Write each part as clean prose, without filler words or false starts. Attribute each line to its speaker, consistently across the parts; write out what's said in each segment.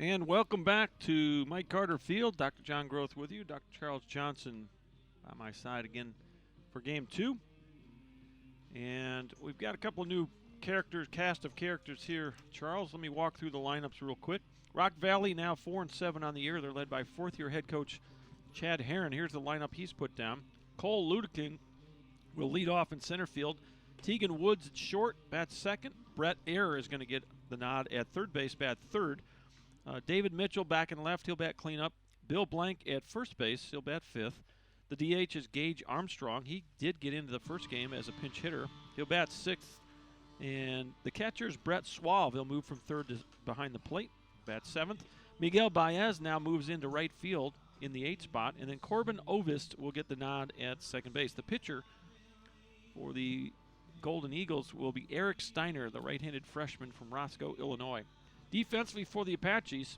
Speaker 1: And welcome back to Mike Carter Field. Dr. John Groth with you. Dr. Charles Johnson by my side again for game two. And we've got a couple of new cast of characters here. Charles, let me walk through the lineups real quick. Rock Valley now 4-7 on the year. They're led by fourth-year head coach Chad Herron. Here's the lineup he's put down. Cole Ludeking will lead off in center field. Tegan Woods at short, bats second. Brett Ayer is going to get the nod at third base, bat third. David Mitchell back in left, he'll bat cleanup. Bill Blank at first base, he'll bat fifth. The DH is Gage Armstrong. He did get into the first game as a pinch hitter. He'll bat sixth. And the catcher is Brett Suave. He'll move from third to behind the plate, bat seventh. Miguel Baez now moves into right field in the 8th spot. And then Corbin Ovist will get the nod at second base. The pitcher for the Golden Eagles will be Eric Steiner, the right-handed freshman from Roscoe, Illinois. Defensively for the Apaches,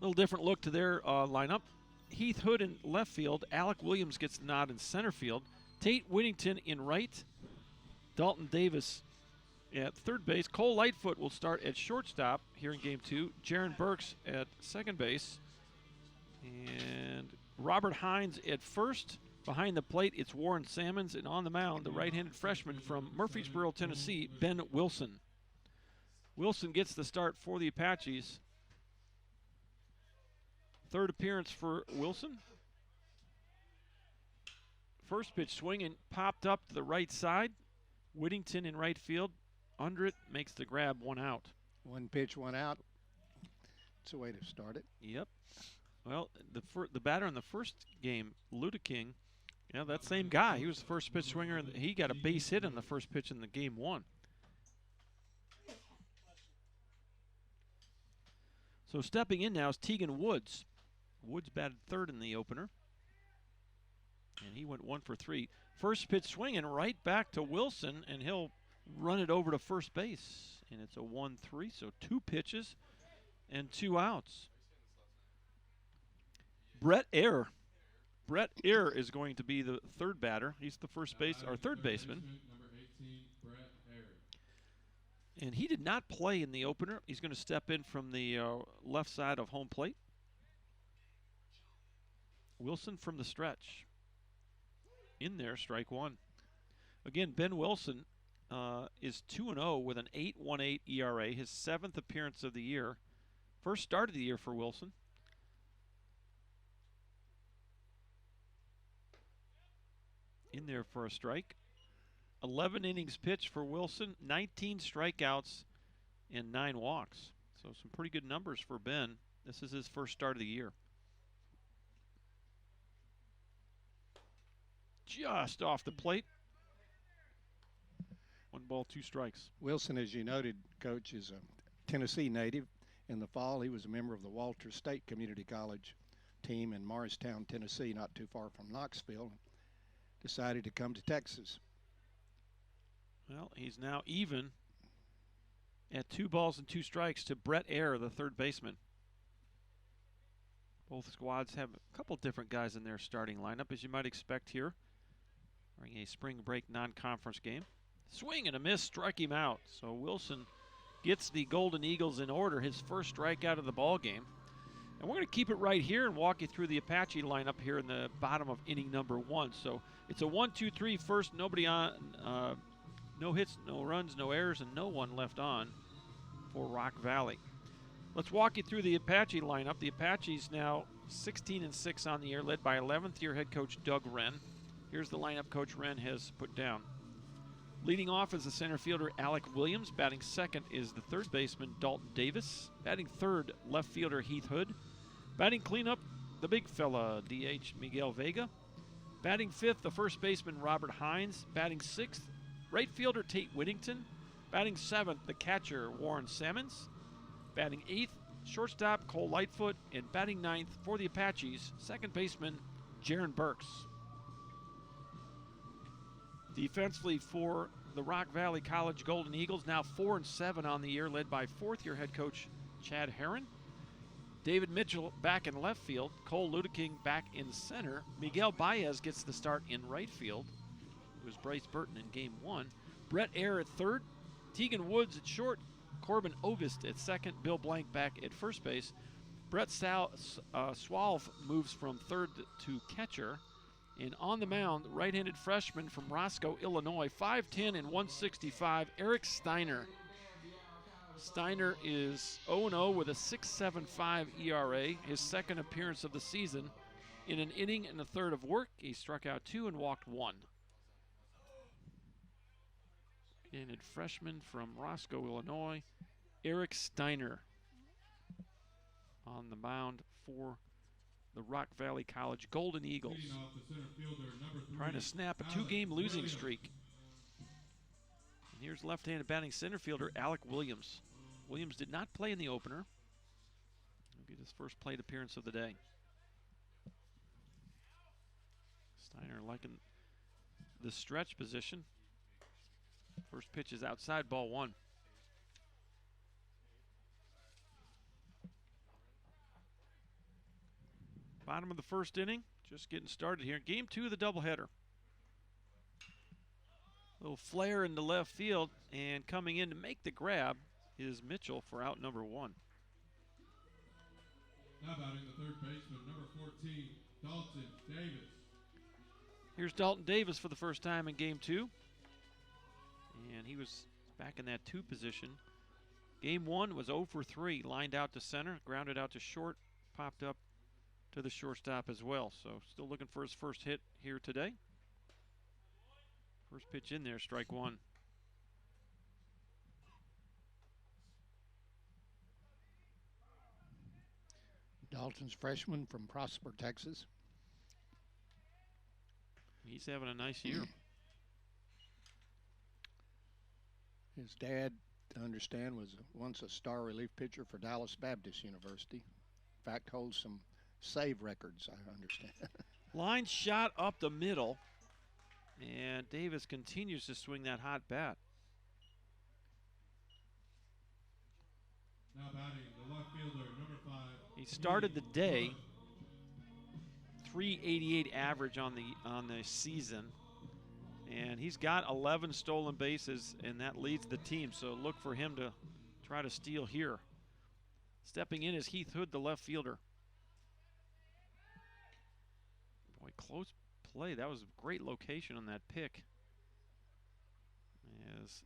Speaker 1: a little different look to their lineup. Heath Hood in left field. Alec Williams gets the nod in center field. Tate Whittington in right. Dalton Davis at third base. Cole Lightfoot will start at shortstop here in game two. Jaron Burks at second base. And Robert Hines at first. Behind the plate, it's Warren Sammons. And on the mound, the right-handed freshman from Murfreesboro, Tennessee, Ben Wilson. Wilson gets the start for the Apaches. Third appearance for Wilson. First pitch swinging, popped up to the right side. Whittington in right field. Under it, makes the grab, one out.
Speaker 2: One pitch, one out. It's a way to start it.
Speaker 1: Yep. Well, the batter in the first game, Ludeking, that same guy. He was the first pitch swinger. He got a base hit on the first pitch in the game one. So stepping in now is Tegan Woods. Woods batted third in the opener. And he went 1 for 3. First pitch swinging right back to Wilson, and he'll run it over to first base. And it's a 1-3, so 2 pitches and 2 outs. Brett Ayer. Brett Ayer is going to be the third batter. He's the third baseman. And he did not play in the opener. He's going to step in from the left side of home plate. Wilson from the stretch. In there, strike one. Again, Ben Wilson is 2-0 with an 8.18 ERA, his 7th appearance of the year. First start of the year for Wilson. In there for a strike. 11 innings pitched for Wilson, 19 strikeouts, and 9 walks. So some pretty good numbers for Ben. This is his first start of the year. Just off the plate. 1 ball, 2 strikes.
Speaker 2: Wilson, as you noted, Coach, is a Tennessee native. In the fall, he was a member of the Walter State Community College team in Morristown, Tennessee, not too far from Knoxville. Decided to come to Texas.
Speaker 1: Well, he's now even at 2 balls and 2 strikes to Brett Ayer, the third baseman. Both squads have a couple different guys in their starting lineup, as you might expect here during a spring break non-conference game. Swing and a miss, strike him out. So Wilson gets the Golden Eagles in order, his first strikeout of the ball game. And we're going to keep it right here and walk you through the Apache lineup here in the bottom of inning number 1. So it's a 1-2-3 first, nobody on. No hits, no runs, no errors, and no one left on for Rock Valley. Let's walk you through the Apache lineup. The Apaches now 16-6 on the year, led by 11th-year head coach Doug Wren. Here's the lineup Coach Wren has put down. Leading off is the center fielder Alec Williams. Batting second is the third baseman Dalton Davis. Batting third, left fielder Heath Hood. Batting cleanup, the big fella, DH Miguel Vega. Batting fifth, the first baseman Robert Hines. Batting sixth, right fielder Tate Whittington. Batting seventh, the catcher Warren Sammons. Batting eighth, shortstop Cole Lightfoot. And batting ninth for the Apaches, second baseman Jaron Burks. Defensively for the Rock Valley College Golden Eagles, now 4-7 on the year, led by fourth-year head coach Chad Herron. David Mitchell back in left field. Cole Ludeking back in center. Miguel Baez gets the start in right field. It was Bryce Burton in game 1. Brett Ayer at third. Tegan Woods at short. Corbin August at second. Bill Blank back at first base. Brett Swalve moves from third to catcher. And on the mound, right-handed freshman from Roscoe, Illinois, 5'10 and 165, Eric Steiner. Steiner is 0-0 with a 6.75 ERA, his second appearance of the season. In an inning and a third of work, he struck out 2 and walked 1. And freshman from Roscoe, Illinois, Eric Steiner on the mound for the Rock Valley College Golden Eagles, trying to snap a 2-game losing streak. And here's left-handed batting center fielder Alec Williams. Williams did not play in the opener. He'll get his first plate appearance of the day. Steiner liking the stretch position. First pitch is outside, ball 1. Bottom of the first inning, just getting started here. Game 2 of the doubleheader. Little flare into left field, and coming in to make the grab is Mitchell for out number 1.
Speaker 3: Now batting the third baseman, number 14, Dalton Davis.
Speaker 1: Here's Dalton Davis for the first time in game 2. And he was back in that 2 position. Game 1 was 0 for 3, lined out to center, grounded out to short, popped up to the shortstop as well. So still looking for his first hit here today. First pitch in there, strike 1.
Speaker 2: Dalton's freshman from Prosper, Texas.
Speaker 1: He's having a nice year.
Speaker 2: His dad, to understand, was once a star relief pitcher for Dallas Baptist University. In fact, holds some save records, I understand.
Speaker 1: Line shot up the middle, and Davis continues to swing that hot bat.
Speaker 3: Now batting the left fielder, number 5.
Speaker 1: He started the day 388 average on the season, and he's got 11 stolen bases, and that leads the team. So look for him to try to steal here. Stepping in is Heath Hood, the left fielder. Boy, close play. That was a great location on that pick. As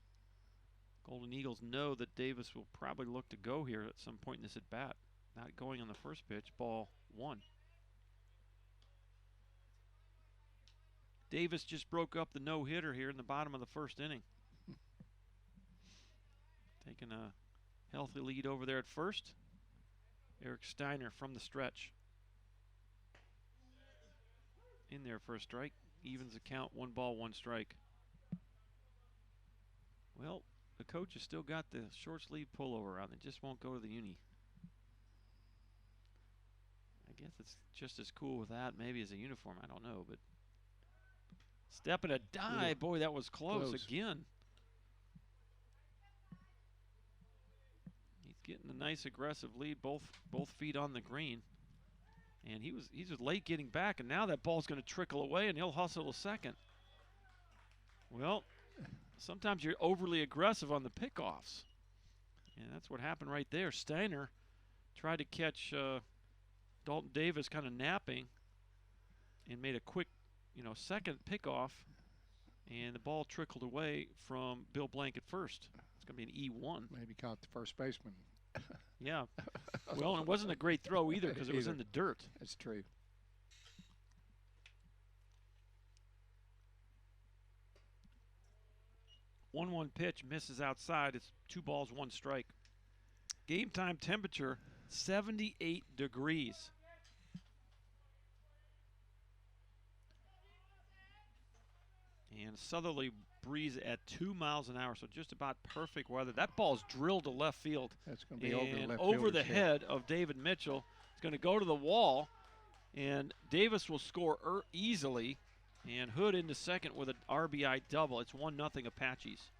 Speaker 1: Golden Eagles know that Davis will probably look to go here at some point in this at-bat. Not going on the first pitch, ball 1. Davis just broke up the no-hitter here in the bottom of the first inning. Taking a healthy lead over there at first. Eric Steiner from the stretch. In there for a strike. Evens the count, 1 ball, 1 strike. Well, the coach has still got the short sleeve pullover on. It just won't go to the uni. I guess it's just as cool with that maybe as a uniform. I don't know, but step and a dive. Boy, that was close again. He's getting a nice aggressive lead, both feet on the green. And he's late getting back, and now that ball's going to trickle away, and he'll hustle a second. Well, sometimes you're overly aggressive on the pickoffs, and that's what happened right there. Steiner tried to catch Dalton Davis kind of napping and made a quick, second pickoff, and the ball trickled away from Bill Blank at first. It's going to be an E1.
Speaker 2: Maybe caught the first baseman.
Speaker 1: Yeah. Well, and it wasn't a great throw either because it was in the dirt.
Speaker 2: That's true.
Speaker 1: One pitch misses outside. It's 2 balls, 1 strike. Game time temperature 78 degrees. And southerly breeze at 2 miles an hour, so just about perfect weather. That ball's drilled to left field.
Speaker 2: That's going to be
Speaker 1: over the head of David Mitchell. It's going to go to the wall, and Davis will score easily. And Hood into second with an RBI double. It's 1-0 Apaches.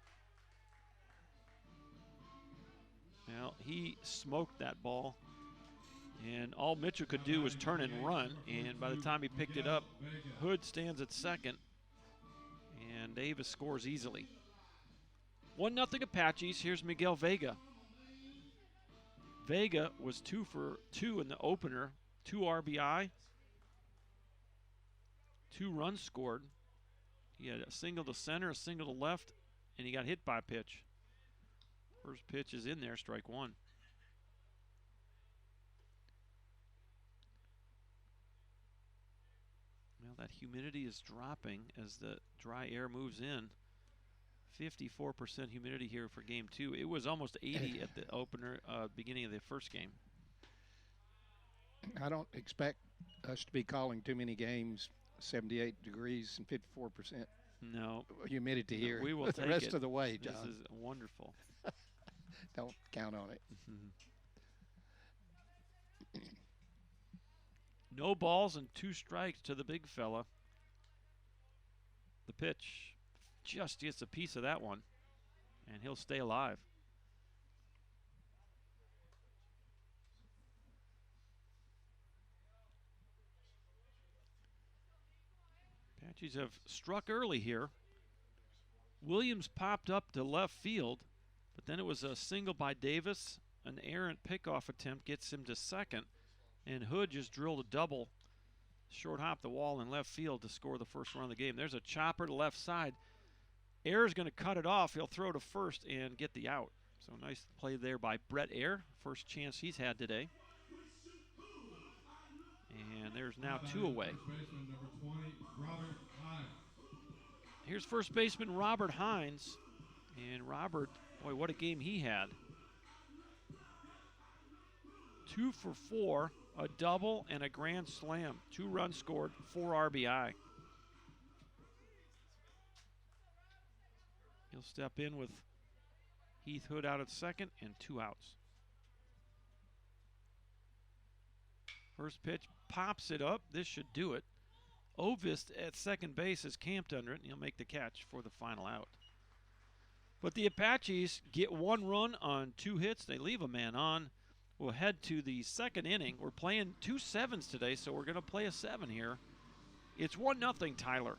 Speaker 1: Well, he smoked that ball, and all Mitchell could do was turn and run. And by the time he picked it up, Hood stands at second, and Davis scores easily. 1-0 Apaches. Here's Miguel Vega. Vega was 2 for 2 in the opener, 2 RBI, 2 runs scored. He had a single to center, a single to left, and he got hit by a pitch. First pitch is in there, strike 1. Well, that humidity is dropping as the dry air moves in. 54% humidity here for game 2. It was almost 80 at the opener, beginning of the first game.
Speaker 2: I don't expect us to be calling too many games 78 degrees and 54%
Speaker 1: No.
Speaker 2: humidity here.
Speaker 1: We will
Speaker 2: the
Speaker 1: take
Speaker 2: rest
Speaker 1: it.
Speaker 2: of the way, John.
Speaker 1: This is wonderful.
Speaker 2: Don't count on it.
Speaker 1: No balls and 2 strikes to the big fella. The pitch just gets a piece of that one, and he'll stay alive. Apaches have struck early here. Williams popped up to left field, but then it was a single by Davis. An errant pickoff attempt gets him to second, and Hood just drilled a double, short hop the wall in left field to score the first run of the game. There's a chopper to left side. Ayer's going to cut it off. He'll throw to first and get the out. So nice play there by Brett Ayer. First chance he's had today. And there's now 2 away.
Speaker 3: First baseman number 20, Robert Hines.
Speaker 1: Here's first baseman Robert Hines. And Robert, boy, what a game he had. 2 for 4, a double and a grand slam. 2 runs scored, 4 RBI. He'll step in with Heath Hood out at second and 2 outs. First pitch pops it up. This should do it. Ovist at second base is camped under it, and he'll make the catch for the final out. But the Apaches get 1 run on 2 hits. They leave a man on. We'll head to the second inning. We're playing 2 sevens today, so we're going to play a 7 here. It's 1-0 Tyler.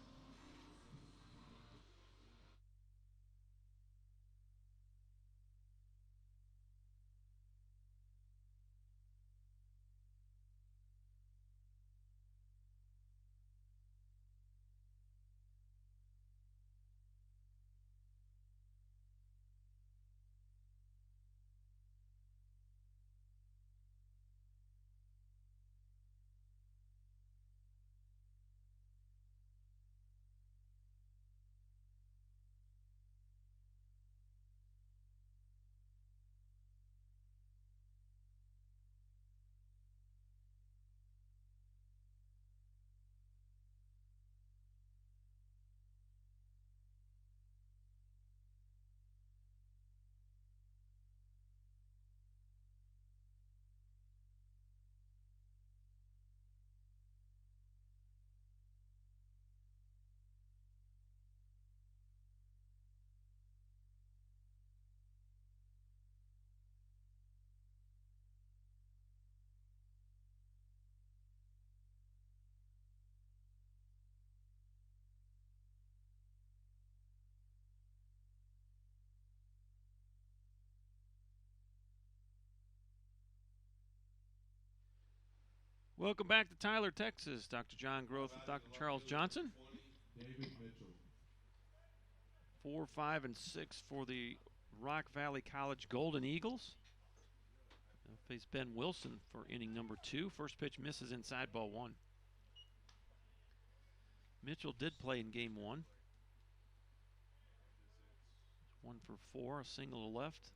Speaker 1: Welcome back to Tyler, Texas. Dr. John Groth with Dr. Charles Johnson.
Speaker 3: 20, David Mitchell.
Speaker 1: 4, 5, and 6 for the Rock Valley College Golden Eagles. They'll face Ben Wilson for inning number 2. First pitch misses inside, ball 1. Mitchell did play in game 1. 1 for 4, a single to left.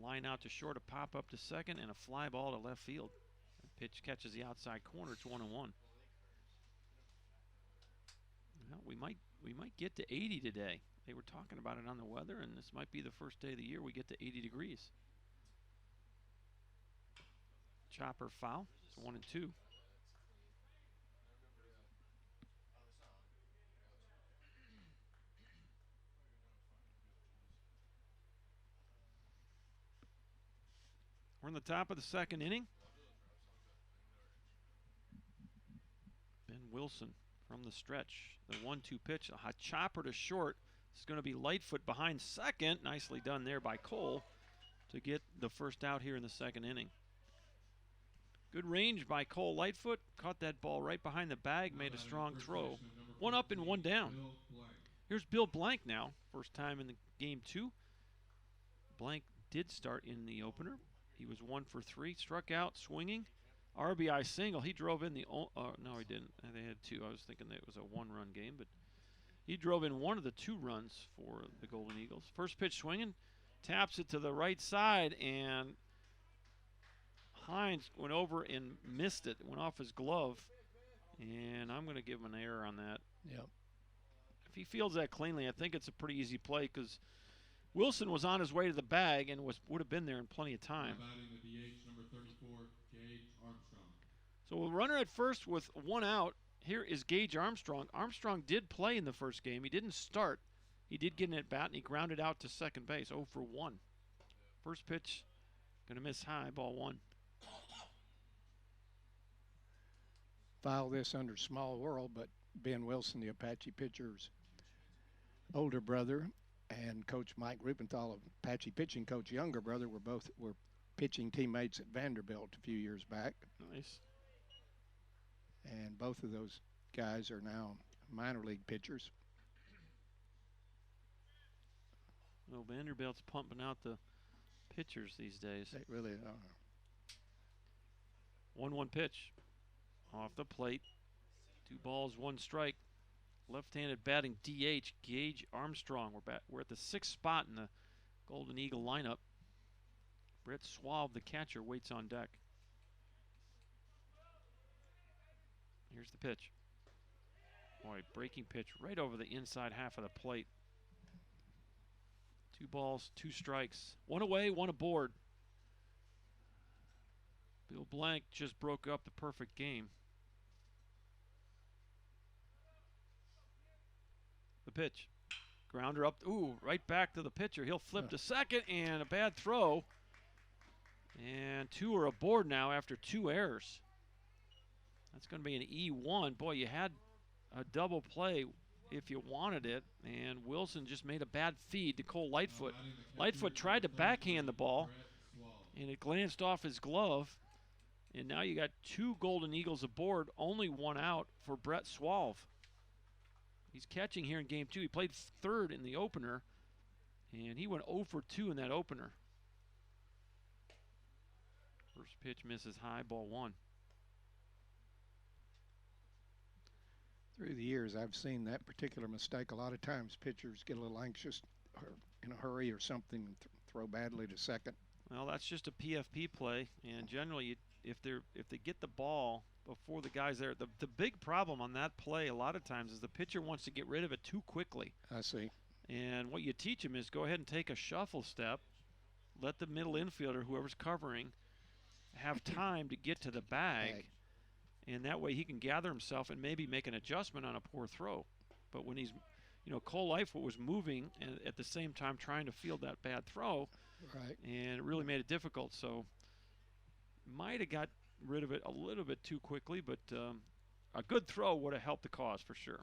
Speaker 1: Line out to short, a pop up to second, and a fly ball to left field. The pitch catches the outside corner. It's 1-1. Well, we might get to 80 today. They were talking about it on the weather, and this might be the first day of the year we get to 80 degrees. Chopper foul. It's 1-2. We're in the top of the second inning. Ben Wilson from the stretch. The 1-2 pitch, a hot chopper to short. It's going to be Lightfoot behind second. Nicely done there by Cole to get the first out here in the second inning. Good range by Cole Lightfoot. Caught that ball right behind the bag, made a strong throw. One up and one down. Here's Bill Blank now. First time in the game 2. Blank did start in the opener. He was 1 for 3. Struck out swinging. RBI single. He drove in the no, he didn't. They had 2. I was thinking that it was a 1-run game, but he drove in one of the 2 runs for the Golden Eagles. First pitch swinging. Taps it to the right side, and Hines went over and missed it. Went off his glove, and I'm going to give him an error on that.
Speaker 2: Yep.
Speaker 1: If he fields that cleanly, I think it's a pretty easy play because Wilson was on his way to the bag and would have been there in plenty of time.
Speaker 3: The DH, number 34, Gage Armstrong.
Speaker 1: So a runner at first with 1 out. Here is Gage Armstrong. Armstrong did play in the first game. He didn't start. He did get an at-bat, and he grounded out to second base, 0 for 1. First pitch, going to miss high, ball 1.
Speaker 2: File this under small world, but Ben Wilson, the Apache pitcher's older brother, and Coach Mike Rubenthal, Apache pitching coach, younger brother, were pitching teammates at Vanderbilt a few years back.
Speaker 1: Nice.
Speaker 2: And both of those guys are now minor league pitchers.
Speaker 1: Well, Vanderbilt's pumping out the pitchers these days.
Speaker 2: They really are.
Speaker 1: 1-1 pitch. Off the plate. 2 balls, 1 strike. Left-handed batting DH, Gage Armstrong. We're at the 6th spot in the Golden Eagle lineup. Brett Suave, the catcher, waits on deck. Here's the pitch. Boy, breaking pitch right over the inside half of the plate. 2 balls, 2 strikes. 1 away, 1 aboard. Bill Blank just broke up the perfect game. The pitch. Grounder up. Ooh, right back to the pitcher. He'll flip to second, and a bad throw. And 2 are aboard now after 2 errors. That's going to be an E1. Boy, you had a double play if you wanted it, and Wilson just made a bad feed to Cole Lightfoot. Lightfoot tried to backhand the ball, and it glanced off his glove. And now you got 2 Golden Eagles aboard, only 1 out for Brett Suave. He's catching here in game 2. He played 3rd in the opener, and he went 0 for 2 in that opener. First pitch misses high, ball 1.
Speaker 2: Through the years, I've seen that particular mistake. A lot of times pitchers get a little anxious or in a hurry or something and throw badly to second.
Speaker 1: Well, that's just a PFP play, and generally if they get the ball before the guy's there, the big problem on that play a lot of times is the pitcher wants to get rid of it too quickly.
Speaker 2: I see.
Speaker 1: And what you teach him is go ahead and take a shuffle step, let the middle infielder, whoever's covering, have time to get to the bag. And that way he can gather himself and maybe make an adjustment on a poor throw. But when he's, Cole Lightfoot was moving and at the same time trying to field that bad throw.
Speaker 2: Right.
Speaker 1: And it really made it difficult. So might have got rid of it a little bit too quickly, but a good throw would have helped the cause for sure.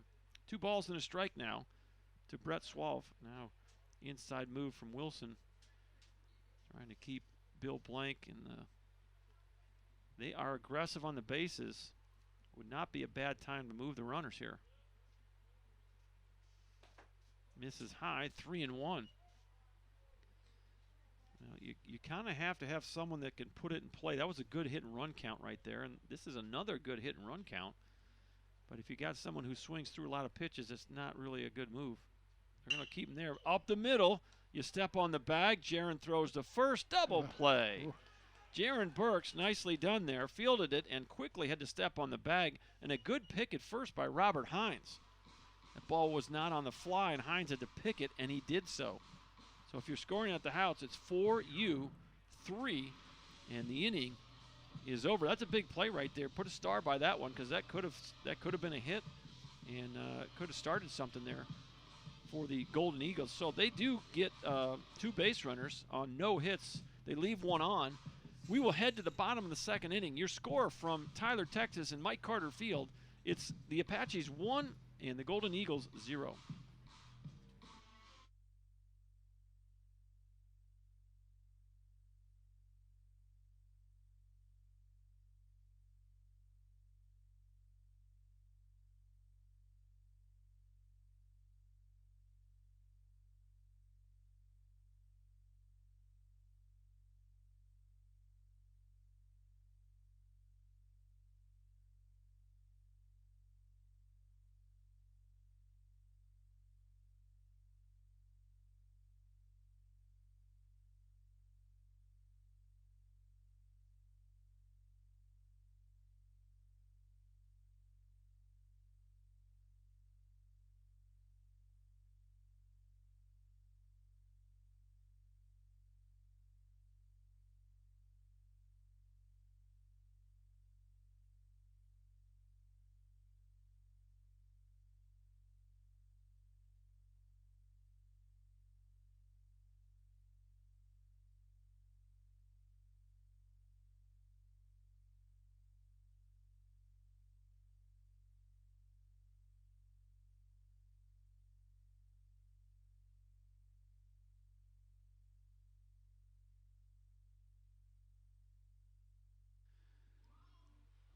Speaker 1: 2 balls and a strike now to Brett Suave. Now inside move from Wilson. Trying to keep Bill Blank in the... They are aggressive on the bases. Would not be a bad time to move the runners here. Misses high, 3-1. Well, you kind of have to have someone that can put it in play. That was a good hit and run count right there, and this is another good hit and run count. But if you got someone who swings through a lot of pitches, it's not really a good move. They're going to keep him there. Up the middle, you step on the bag. Jaron throws the first double play. Jaron Burks, nicely done there, fielded it and quickly had to step on the bag. And a good pick at first by Robert Hines. That ball was not on the fly, and Hines had to pick it, and he did so. So if you're scoring at the house, it's 4-3, and the inning is over. That's a big play right there. Put a star by that one because that could have been a hit and could have started something there for the Golden Eagles. So they do get 2 base runners on no hits. They leave 1 on. We will head to the bottom of the second inning. Your score from Tyler, Texas and Mike Carter Field, it's the Apaches 1 and the Golden Eagles 0.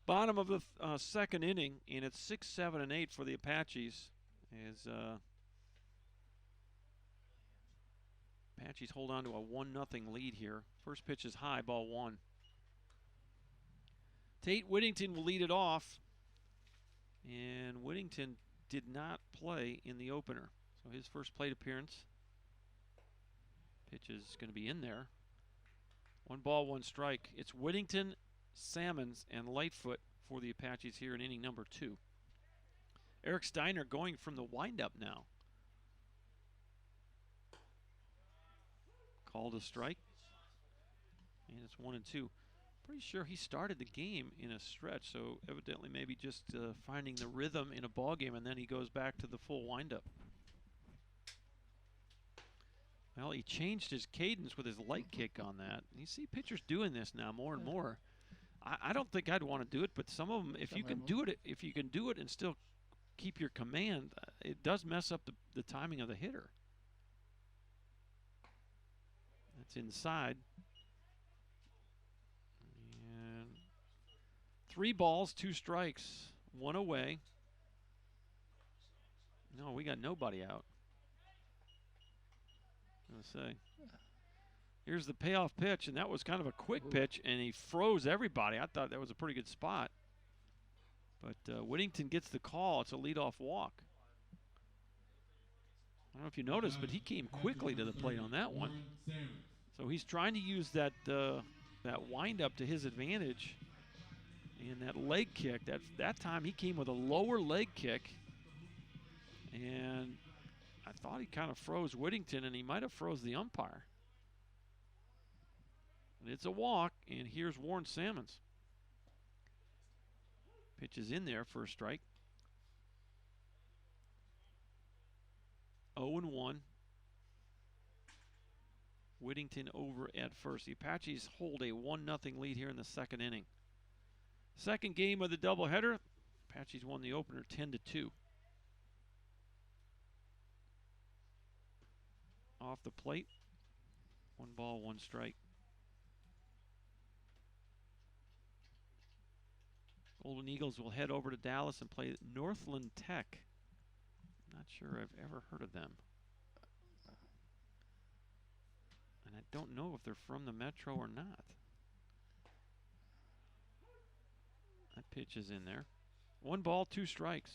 Speaker 1: Bottom of the second inning, and it's 6, 7, and 8 for the Apaches. As Apaches hold on to a 1-0 lead here. First pitch is high, ball 1. Tate Whittington will lead it off, and Whittington did not play in the opener. So his first plate appearance. Pitch is going to be in there. 1 ball, 1 strike. It's Whittington, Salmons, and Lightfoot for the Apaches here in inning number 2. Eric Steiner going from the windup now. Called a strike. And it's 1-2. Pretty sure he started the game in a stretch, so evidently maybe just finding the rhythm in a ball game, and then he goes back to the full windup. Well, he changed his cadence with his leg kick on that. You see pitchers doing this now more and more. I don't think I'd want to do it, but some of them, if you can do it and still keep your command, it does mess up the timing of the hitter. That's inside. And 3 balls, 2 strikes, 1 away. No, we got nobody out. I'm gonna say. Here's the payoff pitch, and that was kind of a quick pitch, and he froze everybody. I thought that was a pretty good spot. But Whittington gets the call. It's a leadoff walk. I don't know if you noticed, but he came quickly to the plate on that one. So he's trying to use that windup to his advantage. And that leg kick, that time he came with a lower leg kick. And I thought he kind of froze Whittington, and he might have froze the umpire. And it's a walk, and here's Warren Salmons. Pitch is in there for a strike. 0-1. Whittington over at first. The Apaches hold a 1-0 lead here in the second inning. Second game of the doubleheader. Apaches won the opener 10-2. Off the plate. 1 ball, 1 strike. Golden Eagles will head over to Dallas and play Northland Tech. I'm not sure I've ever heard of them. And I don't know if they're from the Metro or not. That pitch is in there. 1 ball, 2 strikes.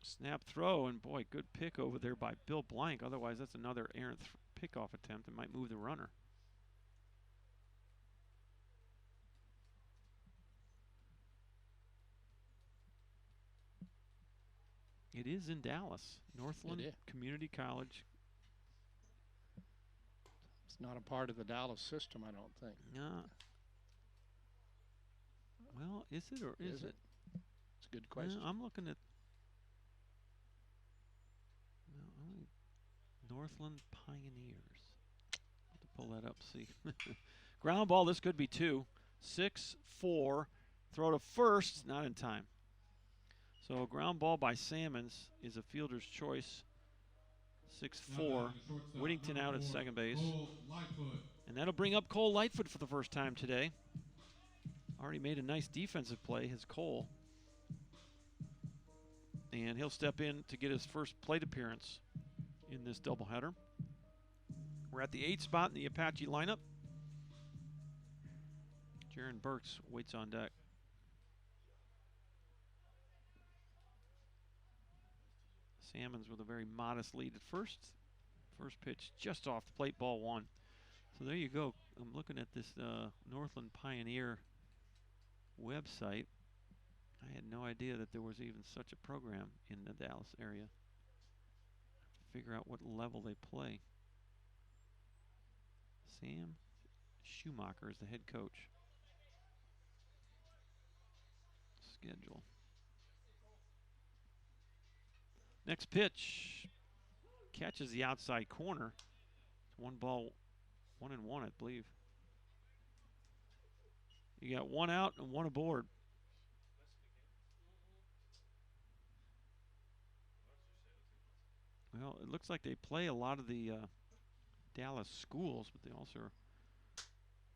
Speaker 1: Snap throw, and boy, good pick over there by Bill Blank. Otherwise, that's another errant pickoff attempt that might move the runner. It is in Dallas, Northland Community College.
Speaker 2: It's not a part of the Dallas system, I don't think.
Speaker 1: No. Well, is it or is it?
Speaker 2: It's a good question.
Speaker 1: I'm looking at Northland Pioneers. Have to pull that up, see. Ground ball, this could be 2. 6-4. Throw to first, not in time. So ground ball by Salmons is a fielder's choice. 6-4. Whittington out at second base. And that'll bring up Cole Lightfoot for the first time today. Already made a nice defensive play, his Cole. And he'll step in to get his first plate appearance in this doubleheader. We're at the 8th spot in the Apache lineup. Jaron Burks waits on deck. Salmons with a very modest lead at first. First pitch just off the plate, ball 1. So there you go. I'm looking at this Northland Pioneer website. I had no idea that there was even such a program in the Dallas area. Figure out what level they play. Sam Schumacher is the head coach. Schedule. Next pitch. Catches the outside corner. It's 1 ball, 1-1, I believe. You got 1 out and 1 aboard. Well, it looks like they play a lot of the Dallas schools, but they also are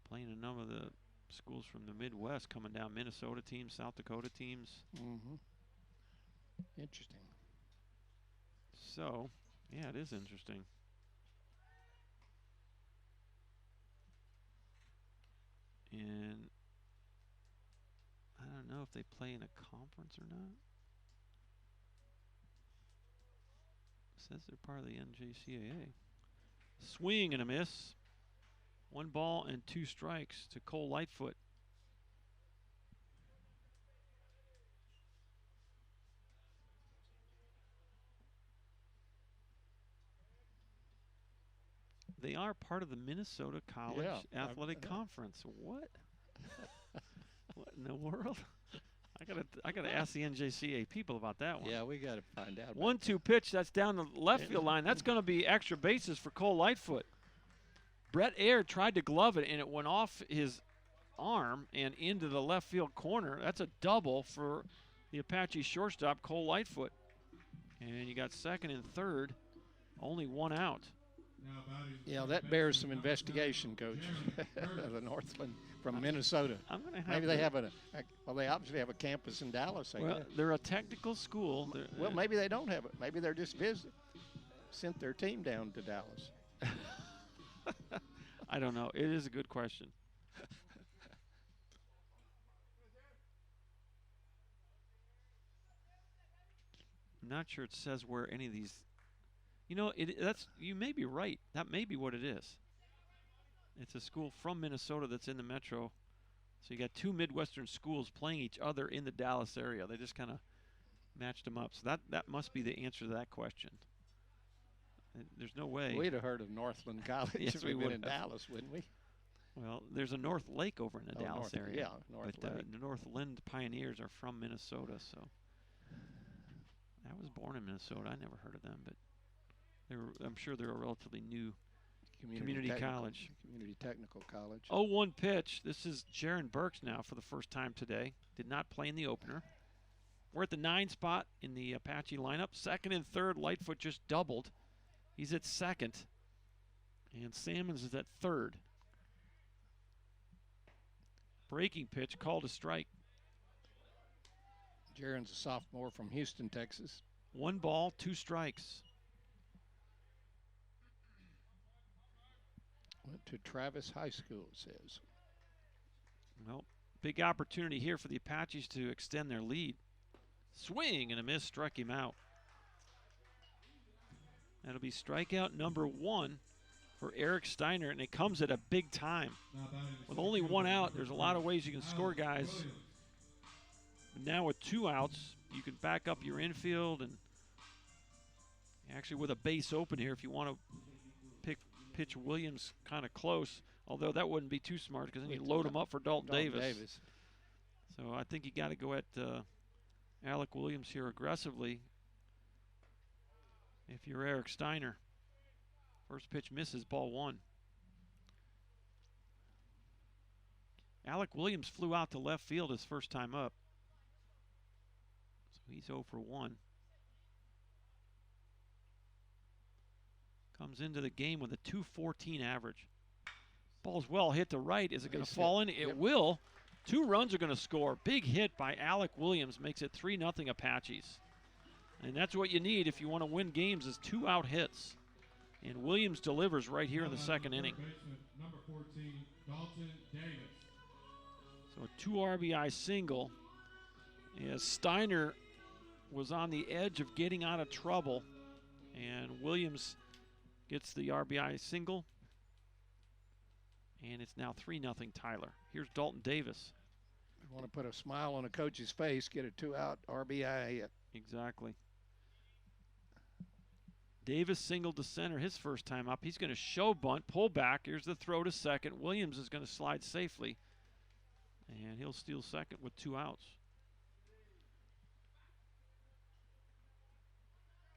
Speaker 1: playing a number of the schools from the Midwest coming down. Minnesota teams, South Dakota teams.
Speaker 2: Mm-hmm. Interesting.
Speaker 1: So, yeah, it is interesting. And I don't know if they play in a conference or not. It says they're part of the NJCAA. Swing and a miss. 1 ball and 2 strikes to Cole Lightfoot. They are part of the Minnesota College Athletic Conference. What? What in the world? I gotta ask the NJCAA people about that one.
Speaker 2: Yeah, we got to find out.
Speaker 1: 1-2 pitch. That's down the left field line. That's going to be extra bases for Cole Lightfoot. Brett Ayer tried to glove it, and it went off his arm and into the left field corner. That's a double for the Apache shortstop, Cole Lightfoot. And you got second and third, only 1 out.
Speaker 2: Yeah, that bears some investigation, Coach. The Northland from Minnesota.
Speaker 1: I'm gonna have
Speaker 2: Maybe they have well, they obviously have a campus in Dallas.
Speaker 1: Well, they're a technical school.
Speaker 2: Well, maybe they don't have it. Maybe they're just sent their team down to Dallas.
Speaker 1: I don't know. It is a good question. I'm not sure it says where any of these. You know, you may be right. That may be what it is. It's a school from Minnesota that's in the metro. So you got 2 Midwestern schools playing each other in the Dallas area. They just kind of matched them up. So that must be the answer to that question. There's no way.
Speaker 2: We'd have heard of Northland College if we were in Dallas, wouldn't we?
Speaker 1: Well, there's a North Lake over in the Dallas area.
Speaker 2: Yeah, North Lake.
Speaker 1: The Northland Pioneers are from Minnesota, so I was born in Minnesota. I never heard of them, but I'm sure they're a relatively new community college.
Speaker 2: Community Technical College.
Speaker 1: 0-1 pitch. This is Jaron Burks now for the first time today. Did not play in the opener. We're at the 9 spot in the Apache lineup. Second and third, Lightfoot just doubled. He's at second. And Salmons is at third. Breaking pitch, called a strike.
Speaker 2: Jaron's a sophomore from Houston, Texas.
Speaker 1: 1 ball, 2 strikes.
Speaker 2: Went to Travis High School, it says.
Speaker 1: Well, big opportunity here for the Apaches to extend their lead. Swing and a miss, struck him out. That'll be strikeout number 1 for Eric Steiner, and it comes at a big time. With only 1 out, there's a lot of ways you can score, guys. But now with 2 outs, you can back up your infield, and actually with a base open here, if you want to pitch Williams kind of close, although that wouldn't be too smart because then you load him up for Dalton Davis. So I think you got to go at Alec Williams here aggressively if you're Eric Steiner. First pitch misses, ball 1. Alec Williams flew out to left field his first time up. So he's 0 for 1. Comes into the game with a .214 average. Ball's well hit to right. Is it going to fall in? It will. 2 runs are going to score. Big hit by Alec Williams makes it 3-0 Apaches. And that's what you need if you want to win games is 2 out hits. And Williams delivers right here in the second inning.
Speaker 3: Number 14, Dalton Davis.
Speaker 1: So a 2 RBI single. As Steiner was on the edge of getting out of trouble. And Williams gets the RBI single. And it's now 3-0 Tyler. Here's Dalton Davis.
Speaker 2: You want to put a smile on a coach's face, get a 2-out RBI hit.
Speaker 1: Exactly. Davis singled to center his first time up. He's going to show bunt, pull back. Here's the throw to second. Williams is going to slide safely. And he'll steal second with 2 outs.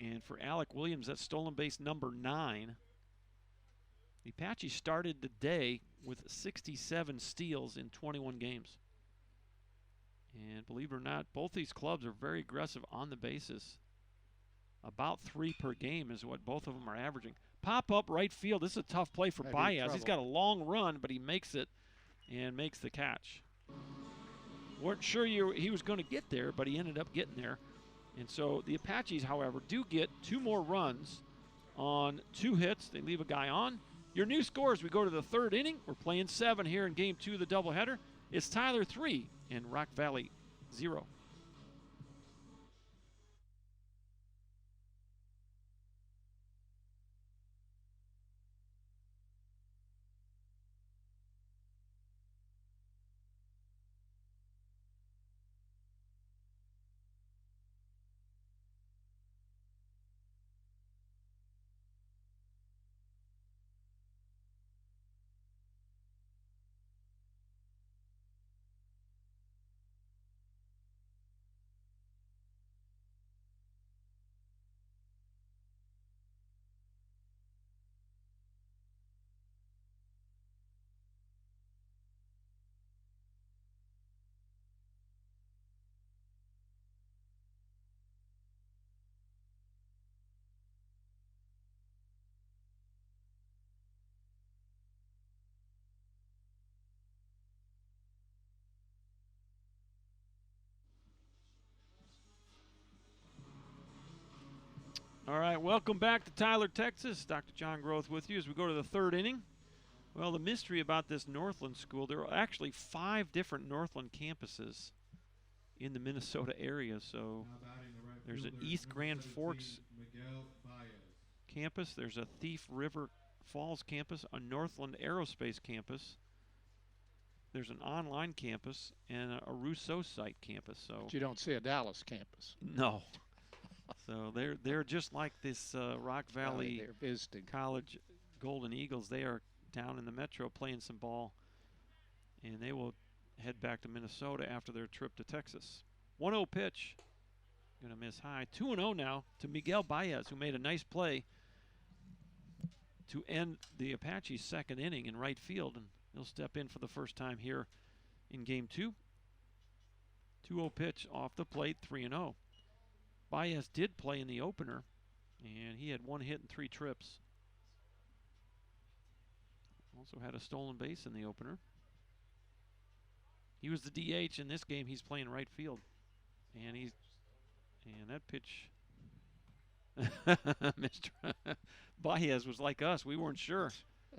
Speaker 1: And for Alec Williams, that's stolen base number 9. The Apaches started the day with 67 steals in 21 games. And believe it or not, both these clubs are very aggressive on the bases. About 3 per game is what both of them are averaging. Pop up right field. This is a tough play for Baez. He's got a long run, but he makes it and makes the catch. Weren't sure he was going to get there, but he ended up getting there. And so the Apaches, however, do get 2 more runs on 2 hits. They leave a guy on. Your new scores, we go to the 3rd inning. We're playing 7 here in Game 2 of the doubleheader. It's Tyler 3 and Rock Valley 0. All right, welcome back to Tyler, Texas. Dr. John Groth with you as we go to the 3rd inning. Well, the mystery about this Northland school, there are actually 5 different Northland campuses in the Minnesota area. So there's an East Grand Forks campus, there's a Thief River Falls campus, a Northland Aerospace campus, there's an online campus, and a Rousseau site campus. So
Speaker 2: but you don't see a Dallas campus.
Speaker 1: No. So they're just like this Rock Valley
Speaker 2: they're visiting
Speaker 1: College Golden Eagles. They are down in the metro playing some ball, and they will head back to Minnesota after their trip to Texas. 1-0 pitch. Going to miss high. 2-0 now to Miguel Baez, who made a nice play to end the Apaches' 2nd inning in right field, and he'll step in for the first time here in Game 2. 2-0 pitch off the plate, 3-0. Baez did play in the opener, and he had 1 hit and 3 trips. Also had a stolen base in the opener. He was the DH in this game. He's playing right field, and that pitch, Mr. Baez was like us. We weren't sure.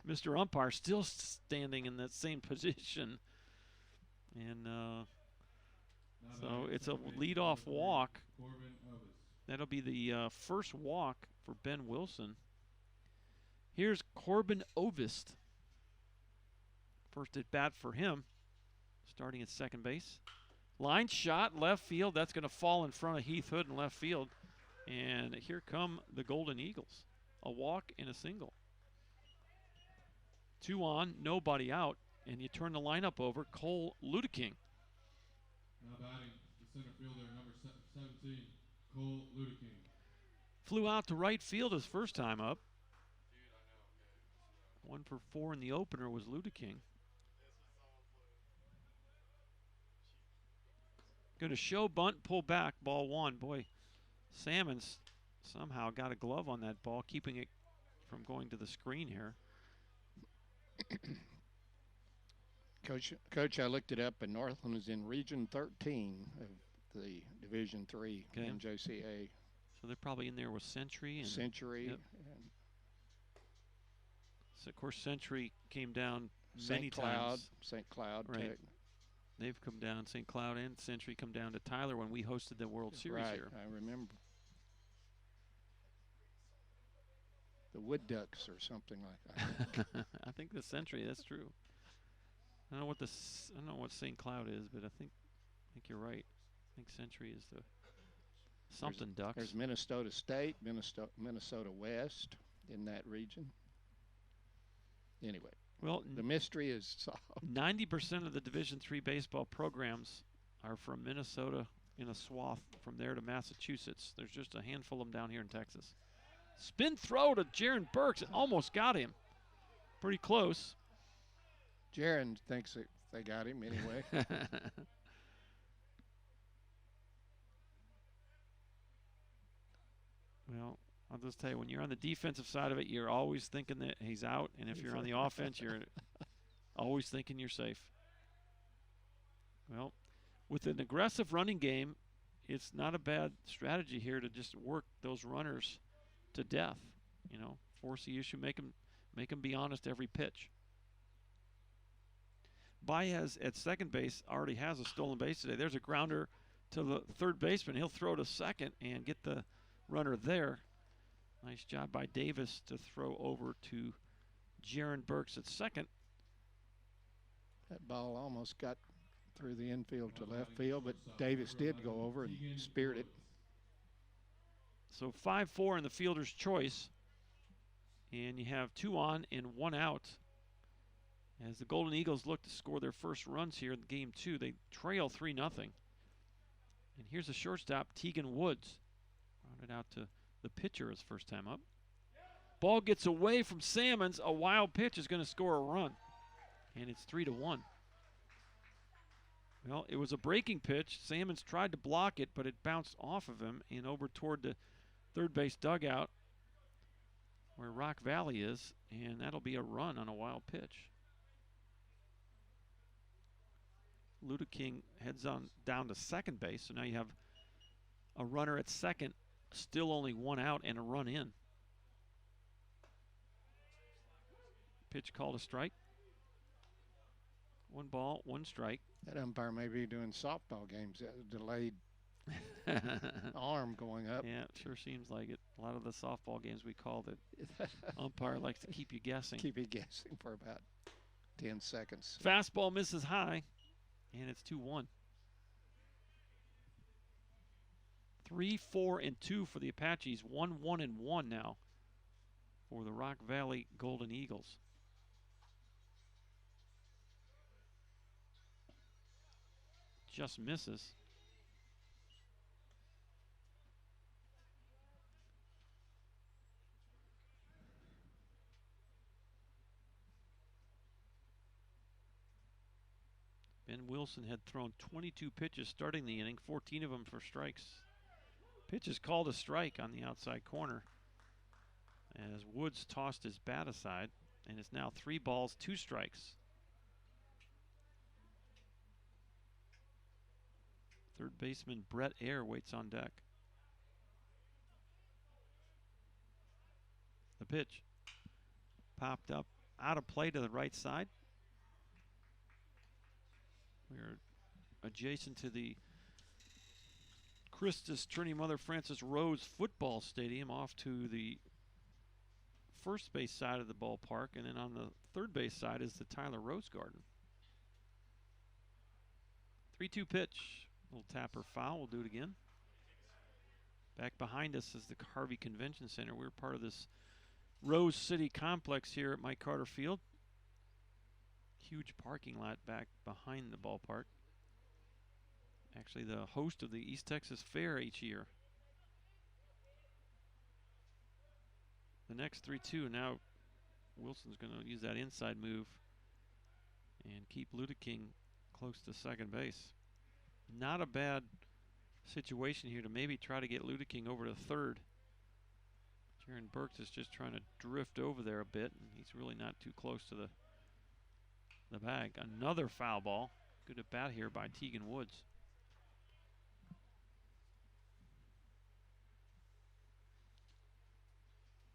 Speaker 1: Mr. Umpire still standing in that same position, and so it's a leadoff walk. That'll be the first walk for Ben Wilson. Here's Corbin Ovist. First at bat for him, starting at 2nd base. Line shot, left field. That's going to fall in front of Heath Hood in left field. And here come the Golden Eagles. A walk and a single. 2 on, nobody out. And you turn the lineup over. Cole Ludeking.
Speaker 3: Now batting the center fielder, number 17, Cole Ludeking.
Speaker 1: Flew out to right field his first time up. 1 for 4 in the opener was Ludeking. Going to show bunt, pull back, ball 1. Boy, Salmons somehow got a glove on that ball, keeping it from going to the screen here.
Speaker 2: Coach, I looked it up, and Northland is in Region 13 of the Division III NJCA.
Speaker 1: So they're probably in there with Century. And
Speaker 2: Century.
Speaker 1: Yep.
Speaker 2: And
Speaker 1: so, of course, Century came down many times.
Speaker 2: St. Cloud.
Speaker 1: Right.
Speaker 2: Tech.
Speaker 1: They've come down, St. Cloud and Century come down to Tyler when we hosted the World Series here.
Speaker 2: I remember. The Wood Ducks or something like that.
Speaker 1: I think the Century, that's true. I don't know what St. Cloud is, but I think you're right. I think Century is the something Ducks.
Speaker 2: There's Minnesota State, Minnesota West in that region. Anyway.
Speaker 1: Well,
Speaker 2: the mystery is solved.
Speaker 1: 90% of the Division III baseball programs are from Minnesota in a swath from there to Massachusetts. There's just a handful of them down here in Texas. Spin throw to Jaron Burks. It almost got him. Pretty close.
Speaker 2: Jaron thinks that they got him anyway.
Speaker 1: Well, I'll just tell you, when you're on the defensive side of it, you're always thinking that he's out. And if you're on the offense, you're always thinking you're safe. Well, with an aggressive running game, it's not a bad strategy here to just work those runners to death. You know, force the issue, make them be honest every pitch. Baez at second base already has a stolen base today. There's a grounder to the third baseman. He'll throw to second and get the runner there. Nice job by Davis to throw over to Jaron Burks at second.
Speaker 2: That ball almost got through the infield to left field, but Davis did go over and speared it.
Speaker 1: So 5-4 in the fielder's choice. And you have 2 on and 1 out. As the Golden Eagles look to score their first runs here in game 2, they trail 3-0. And here's the shortstop, Tegan Woods. Rounded out to the pitcher his first time up. Ball gets away from Salmons. A wild pitch is going to score a run. And it's 3-1. Well, it was a breaking pitch. Salmons tried to block it, but it bounced off of him and over toward the third base dugout where Rock Valley is, and that'll be a run on a wild pitch. Ludeking heads on down to second base, so now you have a runner at second, still only 1 out and a run in. Pitch called a strike. 1 ball, 1 strike.
Speaker 2: That umpire may be doing softball games, delayed arm going up.
Speaker 1: Yeah, it sure seems like it. A lot of the softball games we call the umpire likes to keep you guessing.
Speaker 2: Keep you guessing for about 10 seconds.
Speaker 1: Fastball misses high, and it's 2-1. 3-4-2 for the Apaches. 1-1-1 now for the Rock Valley Golden Eagles. Just misses. Ben Wilson had thrown 22 pitches starting the inning, 14 of them for strikes. Pitch is called a strike on the outside corner as Woods tossed his bat aside, and it's now 3 balls, 2 strikes. Third baseman Brett Ayer waits on deck. The pitch popped up out of play to the right side. We're adjacent to the Christus Trinity Mother Frances Rose Football Stadium, off to the first base side of the ballpark, and then on the third base side is the Tyler Rose Garden. 3-2 pitch. Little tapper foul. We'll do it again. Back behind us is the Harvey Convention Center. We're part of this Rose City complex here at Mike Carter Field. Huge parking lot back behind the ballpark. Actually the host of the East Texas Fair each year. The next 3-2. Now Wilson's going to use that inside move and keep Ludeking close to second base. Not a bad situation here to maybe try to get Ludeking over to third. Jaron Burks is just trying to drift over there a bit, and he's really not too close to the bag. Another foul ball. Good at bat here by Tegan Woods.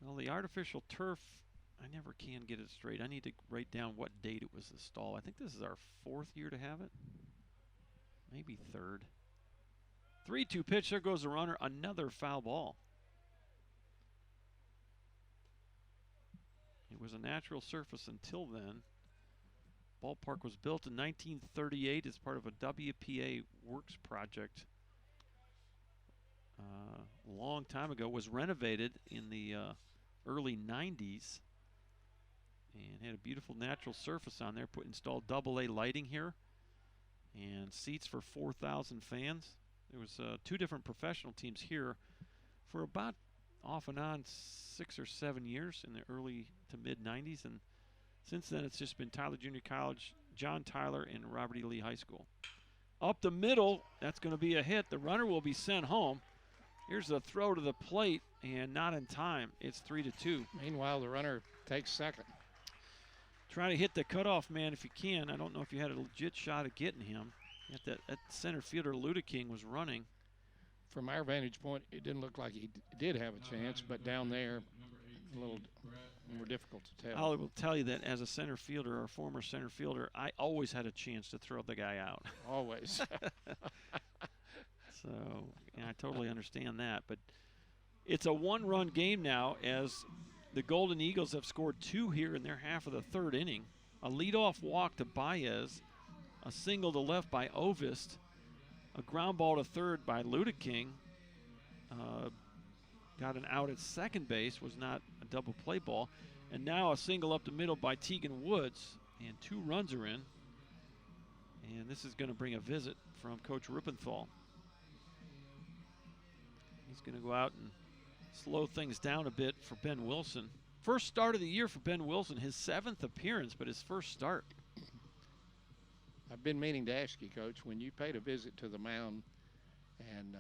Speaker 1: Well, the artificial turf, I never can get it straight. I need to write down what date it was installed. I think this is our 4th year to have it. Maybe 3rd. 3-2 pitch. There goes the runner. Another foul ball. It was a natural surface until then. Ballpark was built in 1938 as part of a WPA Works project. A long time ago. Was renovated in the early 90s and had a beautiful natural surface on there. Installed AA lighting here and seats for 4,000 fans. There was 2 different professional teams here for about off and on 6 or 7 years in the early to mid 90s, and since then it's just been Tyler Junior College, John Tyler, and Robert E. Lee High School. Up the middle, that's going to be a hit. The runner will be sent home. Here's the throw to the plate, and not in time. It's 3-2.
Speaker 2: Meanwhile, the runner takes second.
Speaker 1: Try to hit the cutoff man if you can. I don't know if you had a legit shot at getting him. That center fielder Ludeking was running.
Speaker 2: From our vantage point, it didn't look like he did have a chance, but down there, a little more difficult to tell.
Speaker 1: I will tell you that as a center fielder or former center fielder, I always had a chance to throw the guy out.
Speaker 2: Always.
Speaker 1: So, yeah, I totally understand that. But it's a one-run game now as the Golden Eagles have scored 2 here in their half of the third inning. A leadoff walk to Baez, a single to left by Ovist, a ground ball to third by Ludeking. Got an out at second base, was not a double play ball. And now a single up the middle by Tegan Woods, and 2 runs are in. And this is going to bring a visit from Coach Rippenthal. He's going to go out and slow things down a bit for Ben Wilson. First start of the year for Ben Wilson, his 7th appearance, but his first start.
Speaker 2: I've been meaning to ask you, Coach, when you paid a visit to the mound and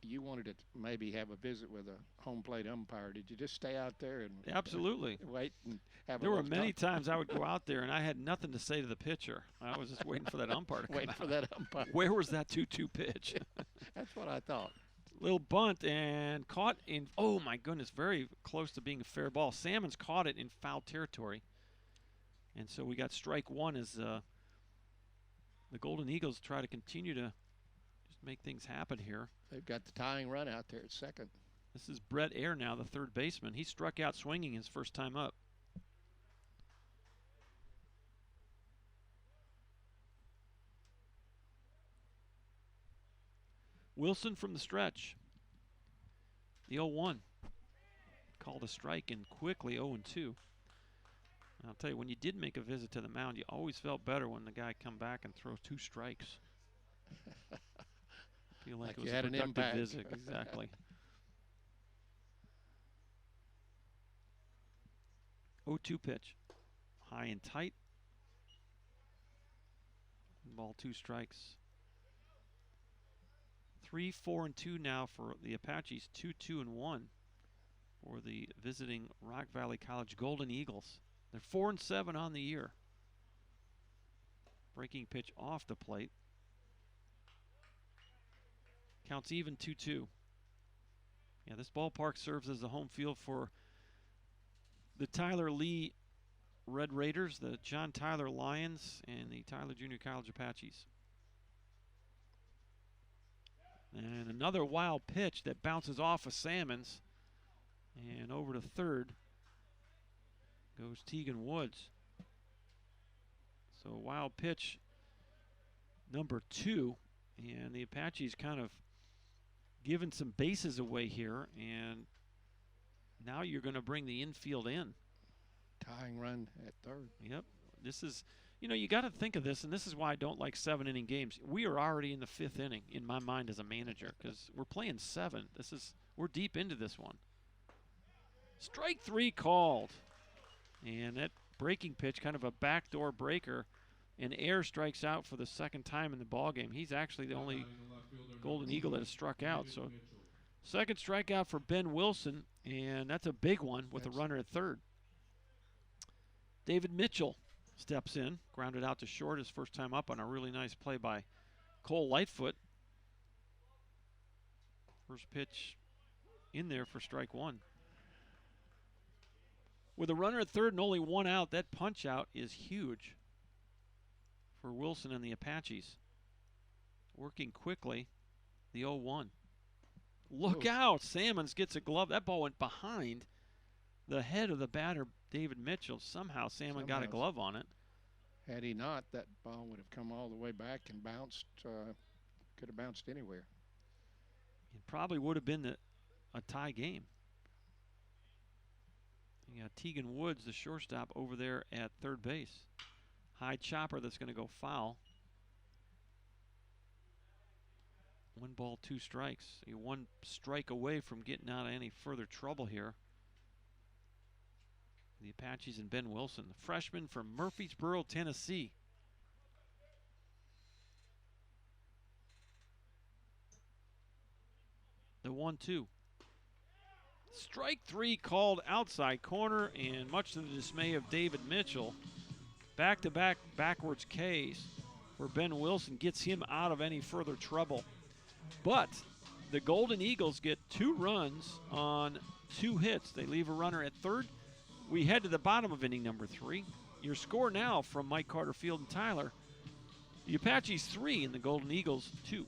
Speaker 2: you wanted to maybe have a visit with a home plate umpire, did you just stay out there and
Speaker 1: Absolutely.
Speaker 2: wait and have
Speaker 1: There
Speaker 2: a
Speaker 1: were
Speaker 2: little
Speaker 1: many
Speaker 2: talk?
Speaker 1: times I would go out there and I had nothing to say to the pitcher. I was just waiting for that umpire to come
Speaker 2: Waiting
Speaker 1: out.
Speaker 2: for that umpire.
Speaker 1: Where was that 2-2 pitch?
Speaker 2: That's what I thought.
Speaker 1: Little bunt and caught in, oh my goodness, very close to being a fair ball. Salmons caught it in foul territory. And so we got strike 1 as the Golden Eagles try to continue to just make things happen here.
Speaker 2: They've got the tying run out there at second.
Speaker 1: This is Brett Ayer now, the third baseman. He struck out swinging his first time up. Wilson from the stretch. The 0-1. Called a strike and quickly 0-2. I'll tell you, when you did make a visit to the mound, you always felt better when the guy come back and throw 2 strikes. Feel like it was
Speaker 2: you
Speaker 1: a
Speaker 2: had an
Speaker 1: productive
Speaker 2: impact.
Speaker 1: visit. Exactly. 0-2 pitch. High and tight. Ball 2 strikes. 3-4-2 now for the Apaches. 2-2-1 for the visiting Rock Valley College Golden Eagles. They're 4-7 on the year. Breaking pitch off the plate. Counts even 2-2. Yeah, this ballpark serves as the home field for the Tyler Lee Red Raiders, the John Tyler Lions, and the Tyler Junior College Apaches. And another wild pitch that bounces off of Salmons. And over to third goes Tegan Woods. So a wild pitch number 2. And the Apaches kind of giving some bases away here. And now you're going to bring the infield in.
Speaker 2: Tying run at third.
Speaker 1: Yep. This is, you got to think of this, and this is why I don't like 7-inning games. We are already in the 5th inning in my mind as a manager because we're playing 7. We're deep into this one. Strike 3 called. And that breaking pitch, kind of a backdoor breaker, and Ayer strikes out for the second time in the ballgame. He's actually the only Golden Eagle that has struck out. So second strikeout for Ben Wilson, and that's a big one with a runner at third. David Mitchell steps in, grounded out to short his first time up on a really nice play by Cole Lightfoot. First pitch in there for strike 1. With a runner at third and only 1 out, that punch out is huge for Wilson and the Apaches. Working quickly, the 0-1. Look out! Salmons gets a glove. That ball went behind the head of the batter, David Mitchell. Somehow Salmon got a glove on it.
Speaker 2: Had he not, that ball would have come all the way back and bounced. Could have bounced anywhere.
Speaker 1: It probably would have been a tie game. You got Tegan Woods, the shortstop, over there at third base. High chopper that's going to go foul. 1 ball, 2 strikes. You're 1 strike away from getting out of any further trouble here. The Apaches and Ben Wilson, the freshman from Murfreesboro, Tennessee. The 1-2. Strike 3 called outside corner, and much to the dismay of David Mitchell, back-to-back backwards Ks where Ben Wilson gets him out of any further trouble. But the Golden Eagles get 2 runs on 2 hits. They leave a runner at third. We head to the bottom of inning number 3. Your score now from Mike Carter Field and Tyler: the Apaches 3 and the Golden Eagles 2.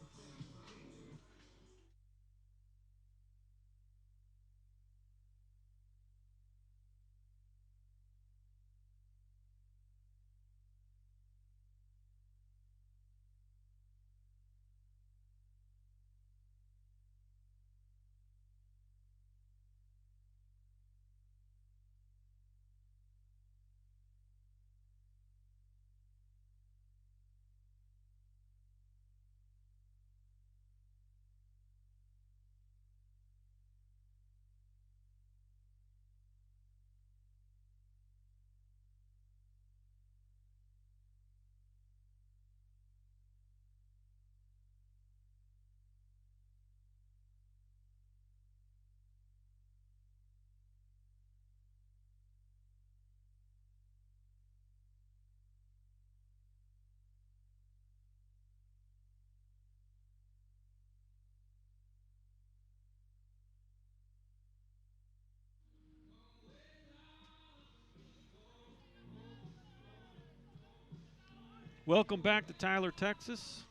Speaker 1: Welcome back to Tyler, Texas.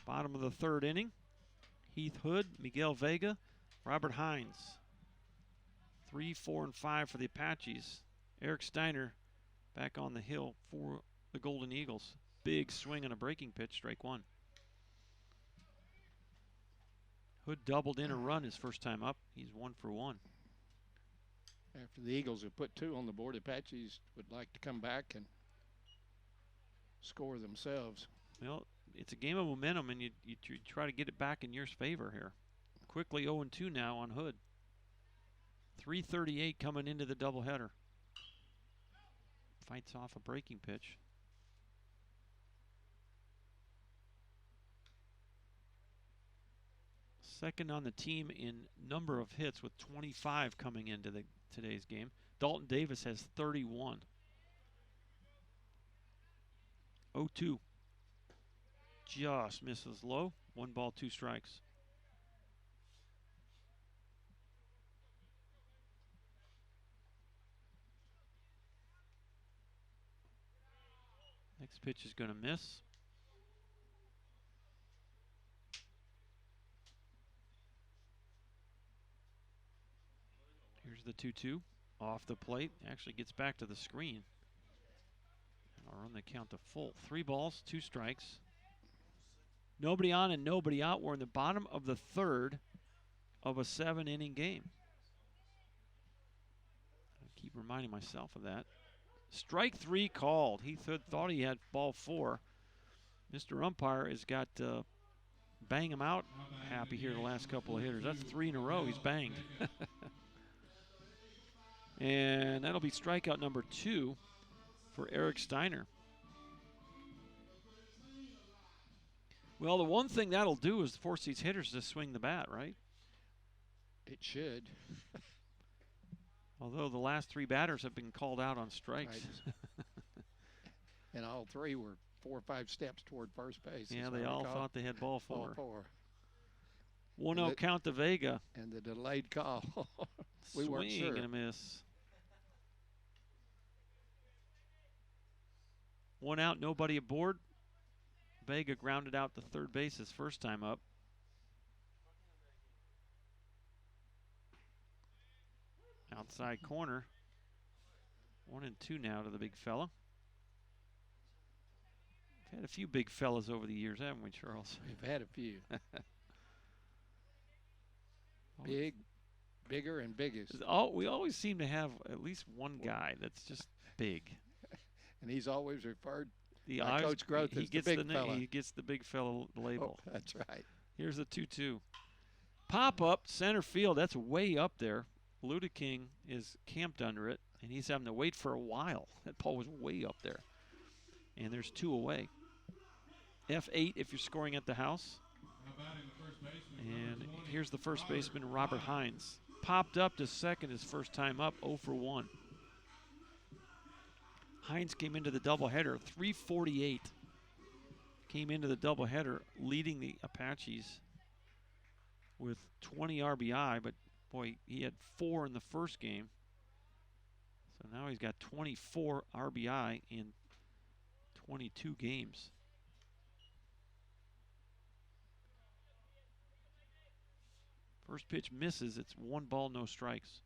Speaker 1: Bottom of the 3rd inning. Heath Hood, Miguel Vega, Robert Hines. 3, 4, and 5 for the Apaches. Eric Steiner back on the hill for the Golden Eagles. Big swing on a breaking pitch, strike 1. Hood doubled in a run his first time up. He's 1 for 1.
Speaker 2: After the Eagles have put 2 on the board, Apaches would like to come back and score themselves.
Speaker 1: Well, it's a game of momentum, and you try to get it back in your favor here. Quickly 0-2 now on Hood. 3:38 coming into the doubleheader. Fights off a breaking pitch. Second on the team in number of hits with 25 coming into today's game. Dalton Davis has 31. 0-2. Just misses low. 1 ball, 2 strikes. Next pitch is going to miss. Here's the 2-2 off the plate. Actually gets back to the screen. I'll run the count to full. 3 balls, 2 strikes. Nobody on and nobody out. We're in the bottom of the 3rd of a 7-inning game. I keep reminding myself of that. Strike 3 called. He thought he had ball 4. Mr. Umpire has got bang him out happy here the last couple of hitters. That's 3 in a row he's banged. And that'll be strikeout number 2 for Eric Steiner. Well, the one thing that'll do is force these hitters to swing the bat, right?
Speaker 2: It should.
Speaker 1: Although the last 3 batters have been called out on strikes.
Speaker 2: Right. And all 3 were 4 or 5 steps toward first base.
Speaker 1: Yeah, they all thought they had ball 4.
Speaker 2: Ball 4.
Speaker 1: 1-0 count to Vega.
Speaker 2: And the delayed call. We weren't sure.
Speaker 1: Swing and a miss. 1 out, nobody aboard. Vega grounded out to third base his first time up. Outside corner. 1-2 now to the big fella. We've had a few big fellas over the years, haven't we, Charles?
Speaker 2: We've had a few. Bigger and biggest.
Speaker 1: We always seem to have at least one guy that's just big.
Speaker 2: And he's always referred
Speaker 1: by
Speaker 2: Coach Groth as the big fella.
Speaker 1: He gets the big fella label.
Speaker 2: Oh, that's right.
Speaker 1: Here's the 2-2. Pop up center field. That's way up there. Ludeking is camped under it, and he's having to wait for a while. That ball was way up there. And there's 2 away. F8 if you're scoring at the house. And Here's the first baseman, Robert Hines. Popped up to second his first time up, 0 for 1. Hines came into the doubleheader, 348. Came into the doubleheader leading the Apaches with 20 RBI, but boy, he had 4 in the first game. So now he's got 24 RBI in 22 games. First pitch misses. It's 1 ball, no strikes.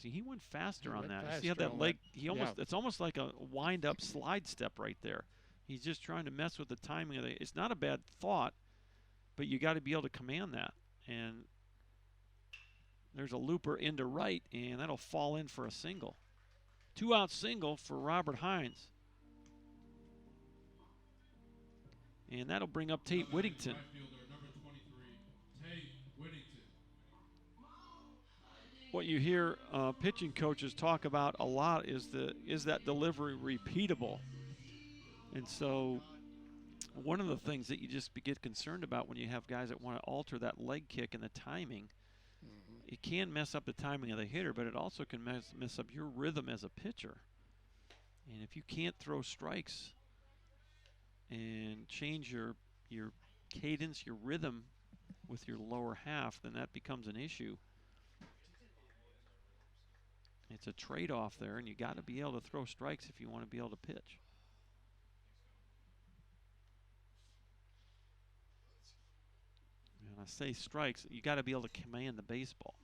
Speaker 1: See, he went faster on that. See how that leg, it's almost like a wind-up slide step right there. He's just trying to mess with the timing of it. It's not a bad thought, but you got to be able to command that. And there's a looper into right, and that'll fall in for a single. 2-out single for Robert Hines. And that'll bring up Tate Whittington. What you hear pitching coaches talk about a lot is that delivery repeatable? And so one of the things that you just get concerned about when you have guys that want to alter that leg kick and the timing, it can mess up the timing of the hitter, but it also can mess up your rhythm as a pitcher. And if you can't throw strikes and change your cadence, your rhythm with your lower half, then that becomes an issue. It's a trade-off there, and you got to be able to throw strikes if you want to be able to pitch. And I say strikes, you got to be able to command the baseball.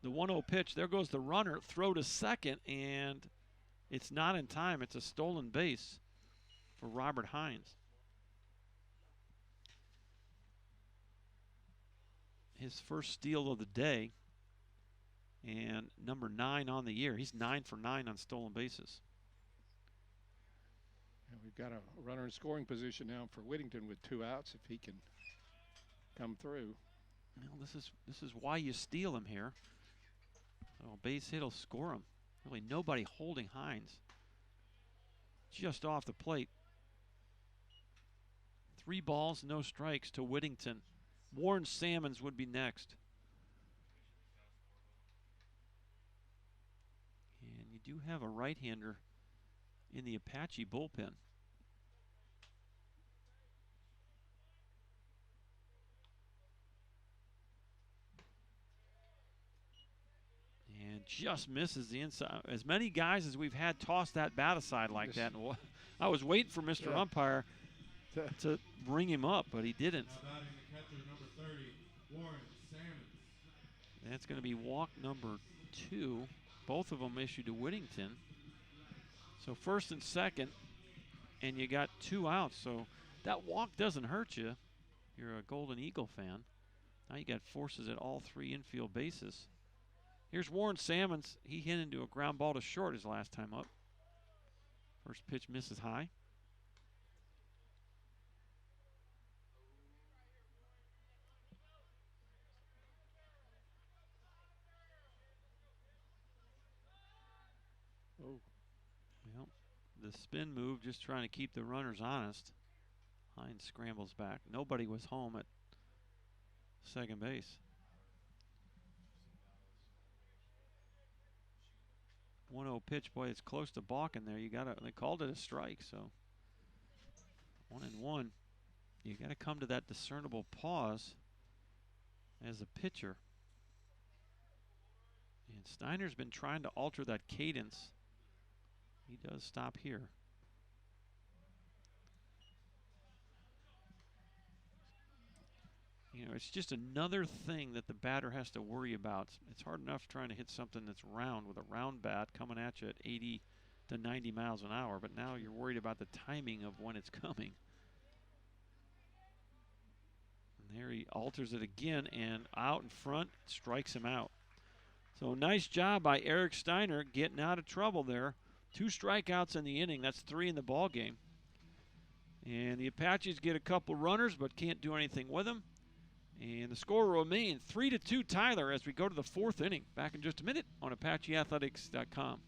Speaker 1: The 1-0 pitch, there goes the runner, throw to second, and it's not in time. It's a stolen base for Robert Hines. His first steal of the day, and number 9 on the year. He's 9 for 9 on stolen bases.
Speaker 2: And we've got a runner in scoring position now for Whittington with 2 outs if he can come through.
Speaker 1: Well, this is why you steal him here. So base hit will score him. Really nobody holding Hines. Just off the plate. 3 balls, no strikes to Whittington. Warren Sammons would be next. And you do have a right-hander in the Apache bullpen. And just misses the inside. As many guys as we've had toss that bat aside like that. And I was waiting for Mr. Umpire to bring him up, but he didn't. That's going to be walk number 2. Both of them issued to Whittington. So first and second, and you got 2 outs. So that walk doesn't hurt you. You're a Golden Eagle fan. Now you got forces at all 3 infield bases. Here's Warren Sammons. He hit into a ground ball to short his last time up. First pitch misses high. Well, the spin move, just trying to keep the runners honest. Hines scrambles back. Nobody was home at second base. 1-0 pitch, boy, it's close to balking there. They called it a strike, so 1-1. You got to come to that discernible pause as a pitcher. And Steiner's been trying to alter that cadence. He does stop here. You know, it's just another thing that the batter has to worry about. It's hard enough trying to hit something that's round with a round bat coming at you at 80 to 90 miles an hour, but now you're worried about the timing of when it's coming. And there he alters it again, and out in front, strikes him out. So nice job by Eric Steiner getting out of trouble there. 2 strikeouts in the inning. That's 3 in the ball game. And the Apaches get a couple runners, but can't do anything with them. And the score will remain 3-2 Tyler as we go to the 4th inning. Back in just a minute on ApacheAthletics.com.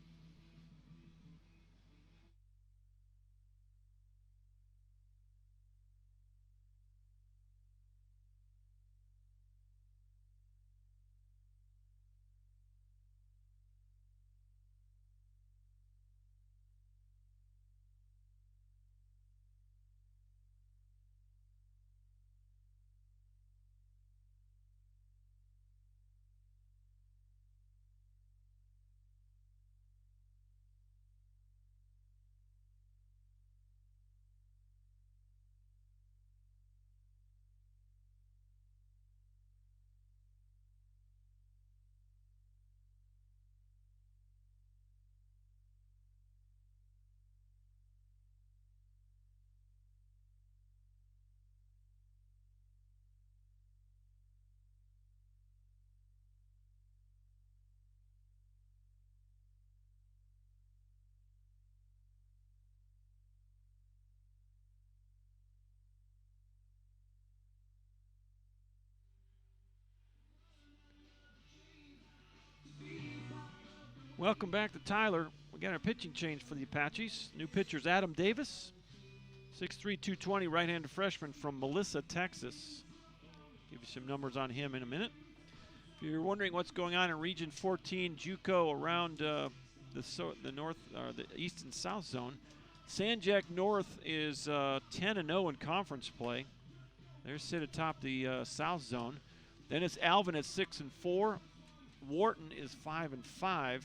Speaker 1: Welcome back to Tyler. We got our pitching change for the Apaches. New pitcher's Adam Davis, 6'3", 220, right-handed freshman from Melissa, Texas. Give you some numbers on him in a minute. If you're wondering what's going on in Region 14, JUCO around the north, or the east and south zone, Sanjak North is 10-0 in conference play. They're sit atop the south zone. Then it's Alvin at 6-4. Wharton is 5-5.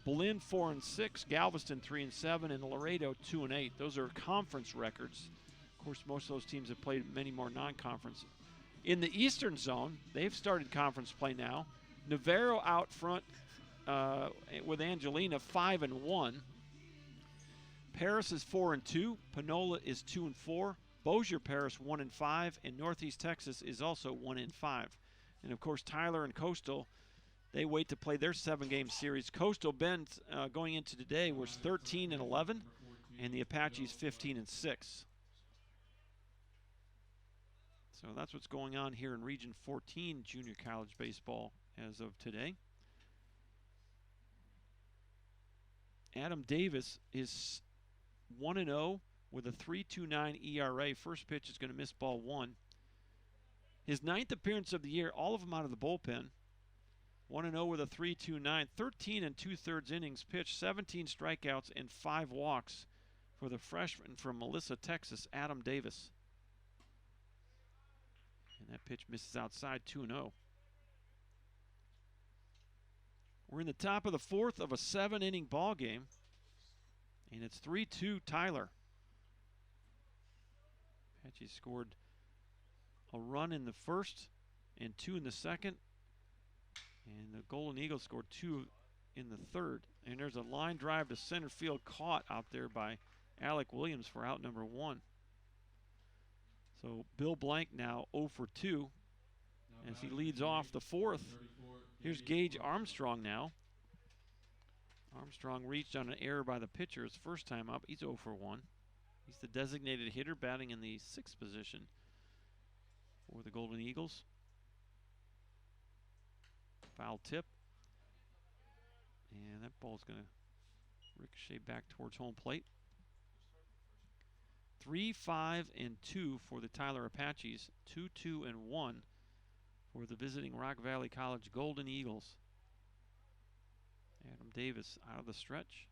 Speaker 1: Berlin 4-6. Galveston 3-7, and Laredo 2-8. Those are conference records. Of course, most of those teams have played many more non-conference. In the Eastern Zone, they've started conference play now. Navarro out front with Angelina 5-1. Paris is 4-2. Panola is 2-4. Bossier Parish 1-5, and Northeast Texas is also 1-5. And of course, Tyler and Coastal, they wait to play their 7-game series. Coastal Bend going into today was 13-11, and the Apaches 15-6. So that's what's going on here in Region 14 junior college baseball as of today. Adam Davis is 1-0 with a 3.29 ERA. First pitch is going to miss ball 1. His 9th appearance of the year, all of them out of the bullpen. 1-0 with a 3.29, 13 2/3 innings pitched, 17 strikeouts, and 5 walks for the freshman from Melissa, Texas, Adam Davis. And that pitch misses outside, 2-0. We're in the top of the 4th of a 7-inning ball game, and it's 3-2 Tyler. Apaches scored a run in the first and 2 in the second, and the Golden Eagles scored 2 in the third. And there's a line drive to center field caught out there by Alec Williams for out number 1. So Bill Blank now 0 for 2 as he leads off the 4th. Here's Gage Armstrong now. Armstrong reached on an error by the pitcher his first time up. He's 0 for 1. He's the designated hitter, batting in the 6th position for the Golden Eagles. Foul tip. And that ball's going to ricochet back towards home plate. 3-5-2 for the Tyler Apaches. 2-2-1 for the visiting Rock Valley College Golden Eagles. Adam Davis out of the stretch.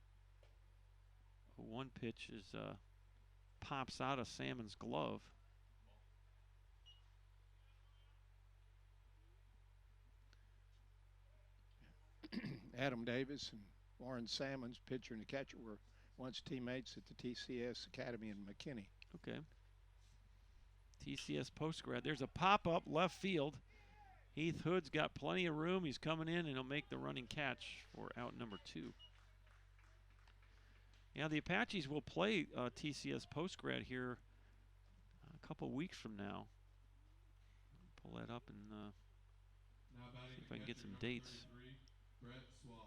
Speaker 1: One pitch is pops out of Salmon's glove.
Speaker 2: Adam Davis and Warren Salmons, pitcher and the catcher, were once teammates at the TCS Academy in McKinney.
Speaker 1: Okay. TCS post-grad. There's a pop-up left field. Heath Hood's got plenty of room. He's coming in, and he'll make the running catch for out number 2. Yeah, the Apaches will play TCS post-grad here a couple weeks from now. Pull that up and see if I can get some dates.
Speaker 3: Brett Swab.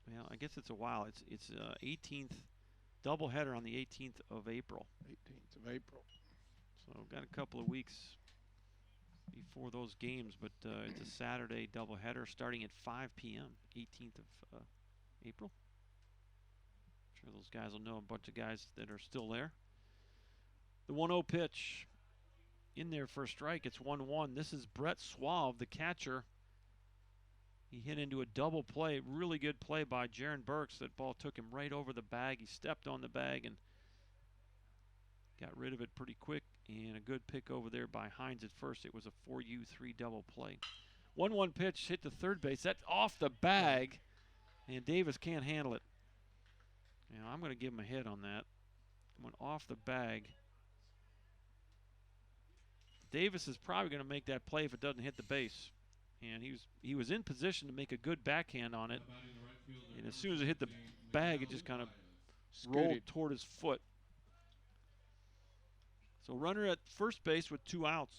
Speaker 1: Well, I guess it's a while. It's 18th doubleheader on the 18th of April.
Speaker 2: 18th of April.
Speaker 1: So got a couple of weeks before those games, but it's a Saturday doubleheader starting at 5 p.m. 18th of April. I'm sure those guys will know a bunch of guys that are still there. The 1-0 pitch in there for a strike. It's 1-1. This is Brett Swab, the catcher. He hit into a double play. Really good play by Jaron Burks. That ball took him right over the bag. He stepped on the bag and got rid of it pretty quick. And a good pick over there by Hines at first. It was a 4U3 double play. 1-1 pitch hit to third base. That's off the bag. And Davis can't handle it. You know, I'm going to give him a hit on that. Went off the bag. Davis is probably going to make that play if it doesn't hit the base. And he was in position to make a good backhand on it. And as soon as it hit the bag, it just kind of rolled toward his foot. So runner at first base with 2 outs.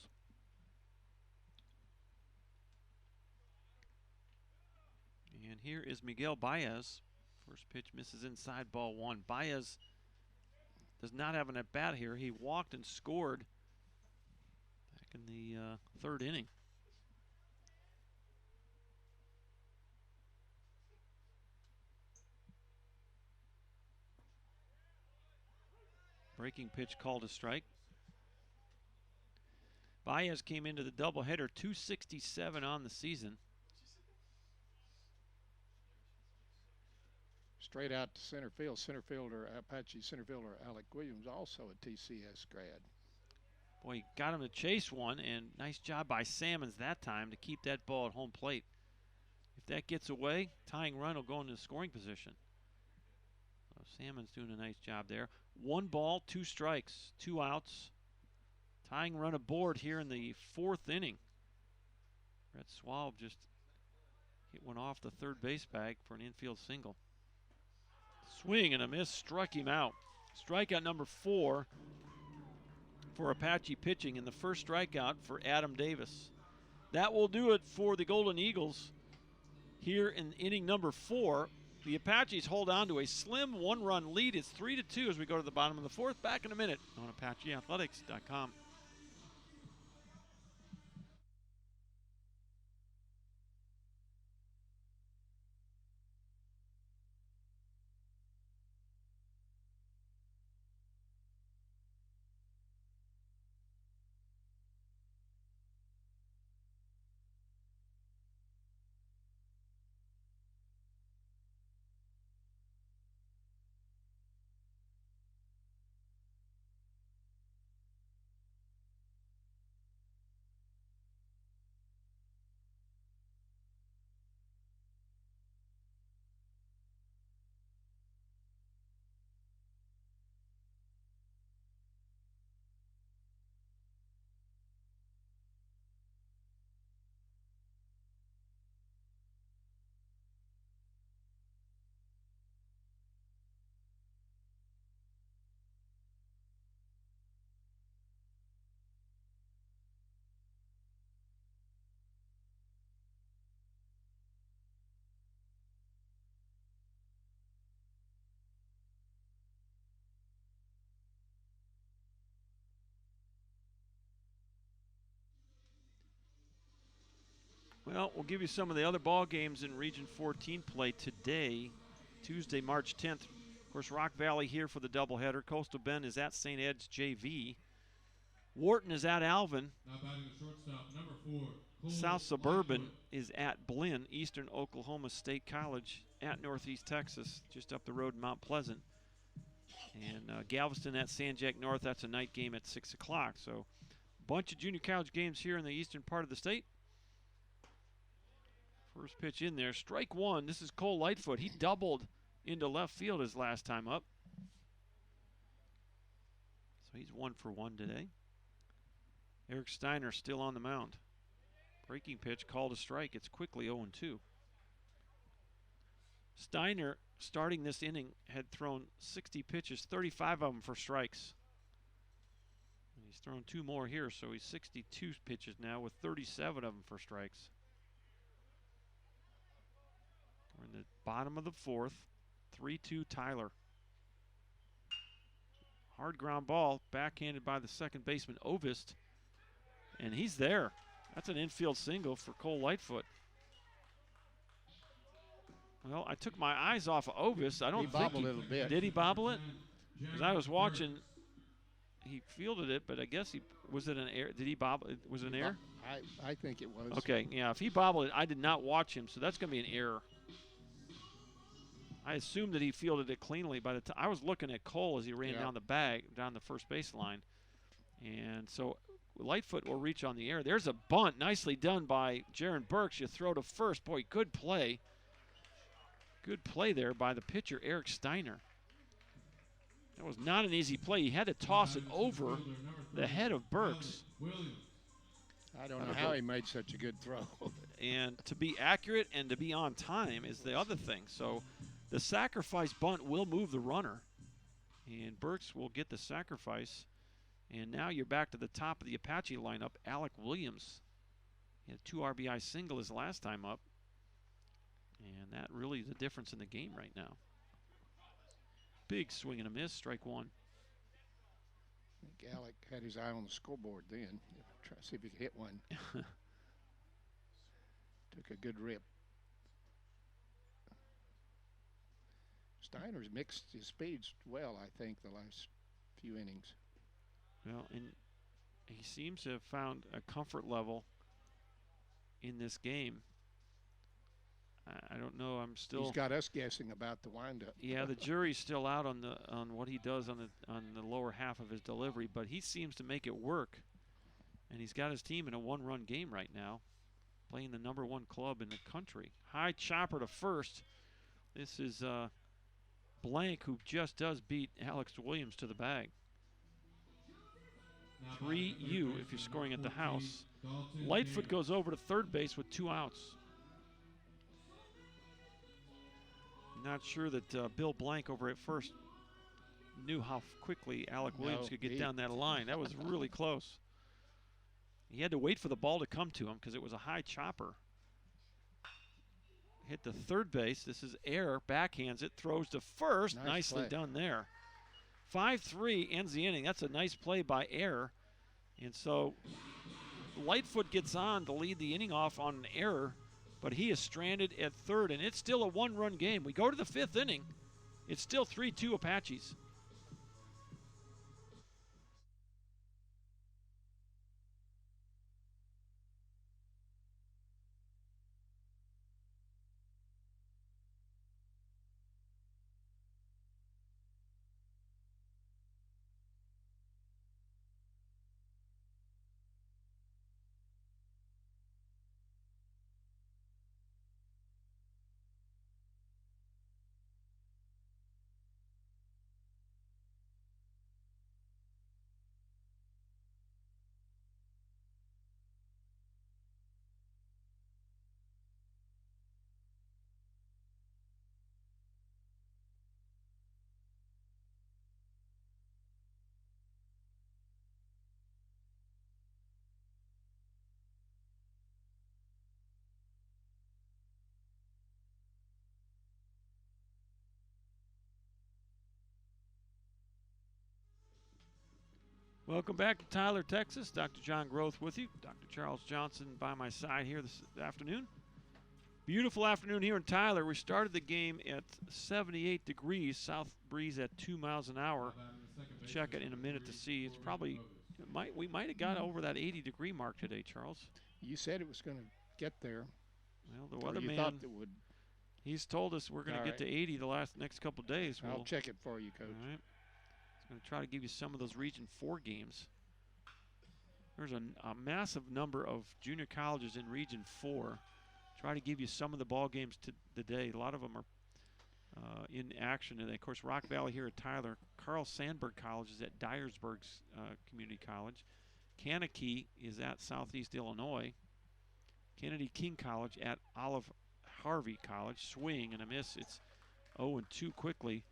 Speaker 1: And here is Miguel Baez. First pitch misses inside, ball 1. Baez does not have an at-bat here. He walked and scored back in the 3rd inning. Breaking pitch called a strike. Baez came into the doubleheader, 267 on the season.
Speaker 2: Straight out to center field. Apache center fielder Alec Williams, also a TCS grad.
Speaker 1: Boy, he got him to chase one, and nice job by Sammons that time to keep that ball at home plate. If that gets away, tying run will go into scoring position. So Sammons doing a nice job there. 1 ball, 2 strikes, 2 outs. Tying run aboard here in the 4th inning. Brett Swab just hit one off the third base bag for an infield single. Swing and a miss, struck him out. Strikeout number 4 for Apache pitching, and the first strikeout for Adam Davis. That will do it for the Golden Eagles here in inning number 4. The Apaches hold on to a slim 1-run lead. It's 3-2 as we go to the bottom of the 4th. Back in a minute on ApacheAthletics.com. Well, we'll give you some of the other ball games in Region 14 play today, Tuesday, March 10th. Of course, Rock Valley here for the doubleheader. Coastal Bend is at St. Ed's JV. Wharton is at Alvin.
Speaker 3: Now batting the shortstop, number 4. Cole
Speaker 1: South Suburban
Speaker 3: Lightfoot.
Speaker 1: is at Blinn. Eastern Oklahoma State College at Northeast Texas, just up the road in Mount Pleasant. And Galveston at San Jac North. That's a night game at 6 o'clock. So a bunch of junior college games here in the eastern part of the state. First pitch in there, strike 1. This is Cole Lightfoot. He doubled into left field his last time up. So he's 1 for 1 today. Eric Steiner still on the mound. Breaking pitch called a strike. It's quickly 0-2. Steiner, starting this inning, had thrown 60 pitches, 35 of them for strikes. And he's thrown 2 more here, so he's 62 pitches now with 37 of them for strikes. We're in the bottom of the 4th. 3-2 Tyler. Hard ground ball, backhanded by the second baseman Ovist. And he's there. That's an infield single for Cole Lightfoot. Well, I took my eyes off of Ovist. I don't
Speaker 2: He
Speaker 1: think
Speaker 2: bobbled it a bit.
Speaker 1: Did he bobble it? Because I was watching. He fielded it, but I guess he was it an air? Did he bobble? Was it an error?
Speaker 2: I think it was.
Speaker 1: Okay, yeah. If he bobbled it, I did not watch him, so that's going to be an error. I assumed that he fielded it cleanly. By the time I was looking at Cole as he ran down the first base line, and so Lightfoot will reach on the air. There's a bunt, nicely done by Jaron Burks. You throw to first. Boy, good play. Good play there by the pitcher Eric Steiner. That was not an easy play. He had to toss it over the head of Burks.
Speaker 2: I don't know how he made such a good throw.
Speaker 1: And to be accurate and to be on time is the other thing. So the sacrifice bunt will move the runner. And Burks will get the sacrifice. And now you're back to the top of the Apache lineup. Alec Williams. He had a 2 RBI single his last time up. And that really is the difference in the game right now. Big swing and a miss, strike 1.
Speaker 2: I think Alec had his eye on the scoreboard then. Try to see if he could hit one. Took a good rip. Steiner's mixed his speeds well, I think, the last few innings.
Speaker 1: Well, and he seems to have found a comfort level in this game. I don't know. I'm still.
Speaker 2: He's got us guessing about the windup.
Speaker 1: Yeah, the jury's still out on what he does on the lower half of his delivery, but he seems to make it work. And he's got his team in a one-run game right now, playing the #1 club in the country. High chopper to first. This is Blank, who just does beat Alex Williams to the bag. 3-U if you're scoring at the house. Lightfoot goes over to third base with 2 outs. Not sure that Bill Blank over at first knew how quickly Alec Williams could get down that line. That was really close. He had to wait for the ball to come to him because it was a high chopper. Hit the third base. This is Air. Backhands it. Throws to first. Nicely done there. 5-3 ends the inning. That's a nice play by Air. And so Lightfoot gets on to lead the inning off on an error, but he is stranded at third, and it's still a one-run game. We go to the 5th inning. It's still 3-2 Apaches. Welcome back to Tyler, Texas. Dr. John Groth with you. Dr. Charles Johnson by my side here this afternoon. Beautiful afternoon here in Tyler. We started the game at 78 degrees, south breeze at 2 miles an hour. Check it in a minute to see. It's probably, we might have got over that 80-degree mark today, Charles.
Speaker 2: You said it was going to get there.
Speaker 1: Well, the weatherman,
Speaker 2: thought it would.
Speaker 1: He's told us we're going to get to 80 the next couple of days.
Speaker 2: I'll check it for you, Coach.
Speaker 1: All right. Going to try to give you some of those Region 4 games. There's a massive number of junior colleges in Region 4. Try to give you some of the ball games today. A lot of them are in action. And, of course, Rock Valley here at Tyler. Carl Sandburg College is at Dyersburg Community College. Kankakee is at Southeast Illinois. Kennedy King College at Olive Harvey College. Swing and a miss. It's 0-2 quickly.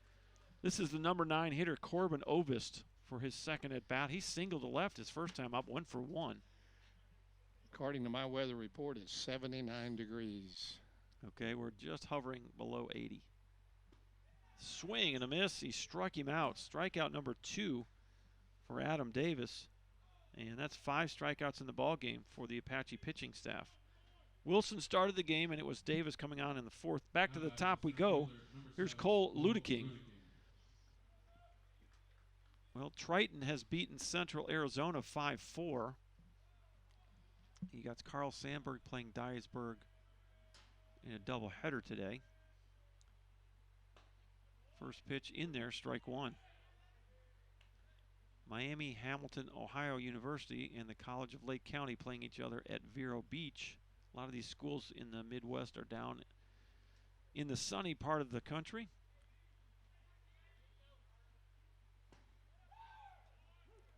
Speaker 1: This is the #9 hitter, Corbin Ovist, for his second at bat. He singled to left his first time up, 1 for 1.
Speaker 2: According to my weather report, it's 79 degrees.
Speaker 1: Okay, we're just hovering below 80. Swing and a miss. He struck him out. Strikeout number 2 for Adam Davis. And that's 5 strikeouts in the ball game for the Apache pitching staff. Wilson started the game, and it was Davis coming on in the 4th. Back to the top we go. Here's Cole Ludeking. Well, Triton has beaten Central Arizona 5-4. You got Carl Sandburg playing Dyersburg in a doubleheader today. First pitch in there, strike 1. Miami, Hamilton, Ohio University, and the College of Lake County playing each other at Vero Beach. A lot of these schools in the Midwest are down in the sunny part of the country.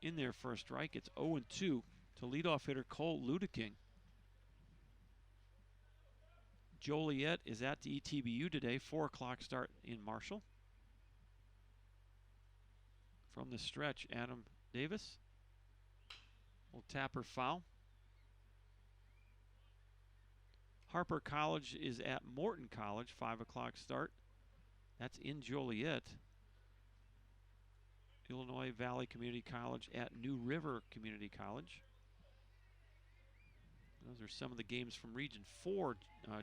Speaker 1: In there for a strike. It's 0-2 to leadoff hitter Cole Ludeking. Joliet is at the ETBU today, 4 o'clock start in Marshall. From the stretch, Adam Davis. Little tapper foul. Harper College is at Morton College, 5 o'clock start. That's in Joliet. Illinois Valley Community College at New River Community College. Those are some of the games from Region 4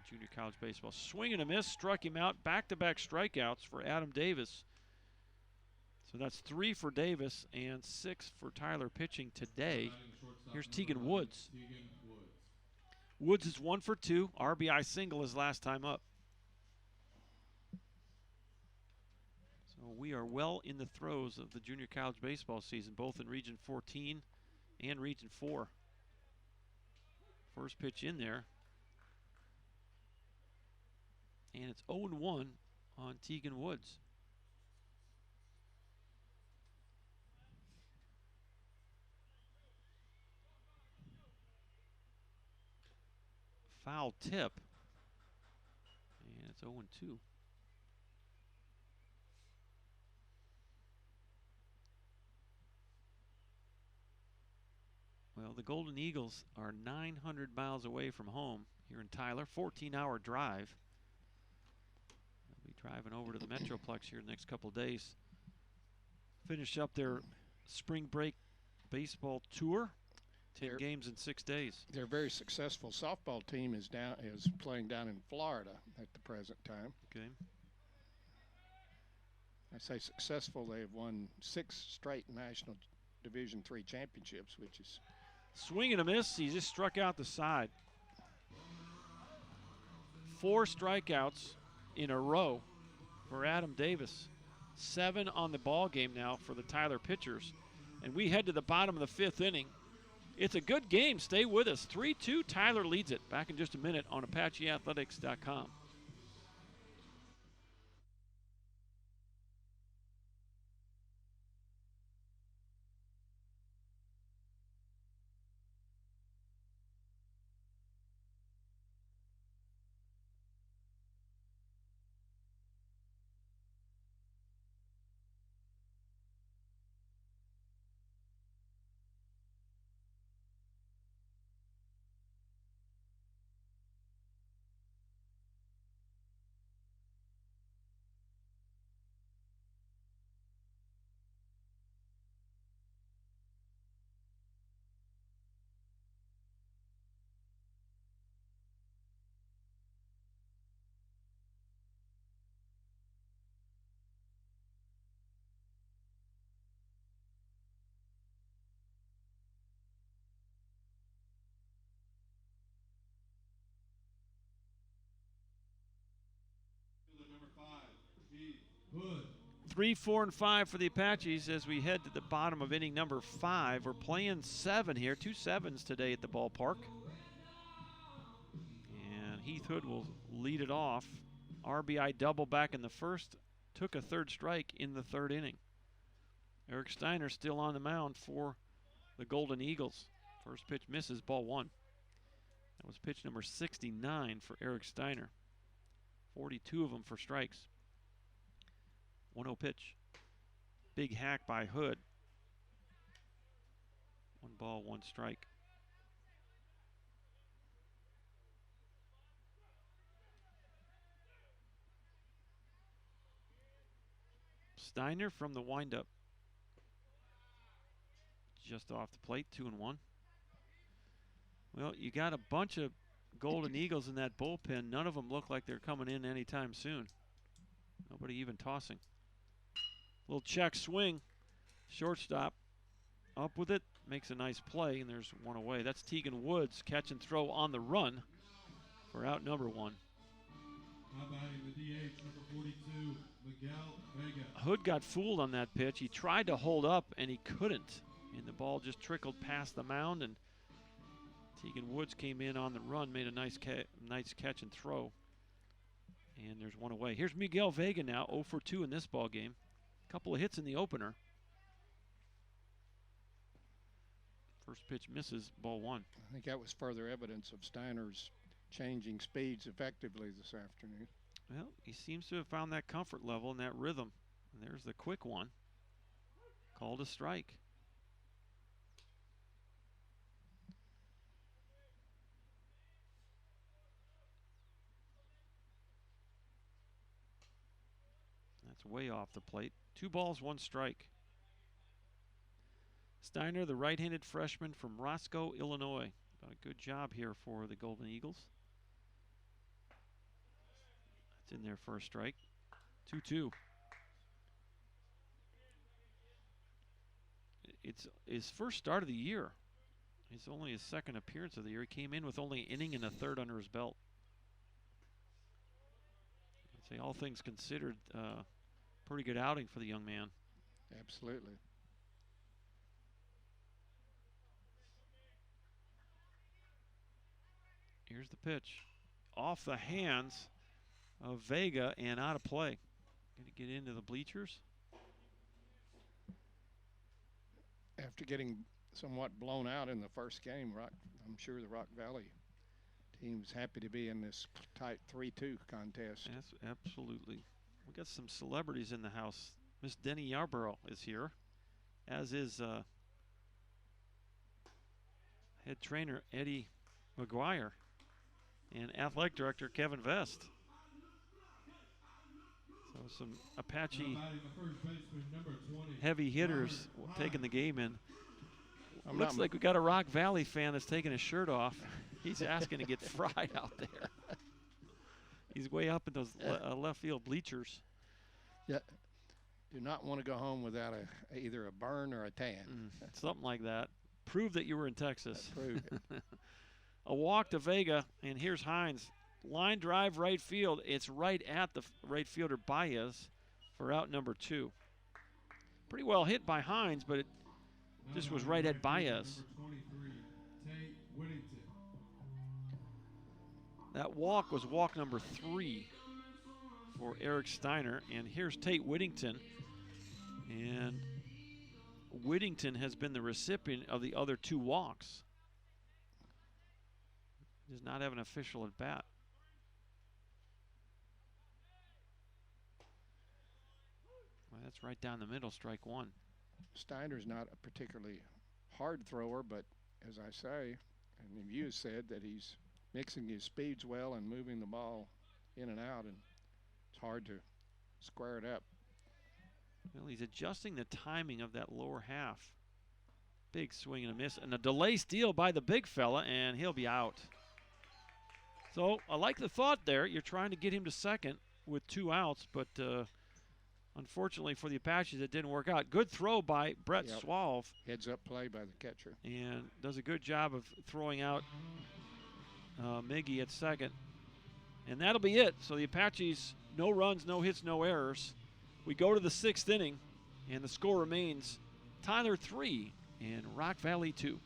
Speaker 1: junior college baseball. Swing and a miss, struck him out. Back-to-back strikeouts for Adam Davis. So that's 3 for Davis and 6 for Tyler pitching today.
Speaker 3: Now batting the shortstop,
Speaker 1: Here's
Speaker 3: number
Speaker 1: Tegan
Speaker 3: 11,
Speaker 1: Woods.
Speaker 3: Tegan Woods.
Speaker 1: Woods is 1 for 2. RBI single his last time up. So we are well in the throes of the junior college baseball season, both in Region 14 and Region 4. First pitch in there. And it's 0-1 on Tegan Woods. Foul tip. And it's 0-2. Well, the Golden Eagles are 900 miles away from home here in Tyler. 14-hour drive. They'll be driving over to the Metroplex here the next couple of days. Finish up their spring break baseball tour. 10 games in 6 days.
Speaker 2: Their very successful softball team is playing down in Florida at the present time.
Speaker 1: Okay.
Speaker 2: I say successful. They have won 6 straight National Division III championships, which is
Speaker 1: swing and a miss. He just struck out the side. 4 strikeouts in a row for Adam Davis. 7 on the ball game now for the Tyler pitchers. And we head to the bottom of the 5th inning. It's a good game. Stay with us. 3-2. Tyler leads it. Back in just a minute on ApacheAthletics.com.
Speaker 3: Number 5, G. Hood.
Speaker 1: 3, 4, and 5 for the Apaches as we head to the bottom of inning number 5. We're playing 7 here. 2 7s today at the ballpark. And Heath Hood will lead it off. RBI double back in the first. Took a 3rd strike in the 3rd inning. Eric Steiner still on the mound for the Golden Eagles. First pitch misses, ball 1. That was pitch number 69 for Eric Steiner. 42 of them for strikes. 1-0 pitch. Big hack by Hood. 1 ball, 1 strike. Steiner from the windup. Just off the plate, 2-1. Well, you got a bunch of Golden Eagles in that bullpen. None of them look like they're coming in anytime soon. Nobody even tossing. Little check swing. Shortstop up with it. Makes a nice play, and there's 1 away. That's Tegan Woods. Catch and throw on the run for out number 1.
Speaker 3: Now batting the DH, number 42, Miguel Vega.
Speaker 1: Hood got fooled on that pitch. He tried to hold up, and he couldn't. And the ball just trickled past the mound, and Tegan Woods came in on the run, made a nice catch and throw. And there's 1 away. Here's Miguel Vega now, 0 for 2 in this ball game. Couple of hits in the opener. First pitch misses, ball 1.
Speaker 2: I think that was further evidence of Steiner's changing speeds effectively this afternoon.
Speaker 1: Well, he seems to have found that comfort level and that rhythm. And there's the quick one. Called a strike. That's way off the plate. 2 balls, 1 strike. Steiner, the right-handed freshman from Roscoe, Illinois. Done a good job here for the Golden Eagles. That's in there for a strike. 2-2. it's his first start of the year. It's only his second appearance of the year. He came in with only an inning and a third under his belt. I'd say all things considered, pretty good outing for the young man.
Speaker 2: Absolutely.
Speaker 1: Here's the pitch. Off the hands of Vega and out of play. Going to get into the bleachers.
Speaker 2: After getting somewhat blown out in the first game, I'm sure the Rock Valley team's happy to be in this tight 3-2 contest.
Speaker 1: Yes, absolutely. We got some celebrities in the house. Miss Denny Yarborough is here, as is head trainer Eddie McGuire and athletic director Kevin Vest. So some Apache heavy hitters taking the game in. Looks like we got a Rock Valley fan that's taking his shirt off. He's asking to get fried out there. He's way up in those left field bleachers.
Speaker 2: Yeah, do not want to go home without either a burn or a tan.
Speaker 1: Something like that. Prove that you were in Texas.
Speaker 2: Prove it.
Speaker 1: A walk to Vega, and here's Hines. Line drive right field. It's right at the right fielder Baez for out number 2. Pretty well hit by Hines, but it just was right at Baez. That walk was walk number 3 for Eric Steiner. And here's Tate Whittington. And Whittington has been the recipient of the other 2 walks. Does not have an official at bat. Well, that's right down the middle, strike 1.
Speaker 2: Steiner's not a particularly hard thrower, but as I say, and you said that he's mixing his speeds well and moving the ball in and out, and it's hard to square it up.
Speaker 1: Well, he's adjusting the timing of that lower half. Big swing and a miss, and a delay steal by the big fella, and he'll be out. So I like the thought there. You're trying to get him to second with 2 outs, but unfortunately for the Apaches, it didn't work out. Good throw by Brett Swalve.
Speaker 2: Heads up play by the catcher.
Speaker 1: And does a good job of throwing out Miggy at second. And that'll be it. So the Apaches, no runs, no hits, no errors. We go to the 6th inning, and the score remains Tyler 3 and Rock Valley 2.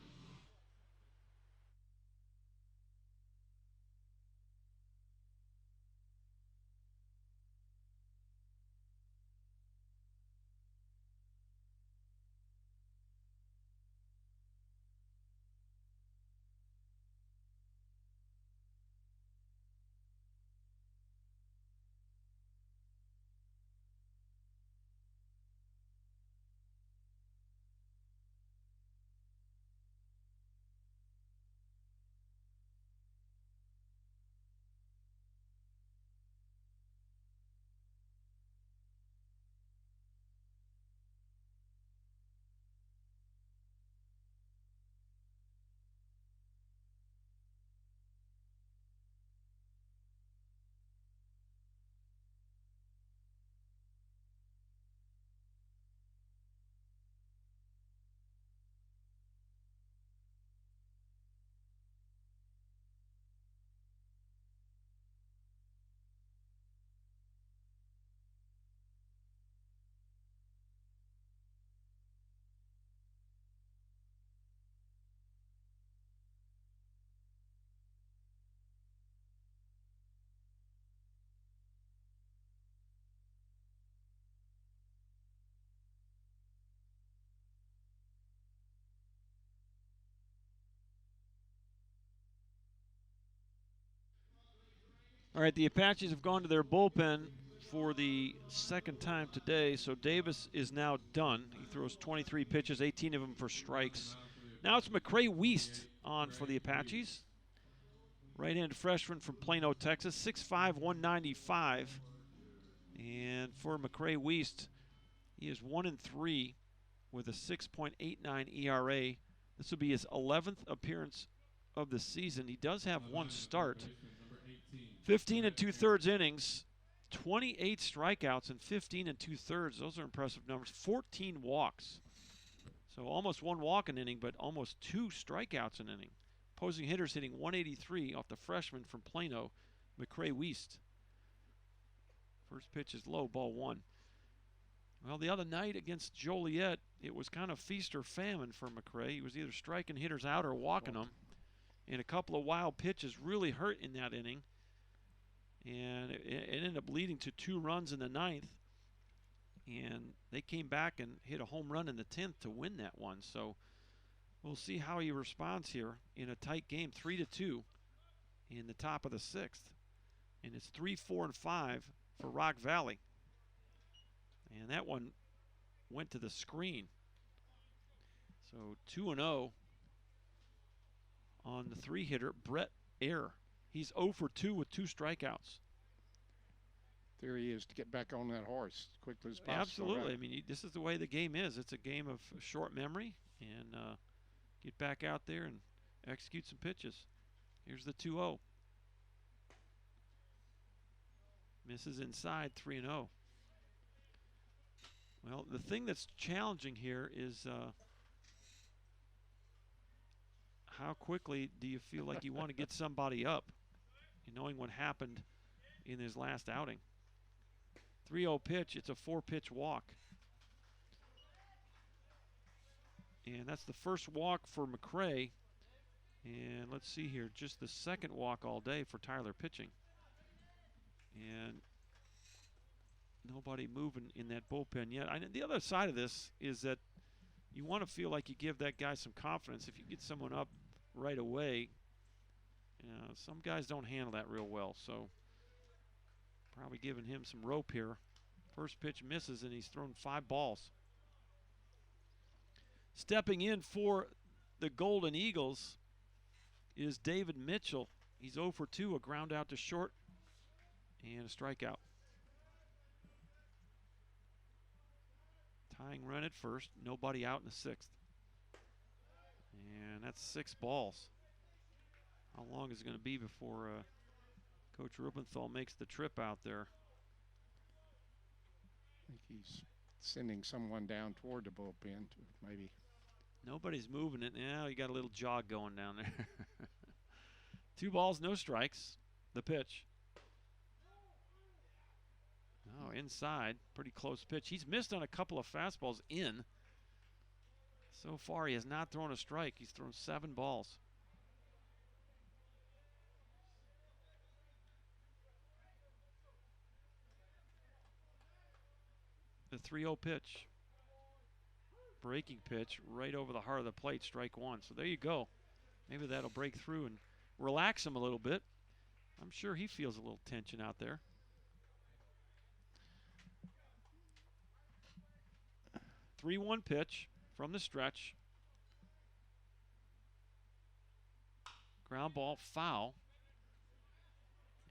Speaker 1: All right, the Apaches have gone to their bullpen for the second time today, so Davis is now done. He throws 23 pitches, 18 of them for strikes. Now it's McCray Wiest on for the Apaches. Right-handed freshman from Plano, Texas, 6'5", 195. And for McCray Wiest, he is 1-3 with a 6.89 ERA. This will be his 11th appearance of the season. He does have 1 start. 15 2/3 innings, 28 strikeouts, and 15 2/3. Those are impressive numbers. 14 walks. So almost one walk an inning, but almost 2 strikeouts an inning. Opposing hitters hitting 183 off the freshman from Plano, McCray Weist. First pitch is low, ball 1. Well, the other night against Joliet, it was kind of feast or famine for McCray. He was either striking hitters out or walking them. And a couple of wild pitches really hurt in that inning. And it ended up leading to 2 runs in the 9th. And they came back and hit a home run in the 10th to win that one. So we'll see how he responds here in a tight game, 3-2 in the top of the 6th. And it's 3, 4, and 5 for Rock Valley. And that one went to the screen. So 2-0 on the 3-hitter, Brett Ayer. He's 0 for 2 with 2 strikeouts.
Speaker 2: Theory is to get back on that horse as quickly as possible.
Speaker 1: Absolutely.
Speaker 2: Right?
Speaker 1: I mean, this is the way the game is. It's a game of short memory, and get back out there and execute some pitches. Here's the 2-0. Misses inside, 3-0. Well, the thing that's challenging here is how quickly do you feel like you want to get somebody up, knowing what happened in his last outing. 3-0 pitch, it's a 4-pitch walk. And that's the first walk for McCray. And let's see here, just the second walk all day for Tyler pitching. And nobody moving in that bullpen yet. The other side of this is that you want to feel like you give that guy some confidence. If you get someone up right away, some guys don't handle that real well. So probably giving him some rope here. First pitch misses, and he's thrown 5 balls. Stepping in for the Golden Eagles is David Mitchell. He's 0 for 2, a ground out to short and a strikeout. Tying run at first, nobody out in the 6th. And that's 6 balls. How long is it going to be before Coach Rubenthal makes the trip out there?
Speaker 2: I think he's sending someone down toward the bullpen to maybe.
Speaker 1: Nobody's moving it. Now you got a little jog going down there. 2 balls, no strikes. The pitch. Oh, inside. Pretty close pitch. He's missed on a couple of fastballs in. So far, he has not thrown a strike. He's thrown 7 balls. The 3-0 pitch. Breaking pitch right over the heart of the plate, strike 1. So there you go. Maybe that'll break through and relax him a little bit. I'm sure he feels a little tension out there. 3-1 pitch from the stretch. Ground ball, foul.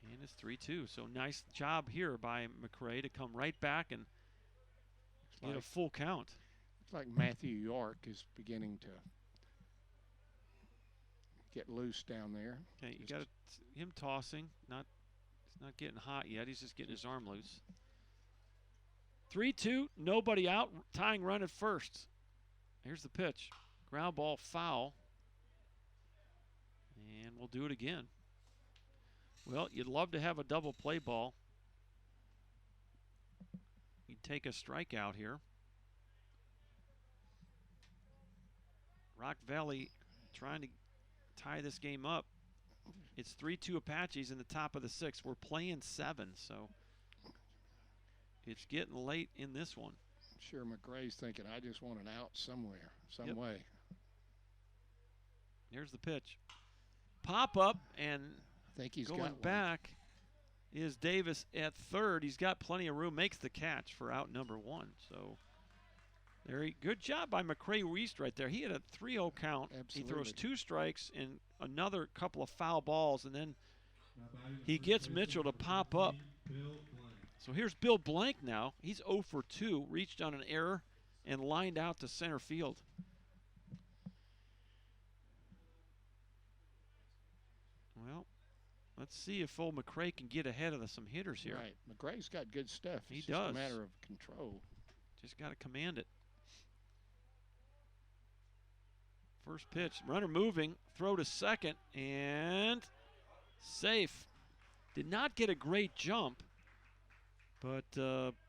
Speaker 1: And it's 3-2. So nice job here by McCray to come right back and get a full count.
Speaker 2: It's like Matthew York is beginning to get loose down there.
Speaker 1: Okay, you got him tossing. He's not getting hot yet. He's just getting his arm loose. 3-2, nobody out, tying run at first. Here's the pitch. Ground ball, foul. And we'll do it again. Well, you'd love to have a double play ball. You'd take a strikeout here. Rock Valley trying to tie this game up. It's 3-2 Apaches in the top of the 6th. We're playing 7, so it's getting late in this one.
Speaker 2: I'm sure McRae's thinking, I just want an out somewhere, some way.
Speaker 1: Here's the pitch. Pop up, and
Speaker 2: I think he's
Speaker 1: going
Speaker 2: got
Speaker 1: back is Davis at third. He's got plenty of room, makes the catch for out number 1. So very good job by McCray Weist right there. He had a 3-0 count.
Speaker 2: Absolutely.
Speaker 1: He throws 2 strikes and another couple of foul balls, and then he gets Mitchell to pop up. So here's Bill Blank now. He's 0 for 2, reached on an error and lined out to center field. Well, let's see if old McCray can get ahead of some hitters here.
Speaker 2: Right. McRae's got good stuff.
Speaker 1: He
Speaker 2: It's
Speaker 1: does.
Speaker 2: just a matter of control.
Speaker 1: Just got to command it. First pitch, runner moving, throw to second, and safe. Did not get a great jump, but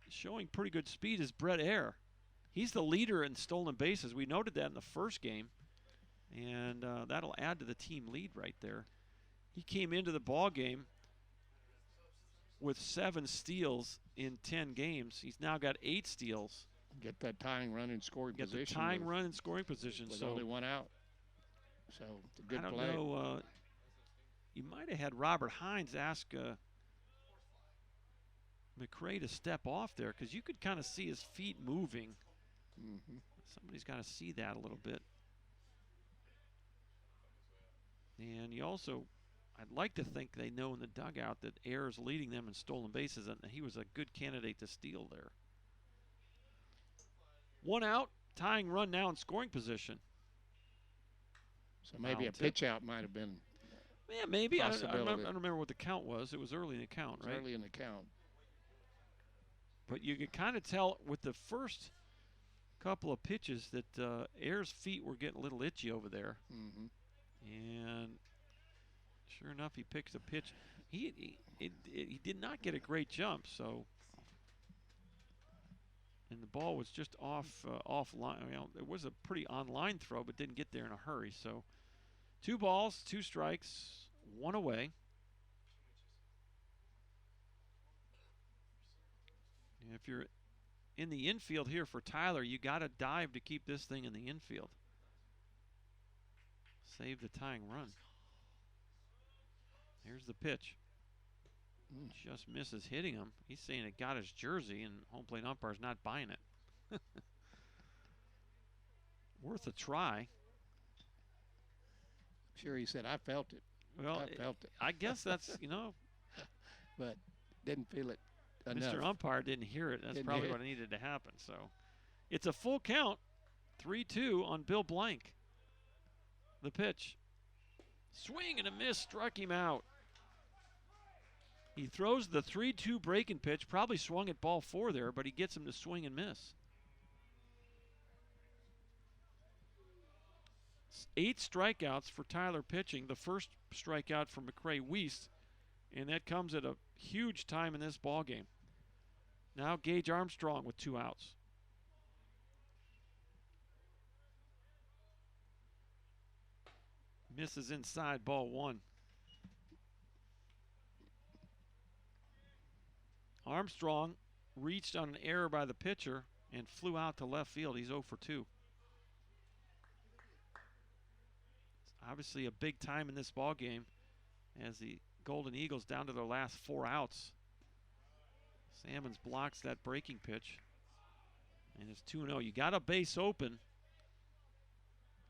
Speaker 1: showing pretty good speed is Brett Ayer. He's the leader in stolen bases. We noted that in the first game, and that'll add to the team lead right there. He came into the ball game with 7 steals in 10 games. He's now got 8 steals.
Speaker 2: Get that tying run in scoring position.
Speaker 1: Get the tying run in scoring position.
Speaker 2: With
Speaker 1: so
Speaker 2: only 1 out. So it's a good
Speaker 1: I don't
Speaker 2: play.
Speaker 1: know. You might have had Robert Hines ask McRae to step off there because you could kind of see his feet moving.
Speaker 2: Mm-hmm.
Speaker 1: Somebody's got to see that a little bit. And you also, I'd like to think they know in the dugout that Ayer's leading them in stolen bases and he was a good candidate to steal there. 1 out, tying run now in scoring position.
Speaker 2: So maybe a pitch out might have been.
Speaker 1: Yeah, maybe. I don't
Speaker 2: Possibility.
Speaker 1: remember what the count was. It was early in the count, right?
Speaker 2: Early in the count.
Speaker 1: But you could kind of tell with the first couple of pitches that Ayer's feet were getting a little itchy over there.
Speaker 2: Mm-hmm.
Speaker 1: And sure enough, he picks a pitch. He did not get a great jump, so. And the ball was just off line. It was a pretty on-line throw, but didn't get there in a hurry. So 2 balls, 2 strikes, 1 away. And if you're in the infield here for Tyler, you got to dive to keep this thing in the infield. Save the tying run. Here's the pitch. Just misses hitting him. He's saying it got his jersey, and home plate umpire's not buying it. Worth a try.
Speaker 2: Sure, he said, I felt it.
Speaker 1: Well,
Speaker 2: I felt it.
Speaker 1: I guess that's,
Speaker 2: But didn't feel it enough.
Speaker 1: Mr. Umpire didn't hear it. That's
Speaker 2: Didn't
Speaker 1: probably
Speaker 2: hear
Speaker 1: what needed to happen. So it's a full count. 3-2 on Bill Blank. The pitch. Swing and a miss, struck him out. He throws the 3-2 breaking pitch, probably swung at ball 4 there, but he gets him to swing and miss. 8 strikeouts for Tyler pitching. The first strikeout for McRae Wiest, and that comes at a huge time in this ball game. Now Gage Armstrong with 2 outs. Misses inside, ball 1. Armstrong reached on an error by the pitcher and flew out to left field. He's 0 for 2. It's obviously a big time in this ball game as the Golden Eagles down to their last 4 outs. Salmons blocks that breaking pitch. And it's 2-0. You got a base open.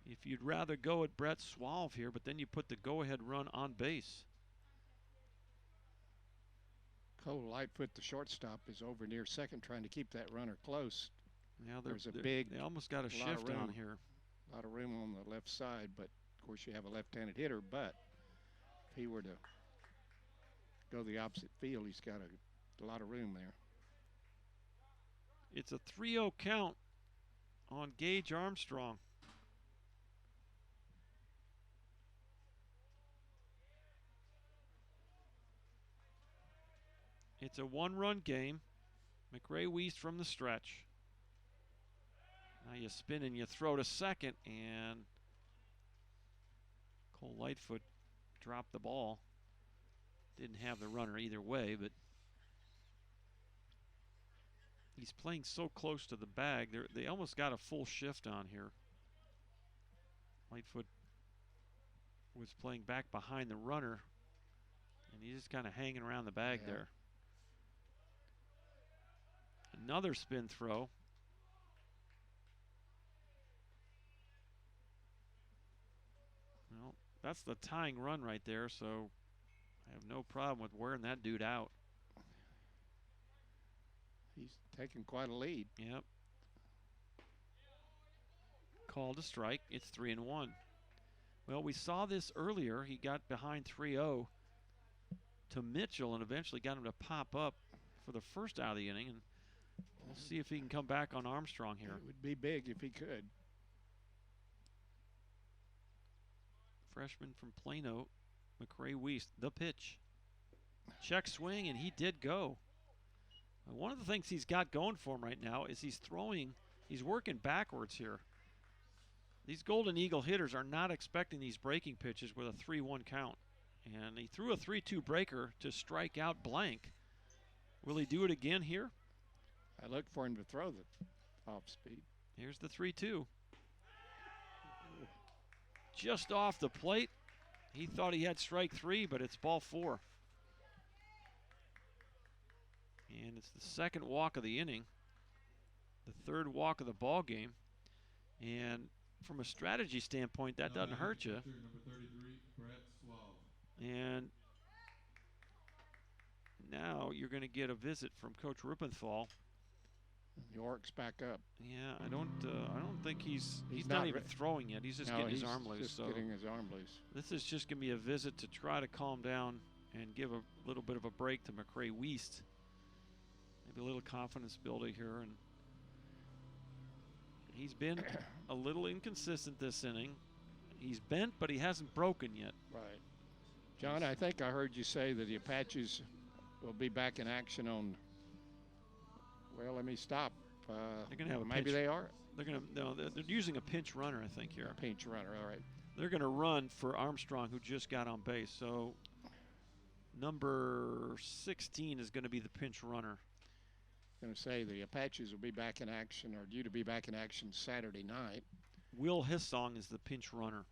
Speaker 1: If you'd rather go at Brett Swalve here, but then you put the go-ahead run on base.
Speaker 2: Cole Lightfoot, the shortstop, is over near second trying to keep that runner close.
Speaker 1: Now
Speaker 2: they
Speaker 1: almost got a shift down here.
Speaker 2: A lot of room on the left side, but of course you have a left-handed hitter, but if he were to go the opposite field, he's got a lot of room there.
Speaker 1: It's a 3-0 count on Gage Armstrong. It's a 1-run game. McRae Wiest from the stretch. Now you spin and you throw to second, and Cole Lightfoot dropped the ball. Didn't have the runner either way, but he's playing so close to the bag. They almost got a full shift on here. Lightfoot was playing back behind the runner, and he's just kind of hanging around the bag there. Another spin throw. Well, that's the tying run right there, so I have no problem with wearing that dude out.
Speaker 2: He's taking quite a lead.
Speaker 1: Yep. Called a strike. It's 3-1. Well, we saw this earlier. He got behind 3-0 to Mitchell and eventually got him to pop up for the first out of the inning. And we'll see if he can come back on Armstrong here.
Speaker 2: It would be big if he could.
Speaker 1: freshman from Plano, McCray Weiss. The pitch. Check swing, and he did go. One of the things he's got going for him right now is he's working backwards here. These Golden Eagle hitters are not expecting these breaking pitches with a 3-1 count. And he threw a 3-2 breaker to strike out blank. Will he do it again here?
Speaker 2: I looked for him to throw the off speed.
Speaker 1: Here's the 3-2. Just off the plate. He thought he had strike 3, but it's ball 4. And it's the second walk of the inning, the third walk of the ball game. And from a strategy standpoint, that doesn't hurt you.
Speaker 3: Number 33, Brett Swab.
Speaker 1: And now you're going to get a visit from Coach Rippenthal.
Speaker 2: York's back up.
Speaker 1: Yeah, I don't think he's not even throwing yet. He's just getting his arm loose.
Speaker 2: Just getting his arm loose.
Speaker 1: This is just going to be a visit to try to calm down and give a little bit of a break to McCray Weiss. Maybe a little confidence builder here, and he's been a little inconsistent this inning. He's bent, but he hasn't broken yet.
Speaker 2: Right. John, I think I heard you say that the Apaches will be back in action on. Well, let me stop.
Speaker 1: They're going to have a
Speaker 2: maybe
Speaker 1: pinch.
Speaker 2: they are.
Speaker 1: They're going to they're using a pinch runner, I think, here.
Speaker 2: A pinch runner, all right.
Speaker 1: They're going to run for Armstrong, who just got on base. So number 16 is going to be the pinch runner.
Speaker 2: Going to say the Apaches will be back in action, or due to be back in action Saturday night.
Speaker 1: Will Hissong is the pinch runner.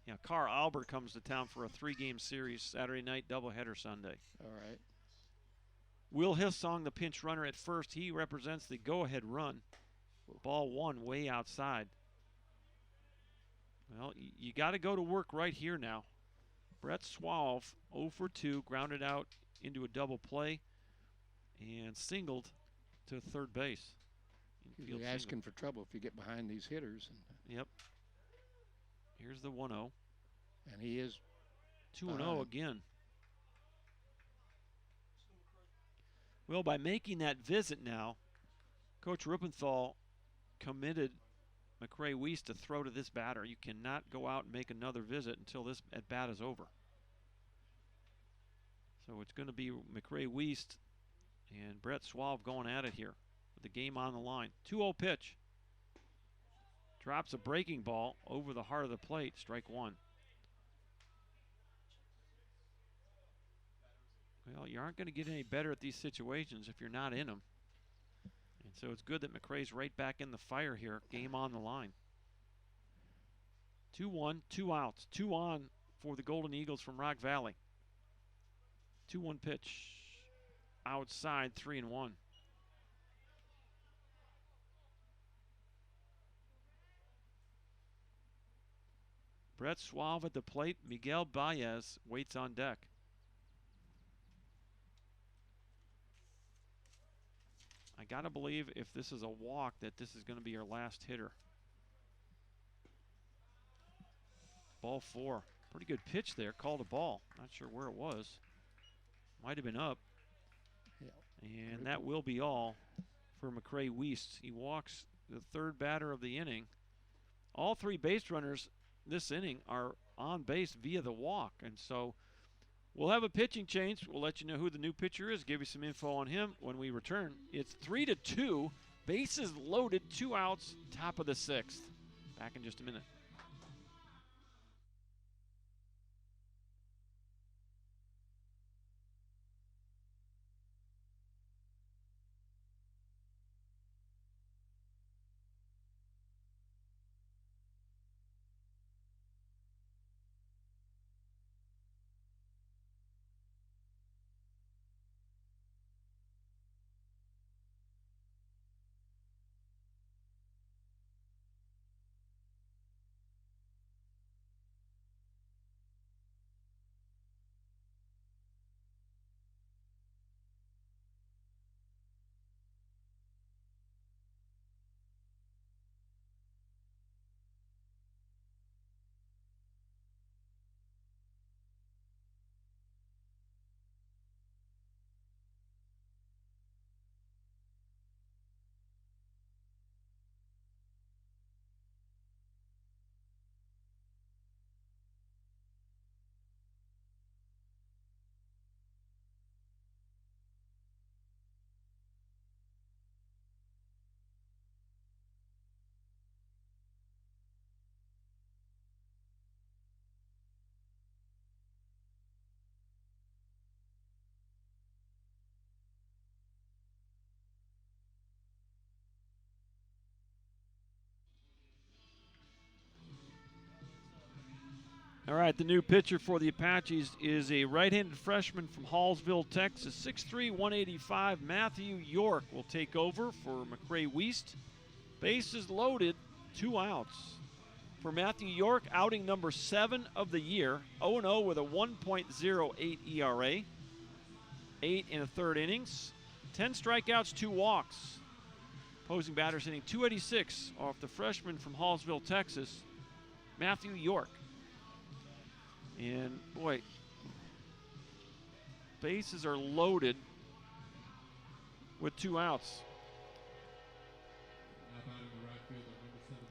Speaker 1: Yeah, Carl Albert comes to town for a 3-game series Saturday night, doubleheader Sunday.
Speaker 2: All right.
Speaker 1: Will Hissong, the pinch runner at first. He represents the go-ahead run. Ball 1 way outside. Well, you got to go to work right here now. Brett Swalve, 0 for 2, grounded out into a double play and singled to third base.
Speaker 2: You're asking for trouble if you get behind these hitters.
Speaker 1: Yep. Here's the 1-0.
Speaker 2: And he is
Speaker 1: 2-0 again. Well, by making that visit now, Coach Rippenthal committed McCray Weiss to throw to this batter. You cannot go out and make another visit until this at-bat is over. So it's going to be McCray Weiss and Brett Swalve going at it here with the game on the line. 2-0 pitch. Drops a breaking ball over the heart of the plate, strike 1. Well, you aren't going to get any better at these situations if you're not in them. And so it's good that McCray's right back in the fire here. Game on the line. 2-1, 2 outs. 2 on for the Golden Eagles from Rock Valley. 2-1 pitch. Outside, 3-1. Brett Swalve at the plate. Miguel Baez waits on deck. I got to believe if this is a walk that this is going to be your last hitter. Ball 4. Pretty good pitch there. Called a ball. Not sure where it was. Might have been up. Yeah. And that will be all for McCray Weiss. He walks the third batter of the inning. All 3 base runners this inning are on base via the walk. And so we'll have a pitching change. We'll let you know who the new pitcher is, give you some info on him when we return. It's 3-2, bases loaded, 2 outs, top of the 6th. Back in just a minute. All right, the new pitcher for the Apaches is a right-handed freshman from Hallsville, Texas, 6'3", 185. Matthew York will take over for McCray Wiest. Bases loaded, 2 outs. For Matthew York, outing number 7 of the year, 0-0 with a 1.08 ERA, 8 in a third innings, 10 strikeouts, 2 walks. Opposing batters hitting .286 off the freshman from Hallsville, Texas, Matthew York. And boy, bases are loaded with 2 outs.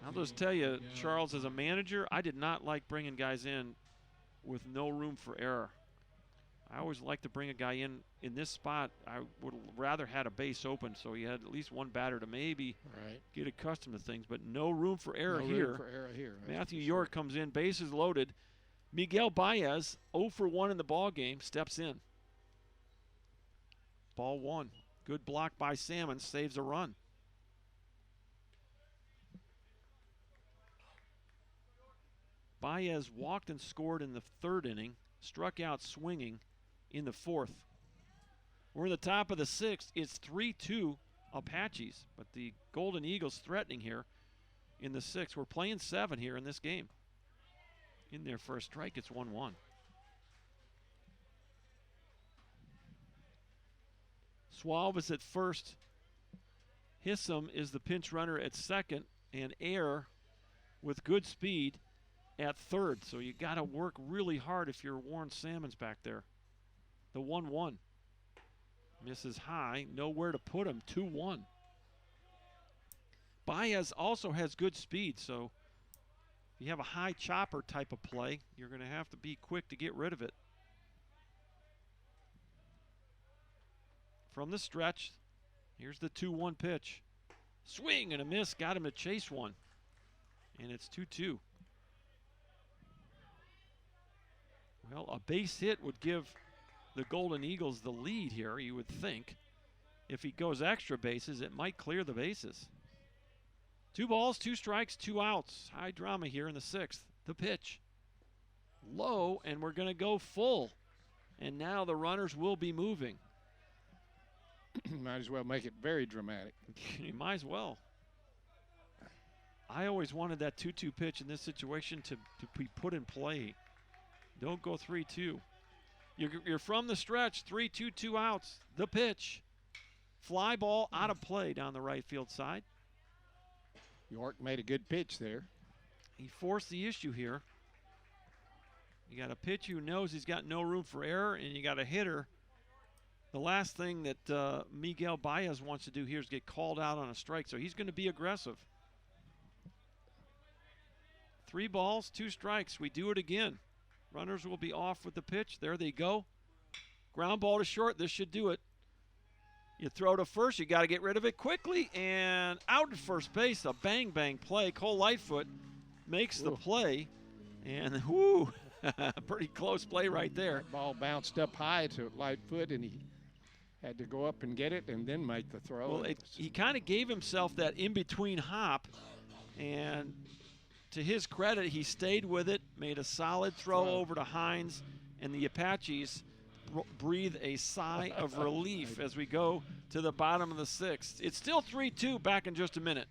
Speaker 1: I'll just tell you, Charles, as a manager, I did not like bringing guys in with no room for error. I always like to bring a guy in this spot. I would rather had a base open so you had at least one batter to maybe get accustomed to things, but no room for error here. Matthew York comes in, bases loaded. Miguel Baez, 0 for 1 in the ball game, steps in. Ball 1. Good block by Salmon, saves a run. Baez walked and scored in the 3rd inning, struck out swinging in the 4th. We're in the top of the 6th. It's 3-2 Apaches, but the Golden Eagles threatening here in the 6th. We're playing 7 here in this game. In there for a strike, it's 1-1. Suave is at first. Hissam is the pinch runner at second, and Air with good speed at third. So you got to work really hard if you're Warren Salmons back there. The 1-1. Misses high, nowhere to put him, 2-1. Baez also has good speed, so if you have a high chopper type of play, you're going to have to be quick to get rid of it. From the stretch, here's the 2-1 pitch. Swing and a miss, got him to chase one. And it's 2-2. Well, a base hit would give the Golden Eagles the lead here, you would think. If he goes extra bases, it might clear the bases. 2 balls, 2 strikes, 2 outs. High drama here in the 6th. The pitch. Low, and we're going to go full. And now the runners will be moving.
Speaker 2: Might as well make it very dramatic.
Speaker 1: You might as well. I always wanted that 2-2 pitch in this situation to be put in play. Don't go 3-2. You're from the stretch, 3-2, 2 outs. The pitch. Fly ball out of play down the right field side.
Speaker 2: York made a good pitch there.
Speaker 1: He forced the issue here. You got a pitcher who knows he's got no room for error, and you got a hitter. The last thing that Miguel Baez wants to do here is get called out on a strike, so he's going to be aggressive. 3 balls, 2 strikes. We do it again. Runners will be off with the pitch. There they go. Ground ball to short. This should do it. You throw to first. You got to get rid of it quickly. And out at first base, a bang-bang play. Cole Lightfoot makes the play. And, whoo, pretty close play right there.
Speaker 2: That ball bounced up high to Lightfoot, and he had to go up and get it and then make the throw.
Speaker 1: Well, he kind of gave himself that in-between hop. And to his credit, he stayed with it, made a solid throw over to Hines, and the Apaches breathe a sigh of relief as we go to the bottom of the 6th. It's still 3-2, back in just a minute.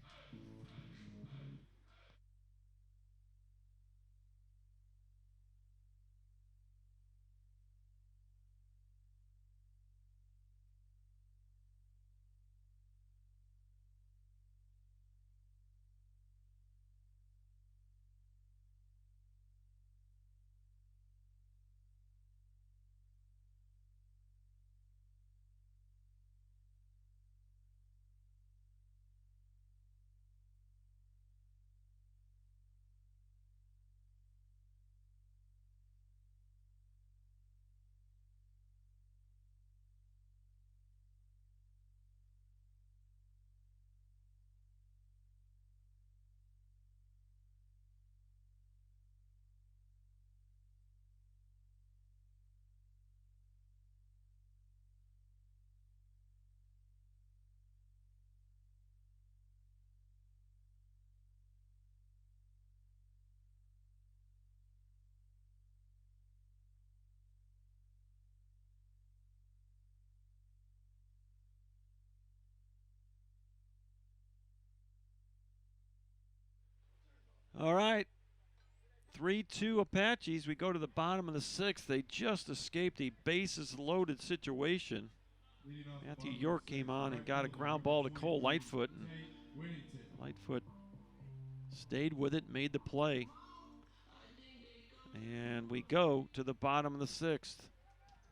Speaker 1: All right. 3-2 Apaches. We go to the bottom of the sixth. They just escaped a bases-loaded situation. Matthew York came on and got a ground ball to Cole Lightfoot. And Lightfoot stayed with it, made the play. And we go to the bottom of the sixth.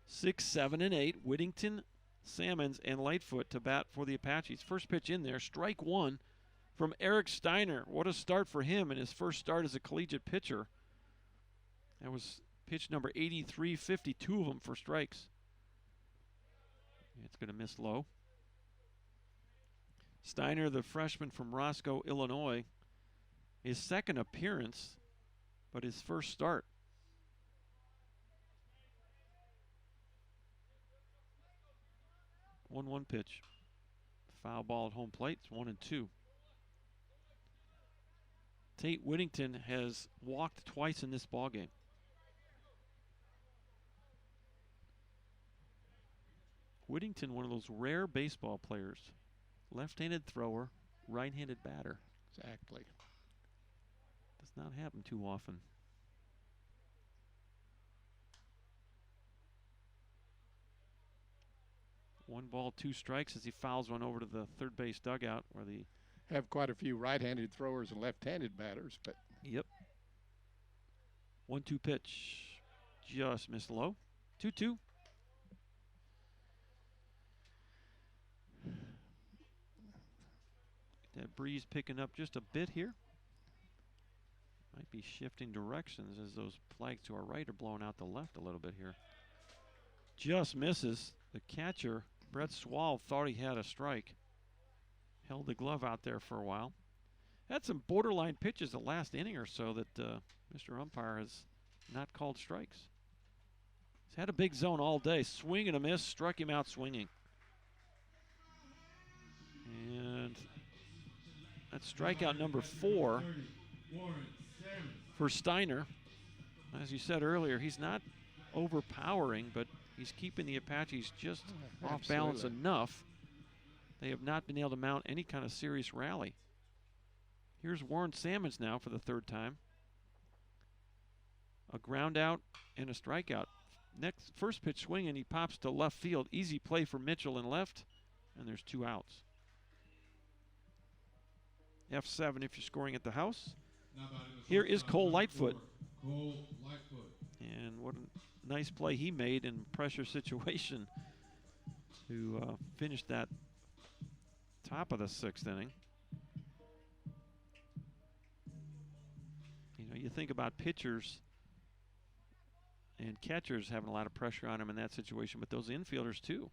Speaker 1: 6, 7, and 8. Whittington, Salmons, and Lightfoot to bat for the Apaches. First pitch in there, strike one from Eric Steiner. What a start for him in his first start as a collegiate pitcher. That was pitch number 83, 52 of them for strikes. It's going to miss low. Steiner, the freshman from Roscoe, Illinois, his second appearance, but his first start. 1-1 pitch. Foul ball at home plate. It's 1-2. Tate Whittington has walked twice in this ballgame. Whittington, one of those rare baseball players. Left-handed thrower, right-handed batter.
Speaker 2: Exactly.
Speaker 1: Does not happen too often. 1 ball, 2 strikes as he fouls one over to the third base dugout where the
Speaker 2: have quite a few right-handed throwers and left-handed batters, but
Speaker 1: yep. 1-2 pitch. Just missed low. 2-2. That breeze picking up just a bit here. Might be shifting directions as those flags to our right are blowing out the left a little bit here. Just misses. The catcher, Brett Swall, thought he had a strike. Held the glove out there for a while. Had some borderline pitches the last inning or so that Mr. Umpire has not called strikes. He's had a big zone all day. Swing and a miss, struck him out swinging. And that's strikeout number 4 for Steiner. As you said earlier, he's not overpowering, but he's keeping the Apaches just off balance enough. They have not been able to mount any kind of serious rally. Here's Warren Salmons now for the third time. A ground out and a strikeout. First pitch swing, and he pops to left field. Easy play for Mitchell in left, and there's 2 outs. F7 if you're scoring at the house. Here is Cole Lightfoot. And what a nice play he made in pressure situation to finish that top of the 6th inning. You know, you think about pitchers and catchers having a lot of pressure on them in that situation, but those infielders too.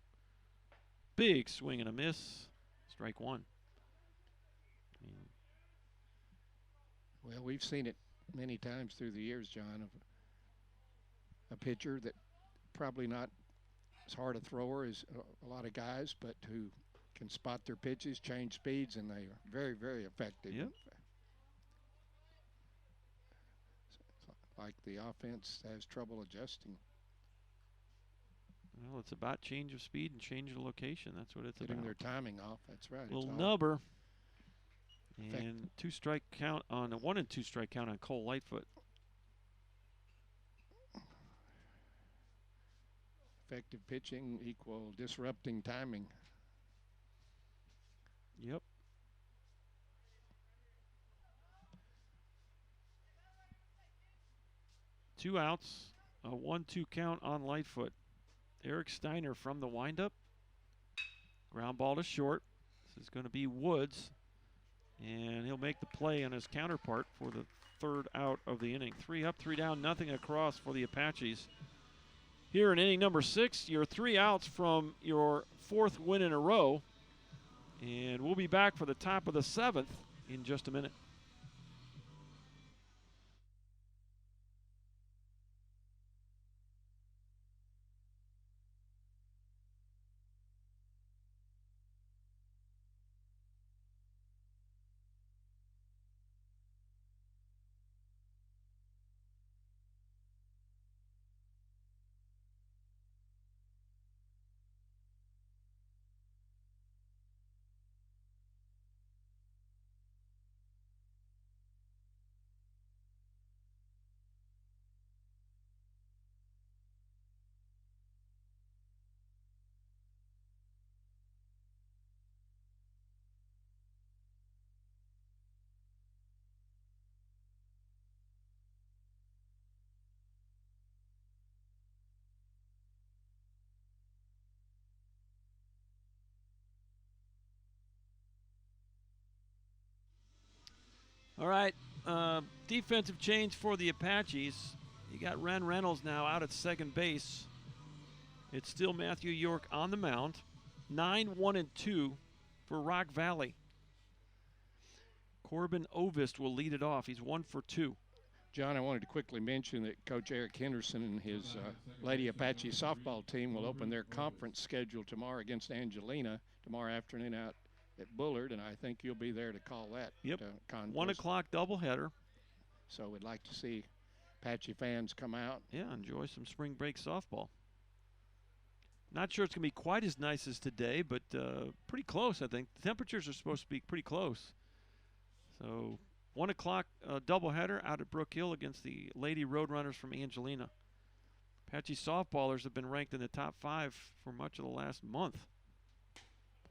Speaker 1: Big swing and a miss. Strike 1.
Speaker 2: Well, we've seen it many times through the years, John, of a pitcher that probably not as hard a thrower as a lot of guys, but who can spot their pitches, change speeds, and they are very, very effective.
Speaker 1: Yep.
Speaker 2: Like the offense has trouble adjusting.
Speaker 1: Well, it's about change of speed and change of location. That's what it's
Speaker 2: Getting
Speaker 1: about.
Speaker 2: their timing off. That's right.
Speaker 1: Little nubber. And 2-strike count on a 1 and 2 strike count on Cole Lightfoot.
Speaker 2: Effective pitching equal disrupting timing.
Speaker 1: Yep. Two outs, a 1-2 count on Lightfoot. Eric Steiner from the windup. Ground ball to short. This is going to be Woods. And he'll make the play on his counterpart for the 3rd out of the inning. 3 up, 3 down, nothing across for the Apaches. Here in inning number 6, you're 3 outs from your 4th win in a row. And we'll be back for the top of the 7th in just a minute. All right, defensive change for the Apaches. You got Ren Reynolds now out at second base. It's still Matthew York on the mound. 9-1-2 for Rock Valley. Corbin Ovist will lead it off. He's 1 for 2.
Speaker 2: John, I wanted to quickly mention that Coach Eric Henderson and his Lady Apache softball team will open their conference schedule tomorrow against Angelina tomorrow afternoon out at Bullard, and I think you'll be there to call that contest.
Speaker 1: 1 o'clock doubleheader.
Speaker 2: So we'd like to see Apache fans come out.
Speaker 1: Yeah, enjoy some spring break softball. Not sure it's going to be quite as nice as today, but pretty close, I think. The temperatures are supposed to be pretty close. So 1 o'clock doubleheader out at Brook Hill against the Lady Roadrunners from Angelina. Apache softballers have been ranked in the top 5 for much of the last month.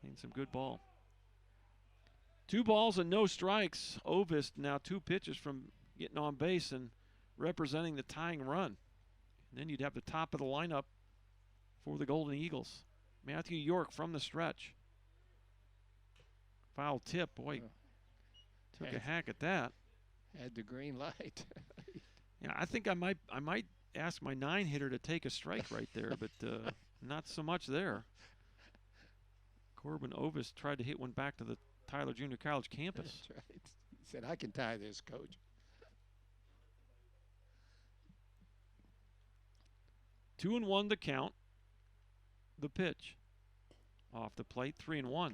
Speaker 1: Playing some good ball. 2 balls and no strikes. Ovist now 2 pitches from getting on base and representing the tying run. And then you'd have the top of the lineup for the Golden Eagles. Matthew York from the stretch. Foul tip, boy. Took a hack at that.
Speaker 2: Had the green light.
Speaker 1: Yeah, I think I might ask my 9-hitter to take a strike right there, but not so much there. Corbin Ovist tried to hit one back to the Tyler Junior College campus.
Speaker 2: That's right. He said, I can tie this, Coach.
Speaker 1: 2-1 the count. The pitch. Off the plate, 3-1.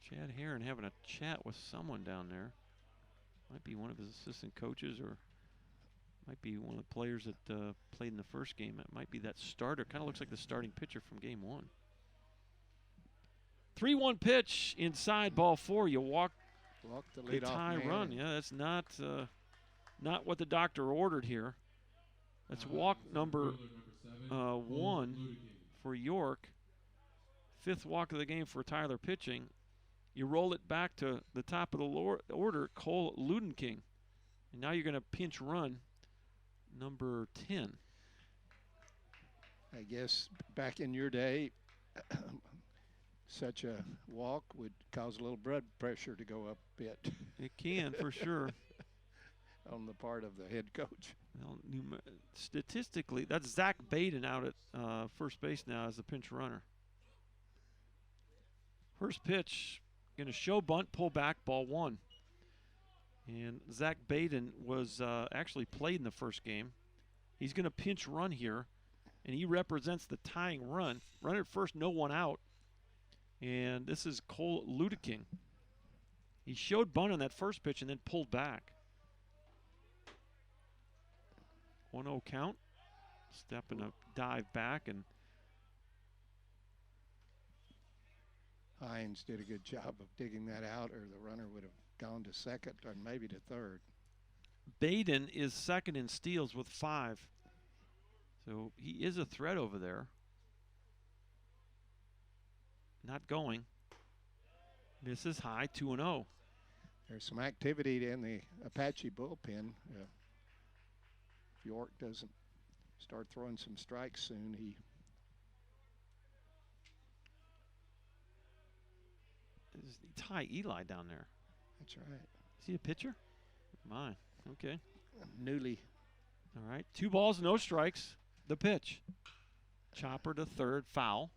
Speaker 1: Chad Heron having a chat with someone down there. Might be one of his assistant coaches, or might be one of the players that played in the first game. It might be that starter. Kind of looks like the starting pitcher from game 1. 3-1 pitch inside, ball 4. You walk
Speaker 2: the
Speaker 1: the
Speaker 2: lead off
Speaker 1: tie
Speaker 2: man.
Speaker 1: run. Yeah, that's not what the doctor ordered here. That's walk number 1 for York. 5th walk of the game for Tyler pitching. You roll it back to the top of the order, Cole Ludenking. And now you're going to pinch run number 10.
Speaker 2: I guess back in your day, such a walk would cause a little blood pressure to go up a bit.
Speaker 1: It can, for sure.
Speaker 2: On the part of the head coach.
Speaker 1: Well, statistically, that's Zach Baden out at first base now as the pinch runner. First pitch, going to show bunt, pull back, ball 1. And Zach Baden was actually played in the first game. He's going to pinch run here, and he represents the tying run. Run at first, no one out. And this is Cole Ludeking. He showed bunt on that first pitch and then pulled back. 1-0 count. Step and a dive back, and
Speaker 2: Hines did a good job of digging that out, or the runner would have gone to second or maybe to third.
Speaker 1: Baden is second in steals with 5. So he is a threat over there. Not going. This is high, 2-0.
Speaker 2: There's some activity in the Apache bullpen. If York doesn't start throwing some strikes soon, he
Speaker 1: Ty Eli down there.
Speaker 2: That's right.
Speaker 1: Is he a pitcher? My, okay.
Speaker 2: Newly.
Speaker 1: All right, 2 balls, no strikes. The pitch. Chopper to third, foul.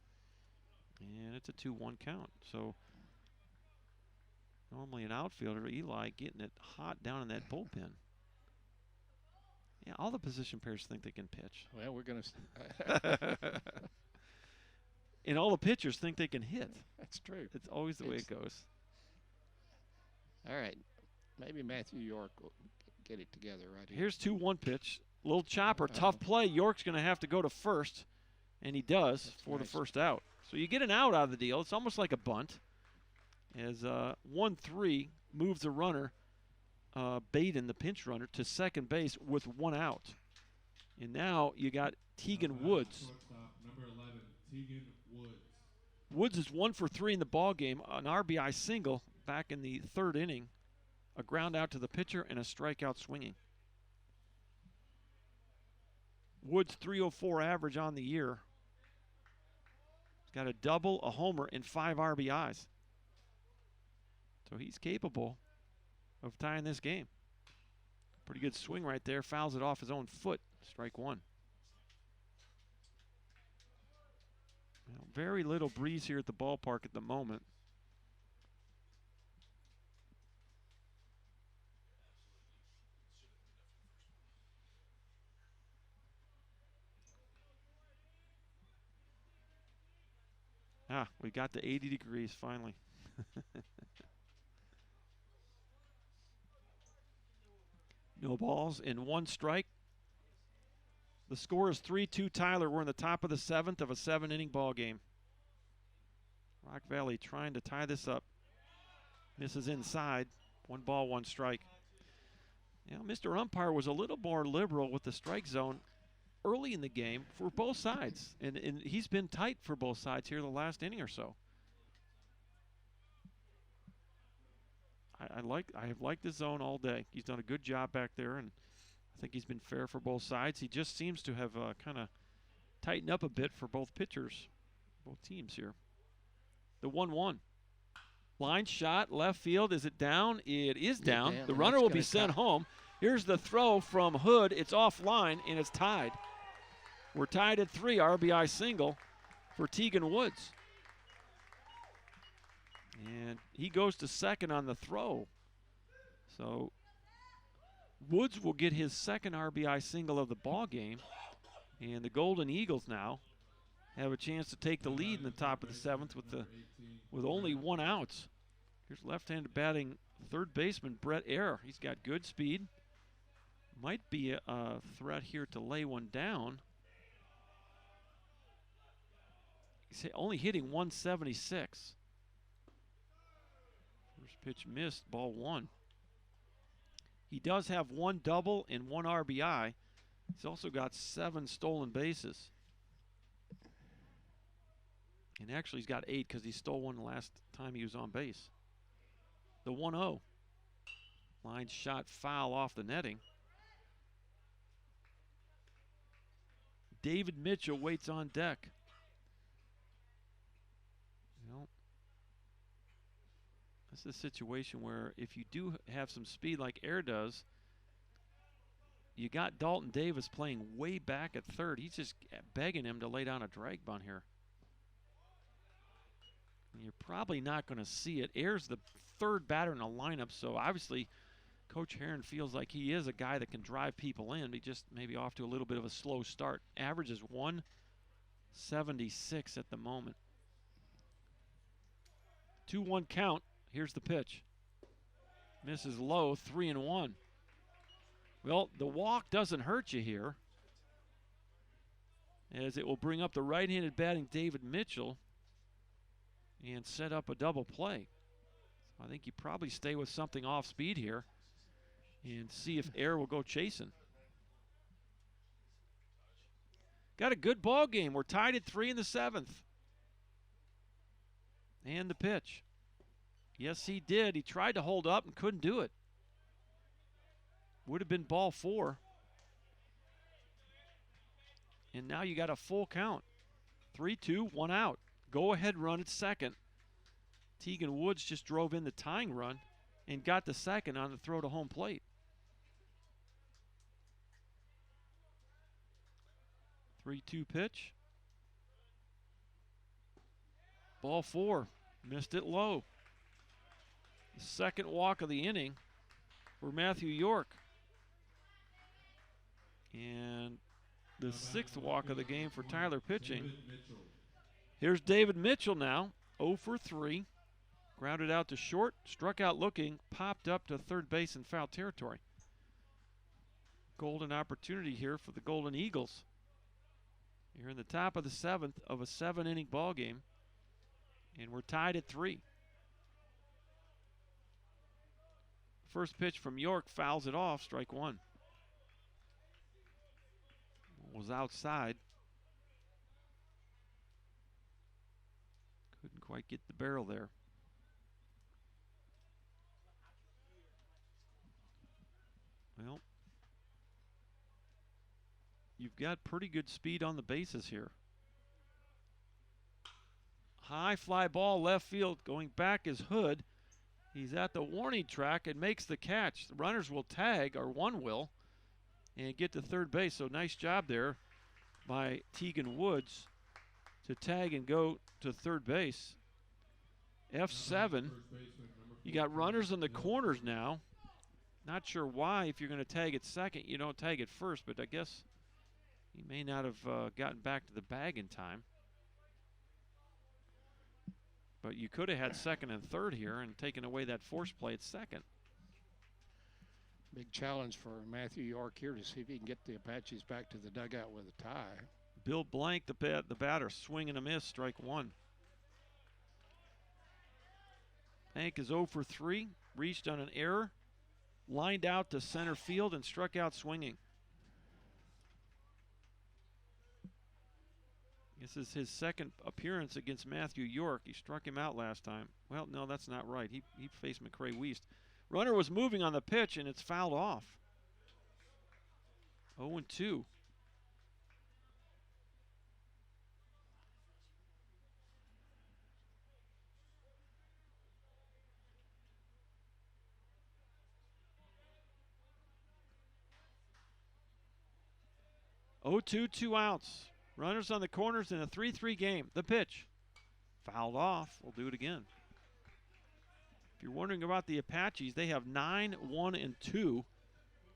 Speaker 1: And it's a 2-1 count. So normally an outfielder, Eli getting it hot down in that bullpen. Yeah, all the position players think they can pitch.
Speaker 2: Well, we're going to.
Speaker 1: And all the pitchers think they can hit.
Speaker 2: That's true.
Speaker 1: It's always the way it goes.
Speaker 2: All right. Maybe Matthew York will get it together right here.
Speaker 1: Here's 2-1 pitch. Little chopper, tough play. York's going to have to go to first, and he does. That's for nice. The first out. So you get an out of the deal. It's almost like a bunt. As 1-3 moves the runner, Baden, the pinch runner, to second base with 1 out. And now you got Tegan Woods.
Speaker 3: Number 11, Tegan Woods.
Speaker 1: Woods is 1 for 3 in the ball game. An RBI single back in the 3rd inning. A ground out to the pitcher and a strikeout swinging. Woods 304 average on the year. He's got a double, a homer, and 5 RBIs. So he's capable of tying this game. Pretty good swing right there. Fouls it off his own foot. Strike one. Well, very little breeze here at the ballpark at the moment. We got to 80 degrees finally. No balls and 1 strike. The score is 3-2 Tyler. We're in the top of the 7th of a 7-inning ball game. Rock Valley trying to tie this up. Misses inside. 1 ball, 1 strike. You know, Mr. Umpire was a little more liberal with the strike zone early in the game for both sides. And he's been tight for both sides here the last inning or so. I have liked the zone all day. He's done a good job back there, and I think he's been fair for both sides. He just seems to have kind of tightened up a bit for both pitchers, both teams here. The 1-1. Line shot, left field. Is it down? It is down. The runner will be sent home. Here's the throw from Hood. It's offline, and it's tied. We're tied at 3, RBI single for Tegan Woods. And he goes to second on the throw. So Woods will get his second RBI single of the ball game. And the Golden Eagles now have a chance to take the lead in the top of the 7th with only 1 out. Here's left-handed batting third baseman Brett Ayer. He's got good speed. Might be a threat here to lay one down. He's only hitting 176. First pitch missed, ball 1. He does have 1 double and 1 RBI. He's also got 7 stolen bases. And actually he's got 8 because he stole 1 last time he was on base. The 1-0. Line shot foul off the netting. David Mitchell waits on deck. Well, this is a situation where if you do have some speed like Ayer does, you got Dalton Davis playing way back at third. He's just begging him to lay down a drag bunt here. And you're probably not going to see it. Ayer's the third batter in the lineup, so obviously Coach Herron feels like he is a guy that can drive people in. He just maybe off to a little bit of a slow start. Average is 176 at the moment. 2-1 count. Here's the pitch. Misses low, 3-1. Well, the walk doesn't hurt you here, as it will bring up the right-handed batting David Mitchell and set up a double play. So I think you probably stay with something off speed here and see if Ayer will go chasing. Got a good ball game. We're tied at 3 in the 7th. And the pitch. Yes, he did. He tried to hold up and couldn't do it. Would have been ball 4. And now you got a full count. 3-2, 1 out. Go-ahead run at second. Tegan Woods just drove in the tying run and got the second on the throw to home plate. 3-2 pitch. Ball 4. Missed it low. The second walk of the inning for Matthew York. And the 6th walk of the game for Tyler pitching. Here's David Mitchell now, 0 for 3. Grounded out to short, struck out looking, popped up to third base in foul territory. Golden opportunity here for the Golden Eagles. You're in the top of the 7th of a 7-inning ball game, and we're tied at 3. First pitch from York fouls it off, strike 1. Was outside. Couldn't quite get the barrel there. Well, you've got pretty good speed on the bases here. High fly ball left field. Going back is Hood. He's at the warning track and makes the catch. The runners will tag, or one will, and get to third base. So nice job there by Tegan Woods to tag and go to third base. F7. You got runners in the corners now. Not sure why. If you're going to tag at second, you don't tag at first, but I guess he may not have gotten back to the bag in time. But you could have had second and third here and taken away that force play at second.
Speaker 2: Big challenge for Matthew York here to see if he can get the Apaches back to the dugout with a tie.
Speaker 1: Bill Blank, the batter, swing and a miss, strike one. Blank is 0 for 3, reached on an error, lined out to center field and struck out swinging. This is his second appearance against Matthew York. He struck him out last time. Well, no, that's not right. He faced McCray Weist. Runner was moving on the pitch, and it's fouled off. 0-2. Oh, 2 outs. Runners on the corners in a 3-3 game. The pitch. Fouled off. We'll do it again. If you're wondering about the Apaches, they have 9-1-2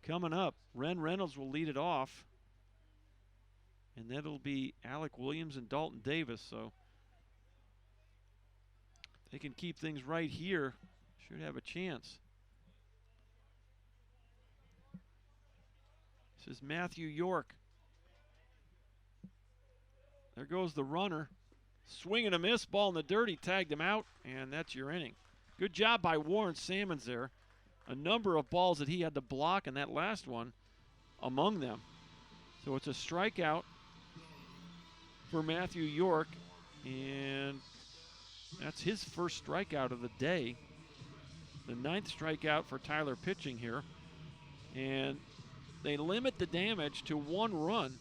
Speaker 1: coming up. Ren Reynolds will lead it off. And then it'll be Alec Williams and Dalton Davis. So they can keep things right here. Should have a chance. This is Matthew York. There goes the runner. Swing and a miss, ball in the dirt. He tagged him out, and that's your inning. Good job by Warren Sammons there. A number of balls that he had to block, and that last one among them. So it's a strikeout for Matthew York, and that's his first strikeout of the day. The 9th strikeout for Tyler pitching here. And they limit the damage to 1 run,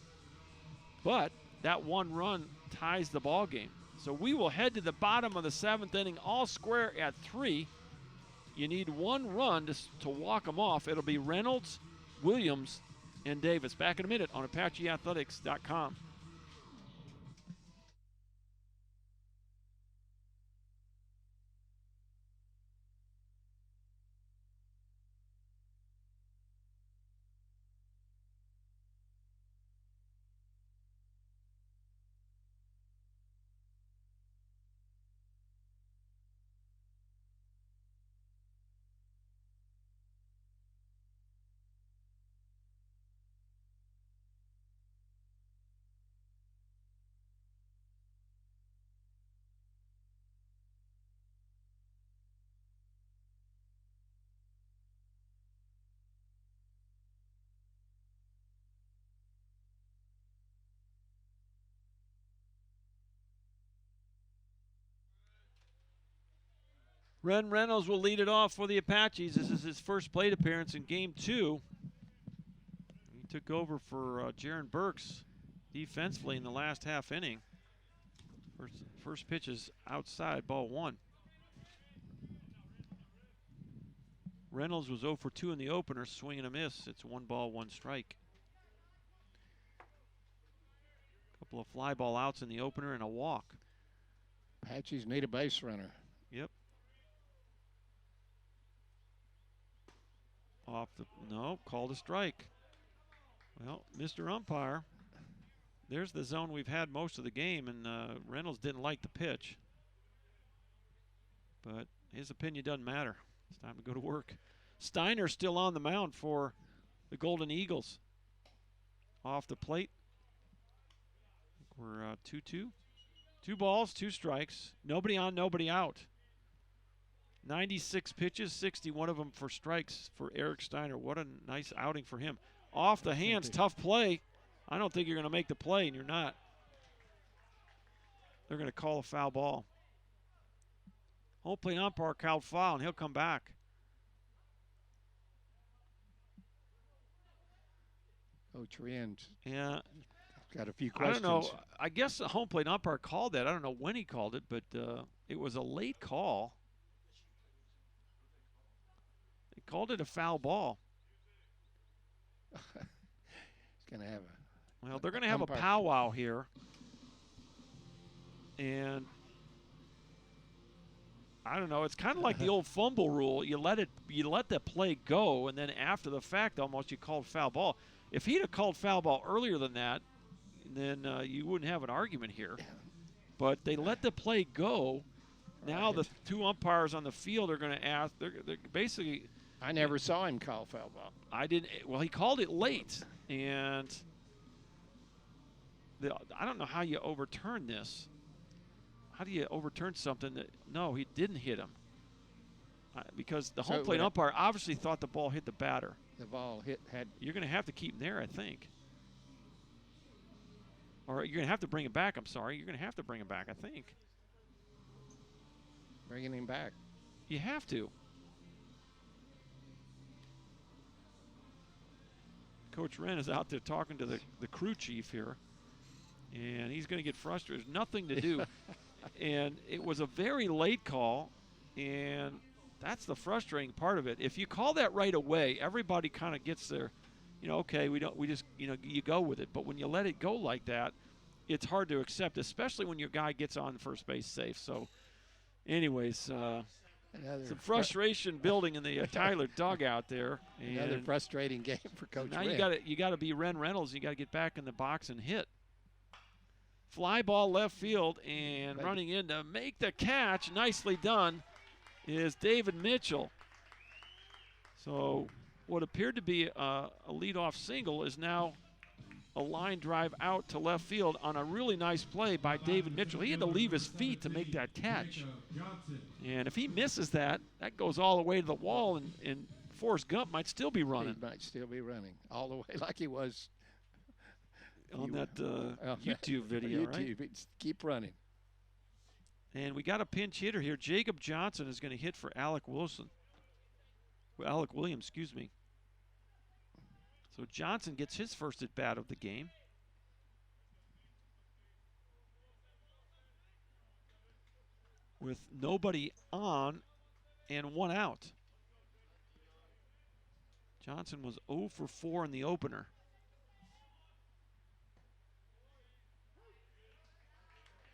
Speaker 1: but that 1 run ties the ball game. So we will head to the bottom of the 7th inning, all square at 3. You need 1 run to walk them off. It'll be Reynolds, Williams, and Davis. Back in a minute on ApacheAthletics.com. Ren Reynolds will lead it off for the Apaches. This is his first plate appearance in Game 2. He took over for Jaron Burks defensively in the last half inning. First pitch is outside, ball 1. Reynolds was 0 for 2 in the opener, swing and a miss. It's 1 ball, 1 strike. Couple of fly ball outs in the opener and a walk.
Speaker 2: Apaches need a base runner.
Speaker 1: Yep. Called a strike. Well, Mr. Umpire, there's the zone we've had most of the game, and Reynolds didn't like the pitch. But his opinion doesn't matter. It's time to go to work. Steiner still on the mound for the Golden Eagles. Off the plate. We're 2-2. 2 balls, 2 strikes. Nobody on, nobody out. 96 pitches, 61 of them for strikes for Eric Steiner. What a nice outing for him. Off the hands, tough play. I don't think you're going to make the play, and you're not. They're going to call a foul ball. Home plate umpire called foul, and he'll come back.
Speaker 2: Coach Rand.
Speaker 1: Yeah.
Speaker 2: Got a few
Speaker 1: I
Speaker 2: questions.
Speaker 1: don't know. I guess the home plate umpire called that. I don't know when he called it, but it was a late call. They called it a foul ball.
Speaker 2: He's going to have a.
Speaker 1: Well, they're going to have a
Speaker 2: umpire.
Speaker 1: powwow here. And I don't know. It's kind of like the old fumble rule. You let the play go, and then after the fact, almost you called foul ball. If he'd have called foul ball earlier than that, then you wouldn't have an argument here. But they let the play go. Now the two umpires on the field are going to ask. They're basically.
Speaker 2: I never saw him call foul ball.
Speaker 1: I didn't. Well, he called it late, and I don't know how you overturn this. How do you overturn something that no, he didn't hit him? Because the home plate umpire obviously thought the ball hit the batter.
Speaker 2: The ball had.
Speaker 1: You're going to have to keep him there, I think. Or you're going to have to bring him back. I'm sorry. You're going to have to bring him back, I think.
Speaker 2: Bringing him back.
Speaker 1: You have to. Coach Wren is out there talking to the crew chief here, and he's going to get frustrated. There's nothing to do. And it was a very late call, and that's the frustrating part of it. If you call that right away, everybody kind of gets their, okay, we just, you go with it. But when you let it go like that, it's hard to accept, especially when your guy gets on first base safe. So, anyways, some frustration building in the Tyler dugout there.
Speaker 2: Another frustrating game for Coach
Speaker 1: Now
Speaker 2: Wren.
Speaker 1: you got to be Ren Reynolds. You got to get back in the box and hit. Fly ball left field, and running in to make the catch, nicely done, is David Mitchell. So what appeared to be a leadoff single is now a line drive out to left field on a really nice play by David Mitchell. He had to leave his feet to make that catch. And if he misses that, that goes all the way to the wall, and Forrest Gump might still be running.
Speaker 2: He might still be running all the way like he was
Speaker 1: on that YouTube video, right?
Speaker 2: Keep running.
Speaker 1: And we got a pinch hitter here. Jacob Johnson is going to hit for Alec Williams, excuse me. So Johnson gets his first at bat of the game. With nobody on and one out. Johnson was 0 for 4 in the opener.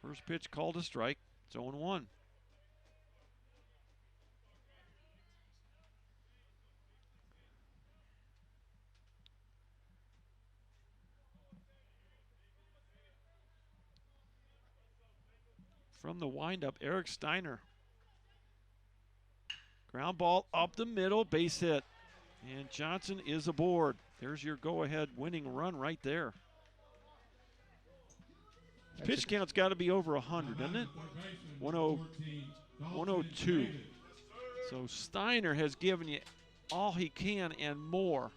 Speaker 1: First pitch called a strike. It's 0-1. From the windup, Eric Steiner. Ground ball up the middle, base hit. And Johnson is aboard. There's your go-ahead winning run right there. Pitch count's got to be over 100, doesn't it? 102. So Steiner has given you all he can and more.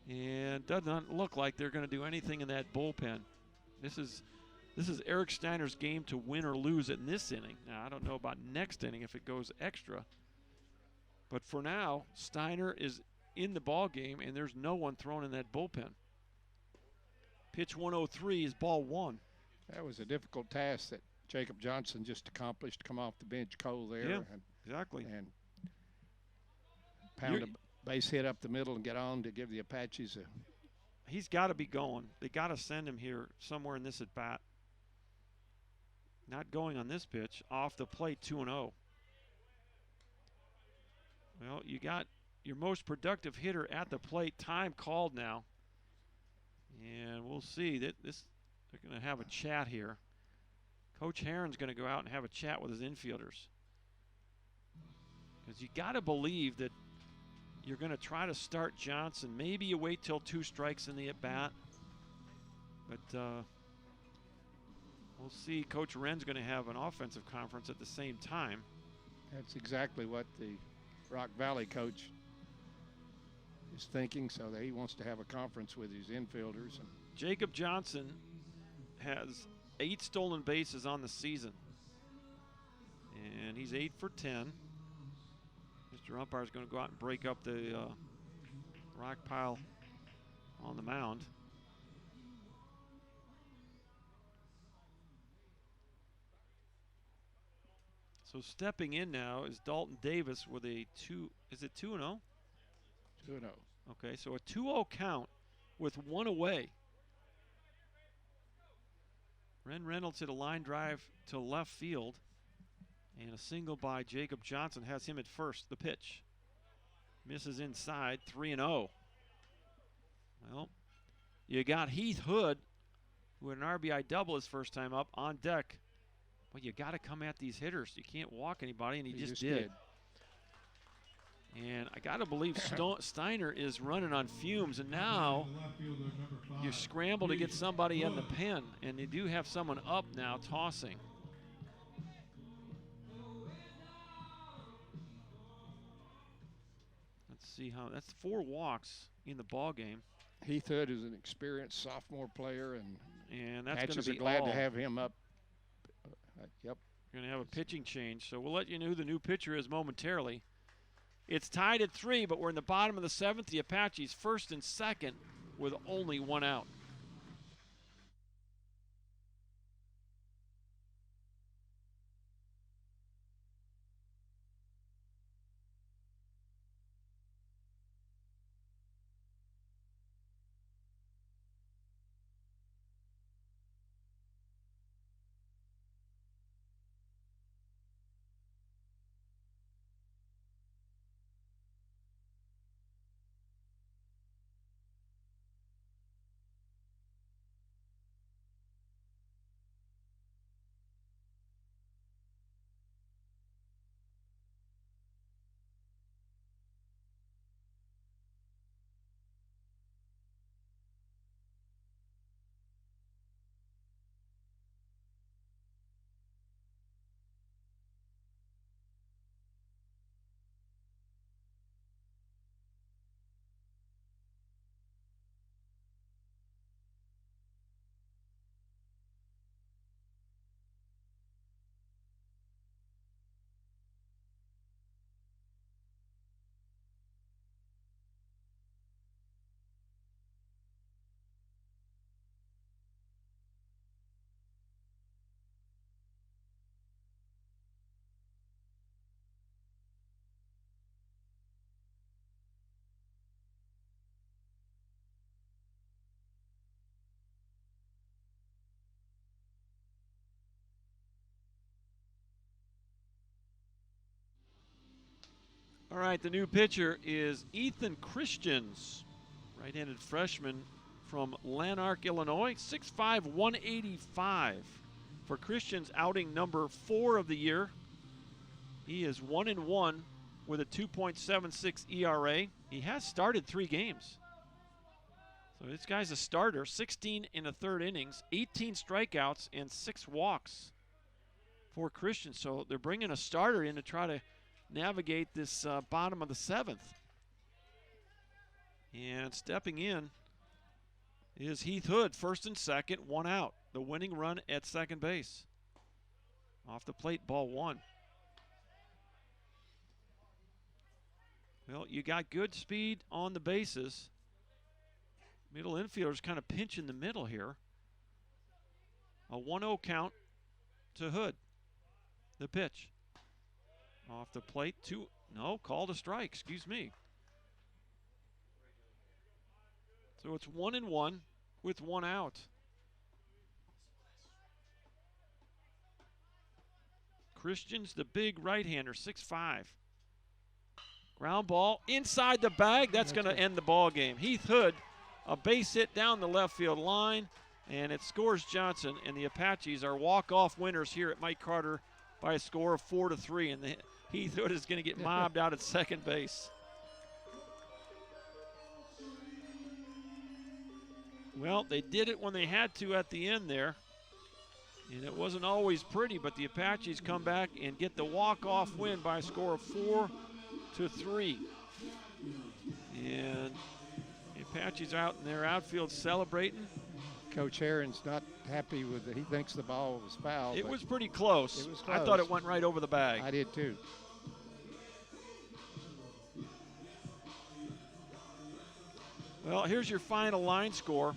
Speaker 1: And doesn't look like they're going to do anything in that bullpen. This is Eric Steiner's game to win or lose in this inning. Now, I don't know about next inning if it goes extra. But for now, Steiner is in the ball game, and there's no one thrown in that bullpen. Pitch 103 is ball one.
Speaker 2: That was a difficult task that Jacob Johnson just accomplished. Come off the bench cold there.
Speaker 1: Yeah, exactly.
Speaker 2: And pound a base hit up the middle and get on to give the Apaches a.
Speaker 1: He's got to be going. They got to send him here somewhere in this at bat. Not going on this pitch. Off the plate, 2-0. Well, you got your most productive hitter at the plate. Time called now. And we'll see that this. They're going to have a chat here. Coach Herron's going to go out and have a chat with his infielders. Because you got to believe that you're going to try to start Johnson. Maybe you wait till 2 strikes in the at-bat. But we'll see. Coach Wren's going to have an offensive conference at the same time.
Speaker 2: That's exactly what the Rock Valley coach is thinking. So that he wants to have a conference with his infielders. And
Speaker 1: Jacob Johnson has 8 stolen bases on the season. And he's 8 for 10. Mr. Umpire is going to go out and break up the rock pile on the mound. So stepping in now is Dalton Davis with a 2. Is it 2-0?
Speaker 2: 2-0.
Speaker 1: Okay, so a 2-0 count with one away. Ren Reynolds hit a line drive to left field, and a single by Jacob Johnson has him at first. The pitch misses inside, 3-0. Well, you got Heath Hood, who had an RBI double his first time up, on deck. But you got to come at these hitters. You can't walk anybody, and he just did. And I got to believe Steiner is running on fumes, and now you scramble to get somebody in the pen, and you do have someone up now tossing. Let's see how, that's 4 walks in the ball game.
Speaker 2: Heath Hood is an experienced sophomore player, and
Speaker 1: that's going to be
Speaker 2: glad to have him up. Yep.
Speaker 1: We're going to have a pitching change, so we'll let you know who the new pitcher is momentarily. It's tied at 3, but we're in the bottom of the 7th. The Apaches first and second with only 1 out. All right, the new pitcher is Ethan Christians, right-handed freshman from Lanark, Illinois, 6'5", 185. For Christians, outing number 4 of the year. He is 1-1 with a 2.76 ERA. He has started 3 games. So this guy's a starter, 16 in the 3rd innings, 18 strikeouts, and 6 walks for Christians. So they're bringing a starter in to try to navigate this bottom of the 7th. And stepping in is Heath Hood, first and second, 1 out. The winning run at second base. Off the plate, ball 1. Well, you got good speed on the bases. Middle infielder's kind of pinching the middle here. A 1-0 count to Hood. The pitch. Off the plate, called a strike, excuse me. So it's 1-1 with 1 out. Christians, the big right-hander, 6'5". Ground ball inside the bag. That's going to end the ball game. Heath Hood, a base hit down the left field line, and it scores Johnson. And the Apaches are walk-off winners here at Mike Carter by a score of 4-3. And Heath Hood is going to get mobbed out at second base. Well, they did it when they had to at the end there. And it wasn't always pretty, but the Apaches come back and get the walk-off win by a score of 4-3. And the Apaches are out in their outfield celebrating.
Speaker 2: Coach Herron's not happy with it. He thinks the ball was foul.
Speaker 1: It was pretty close.
Speaker 2: It was close.
Speaker 1: I thought it went right over the bag.
Speaker 2: I did too.
Speaker 1: Well, here's your final line score.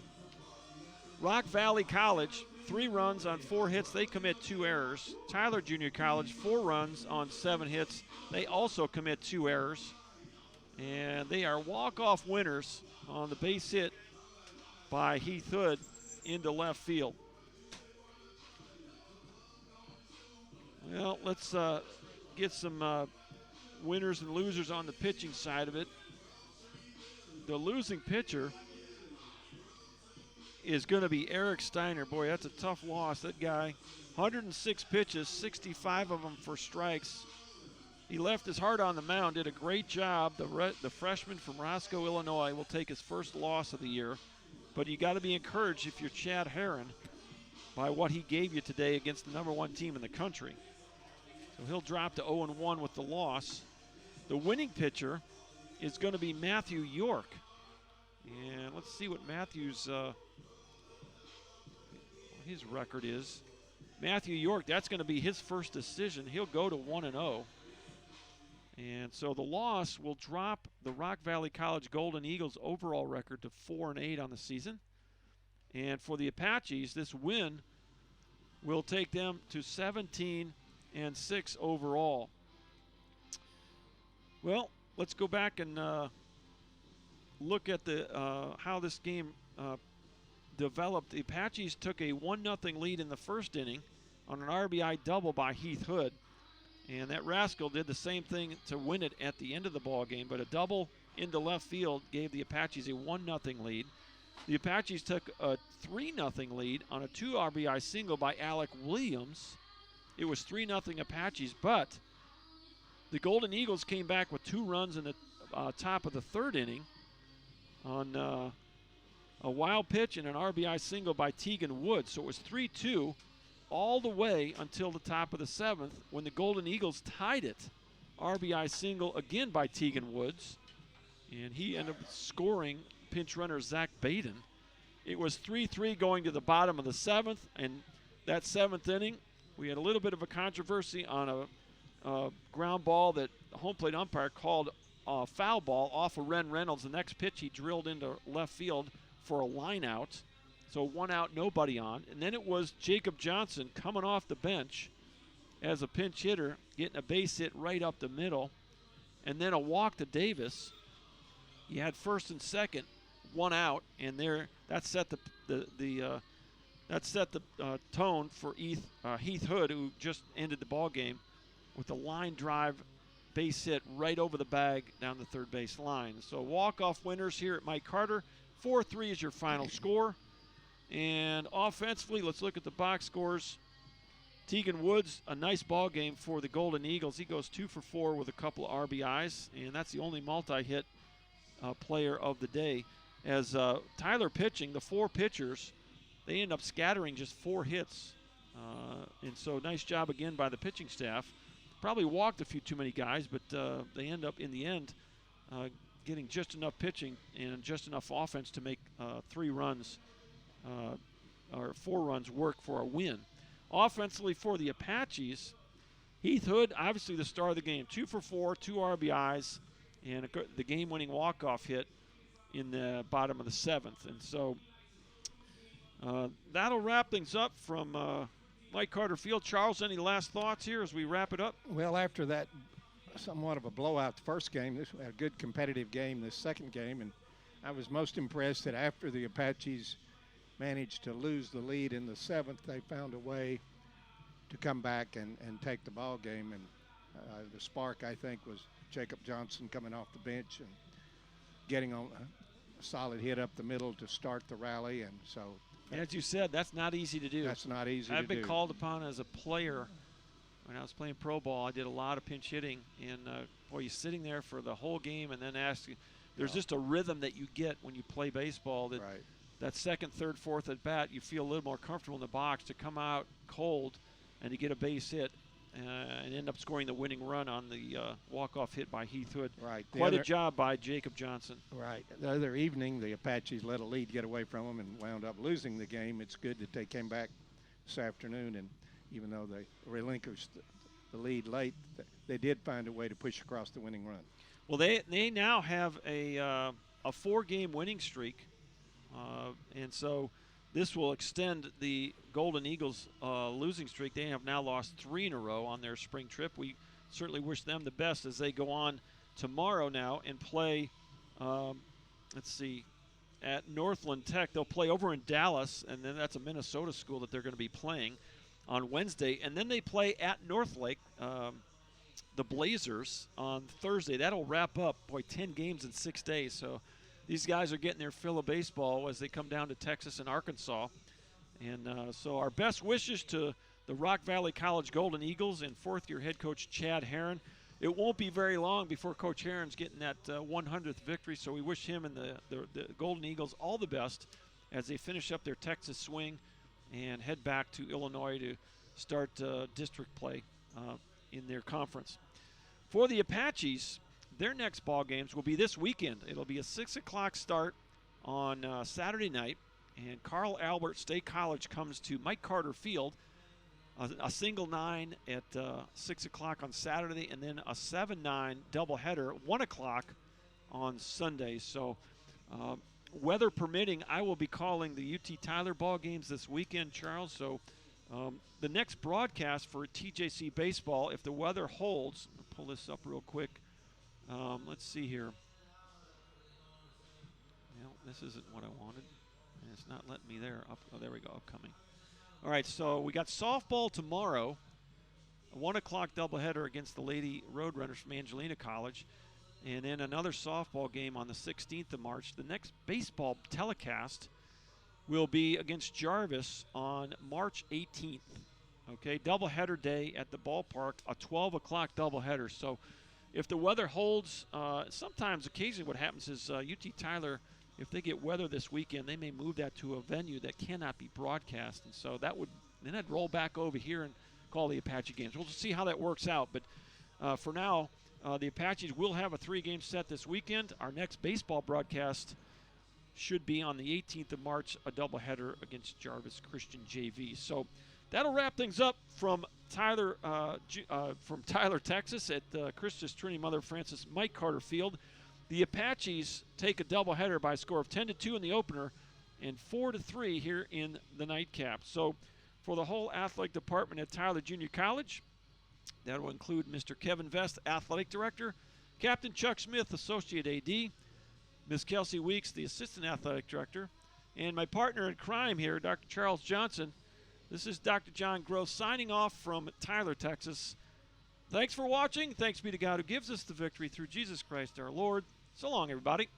Speaker 1: Rock Valley College 3 runs on 4 hits. They commit 2 errors. Tyler Junior College, 4 runs on 7 hits. They also commit 2 errors. And they are walk-off winners on the base hit by Heath Hood into left field. Well, let's get some winners and losers on the pitching side of it. The losing pitcher is going to be Eric Steiner. Boy, that's a tough loss. That guy, 106 pitches, 65 of them for strikes. He left his heart on the mound, did a great job. The freshman from Roscoe, Illinois, will take his first loss of the year. But you got to be encouraged if you're Chad Herron by what he gave you today against the #1 team in the country. So he'll drop to 0-1 with the loss. The winning pitcher is going to be Matthew York. And let's see what Matthew's his record is. Matthew York, that's going to be his first decision. He'll go to 1-0. And so the loss will drop the Rock Valley College Golden Eagles overall record to 4-8 on the season. And for the Apaches, this win will take them to 17-6 overall. Well, let's go back and look at the how this game developed. The Apaches took a 1-0 lead in the first inning on an RBI double by Heath Hood. And that rascal did the same thing to win it at the end of the ball game, but a double into left field gave the Apaches a 1-0 lead. The Apaches took a 3-0 lead on a 2 RBI single by Alec Williams. It was 3-0 Apaches, but the Golden Eagles came back with 2 runs in the top of the 3rd inning on a wild pitch and an RBI single by Tegan Woods. So it was 3-2 all the way until the top of the 7th when the Golden Eagles tied it. RBI single again by Tegan Woods. And he ended up scoring pinch runner Zach Baden. It was 3-3 going to the bottom of the 7th. And that 7th inning, we had a little bit of a controversy on a ground ball that the home plate umpire called a foul ball off of Ren Reynolds. The next pitch he drilled into left field for a line out. So 1 out, nobody on. And then it was Jacob Johnson coming off the bench as a pinch hitter, getting a base hit right up the middle. And then a walk to Davis. You had first and second, 1 out, and there that set the tone for Heath Hood, who just ended the ball game with a line drive base hit right over the bag down the third base line. So walk-off winners here at Mike Carter. 4-3 is your final score. And offensively, let's look at the box scores. Tegan Woods, a nice ball game for the Golden Eagles. He goes 2 for 4 with a couple of RBIs, and that's the only multi-hit player of the day. As Tyler pitching, the 4 pitchers, they end up scattering just 4 hits. And so nice job again by the pitching staff. Probably walked a few too many guys, but they end up in the end getting just enough pitching and just enough offense to make 3 runs or 4 runs work for a win. Offensively for the Apaches, Heath Hood, obviously the star of the game. 2 for 4, 2 RBIs, and the game-winning walk-off hit in the bottom of the 7th. And so that'll wrap things up from Mike Carter Field. Charles, any last thoughts here as we wrap it up?
Speaker 2: Well, after that somewhat of a blowout the first game, this was a good competitive game this second game, and I was most impressed that after the Apaches managed to lose the lead in the 7th, they found a way to come back and take the ball game. And the spark, I think, was Jacob Johnson coming off the bench and getting on a solid hit up the middle to start the rally. And so,
Speaker 1: as you said, that's not easy to do.
Speaker 2: That's not easy to do.
Speaker 1: I've been called upon as a player. When I was playing pro ball, I did a lot of pinch hitting, and boy, you're sitting there for the whole game and then asking. There's just a rhythm that you get when you play baseball that
Speaker 2: right.
Speaker 1: That second, third, fourth at bat, you feel a little more comfortable in the box to come out cold and to get a base hit and end up scoring the winning run on the walk-off hit by Heath Hood.
Speaker 2: Right.
Speaker 1: Quite a job by Jacob Johnson.
Speaker 2: Right. The other evening, the Apaches let a lead get away from them and wound up losing the game. It's good that they came back this afternoon, and even though they relinquished the lead late, they did find a way to push across the winning run.
Speaker 1: Well, they now have a 4-game winning streak. And so this will extend the Golden Eagles' losing streak. They have now lost 3 in a row on their spring trip. We certainly wish them the best as they go on tomorrow now and play, at Northland Tech. They'll play over in Dallas, and then that's a Minnesota school that they're going to be playing on Wednesday. And then they play at Northlake, the Blazers, on Thursday. That'll wrap up, 10 games in 6 days. So these guys are getting their fill of baseball as they come down to Texas and Arkansas. And so our best wishes to the Rock Valley College Golden Eagles and fourth-year head coach Chad Herron. It won't be very long before Coach Herron's getting that 100th victory, so we wish him and the Golden Eagles all the best as they finish up their Texas swing and head back to Illinois to start district play in their conference. For the Apaches, their next ball games will be this weekend. It'll be a 6 o'clock start on Saturday night, and Carl Albert State College comes to Mike Carter Field. A single 9 at 6 o'clock on Saturday, and then a 7-9 doubleheader, 1 o'clock on Sunday. So, weather permitting, I will be calling the UT Tyler ball games this weekend, Charles. So, the next broadcast for TJC baseball, if the weather holds, I'll pull this up real quick. Let's see here. Well, this isn't what I wanted. And it's not letting me there. Oh, there we go, upcoming. All right, so we got softball tomorrow, a 1 o'clock doubleheader against the Lady Roadrunners from Angelina College, and then another softball game on the 16th of March. The next baseball telecast will be against Jarvis on March 18th. Okay, doubleheader day at the ballpark, a 12 o'clock doubleheader. So if the weather holds, sometimes occasionally what happens is UT Tyler, if they get weather this weekend, they may move that to a venue that cannot be broadcast. And so then I'd roll back over here and call the Apache games. We'll just see how that works out. But for now, the Apaches will have a 3-game set this weekend. Our next baseball broadcast should be on the 18th of March, a doubleheader against Jarvis Christian JV. So that'll wrap things up from Tyler, Texas at Christus Trinity Mother Francis Mike Carter Field. The Apaches take a doubleheader by a score of 10-2 in the opener and 4-3 here in the nightcap. So for the whole athletic department at Tyler Junior College, that will include Mr. Kevin Vest, athletic director, Captain Chuck Smith, associate AD, Ms. Kelsey Weeks, the assistant athletic director, and my partner in crime here, Dr. Charles Johnson. This is Dr. John Groth signing off from Tyler, Texas. Thanks for watching. Thanks be to God who gives us the victory through Jesus Christ our Lord. So long, everybody.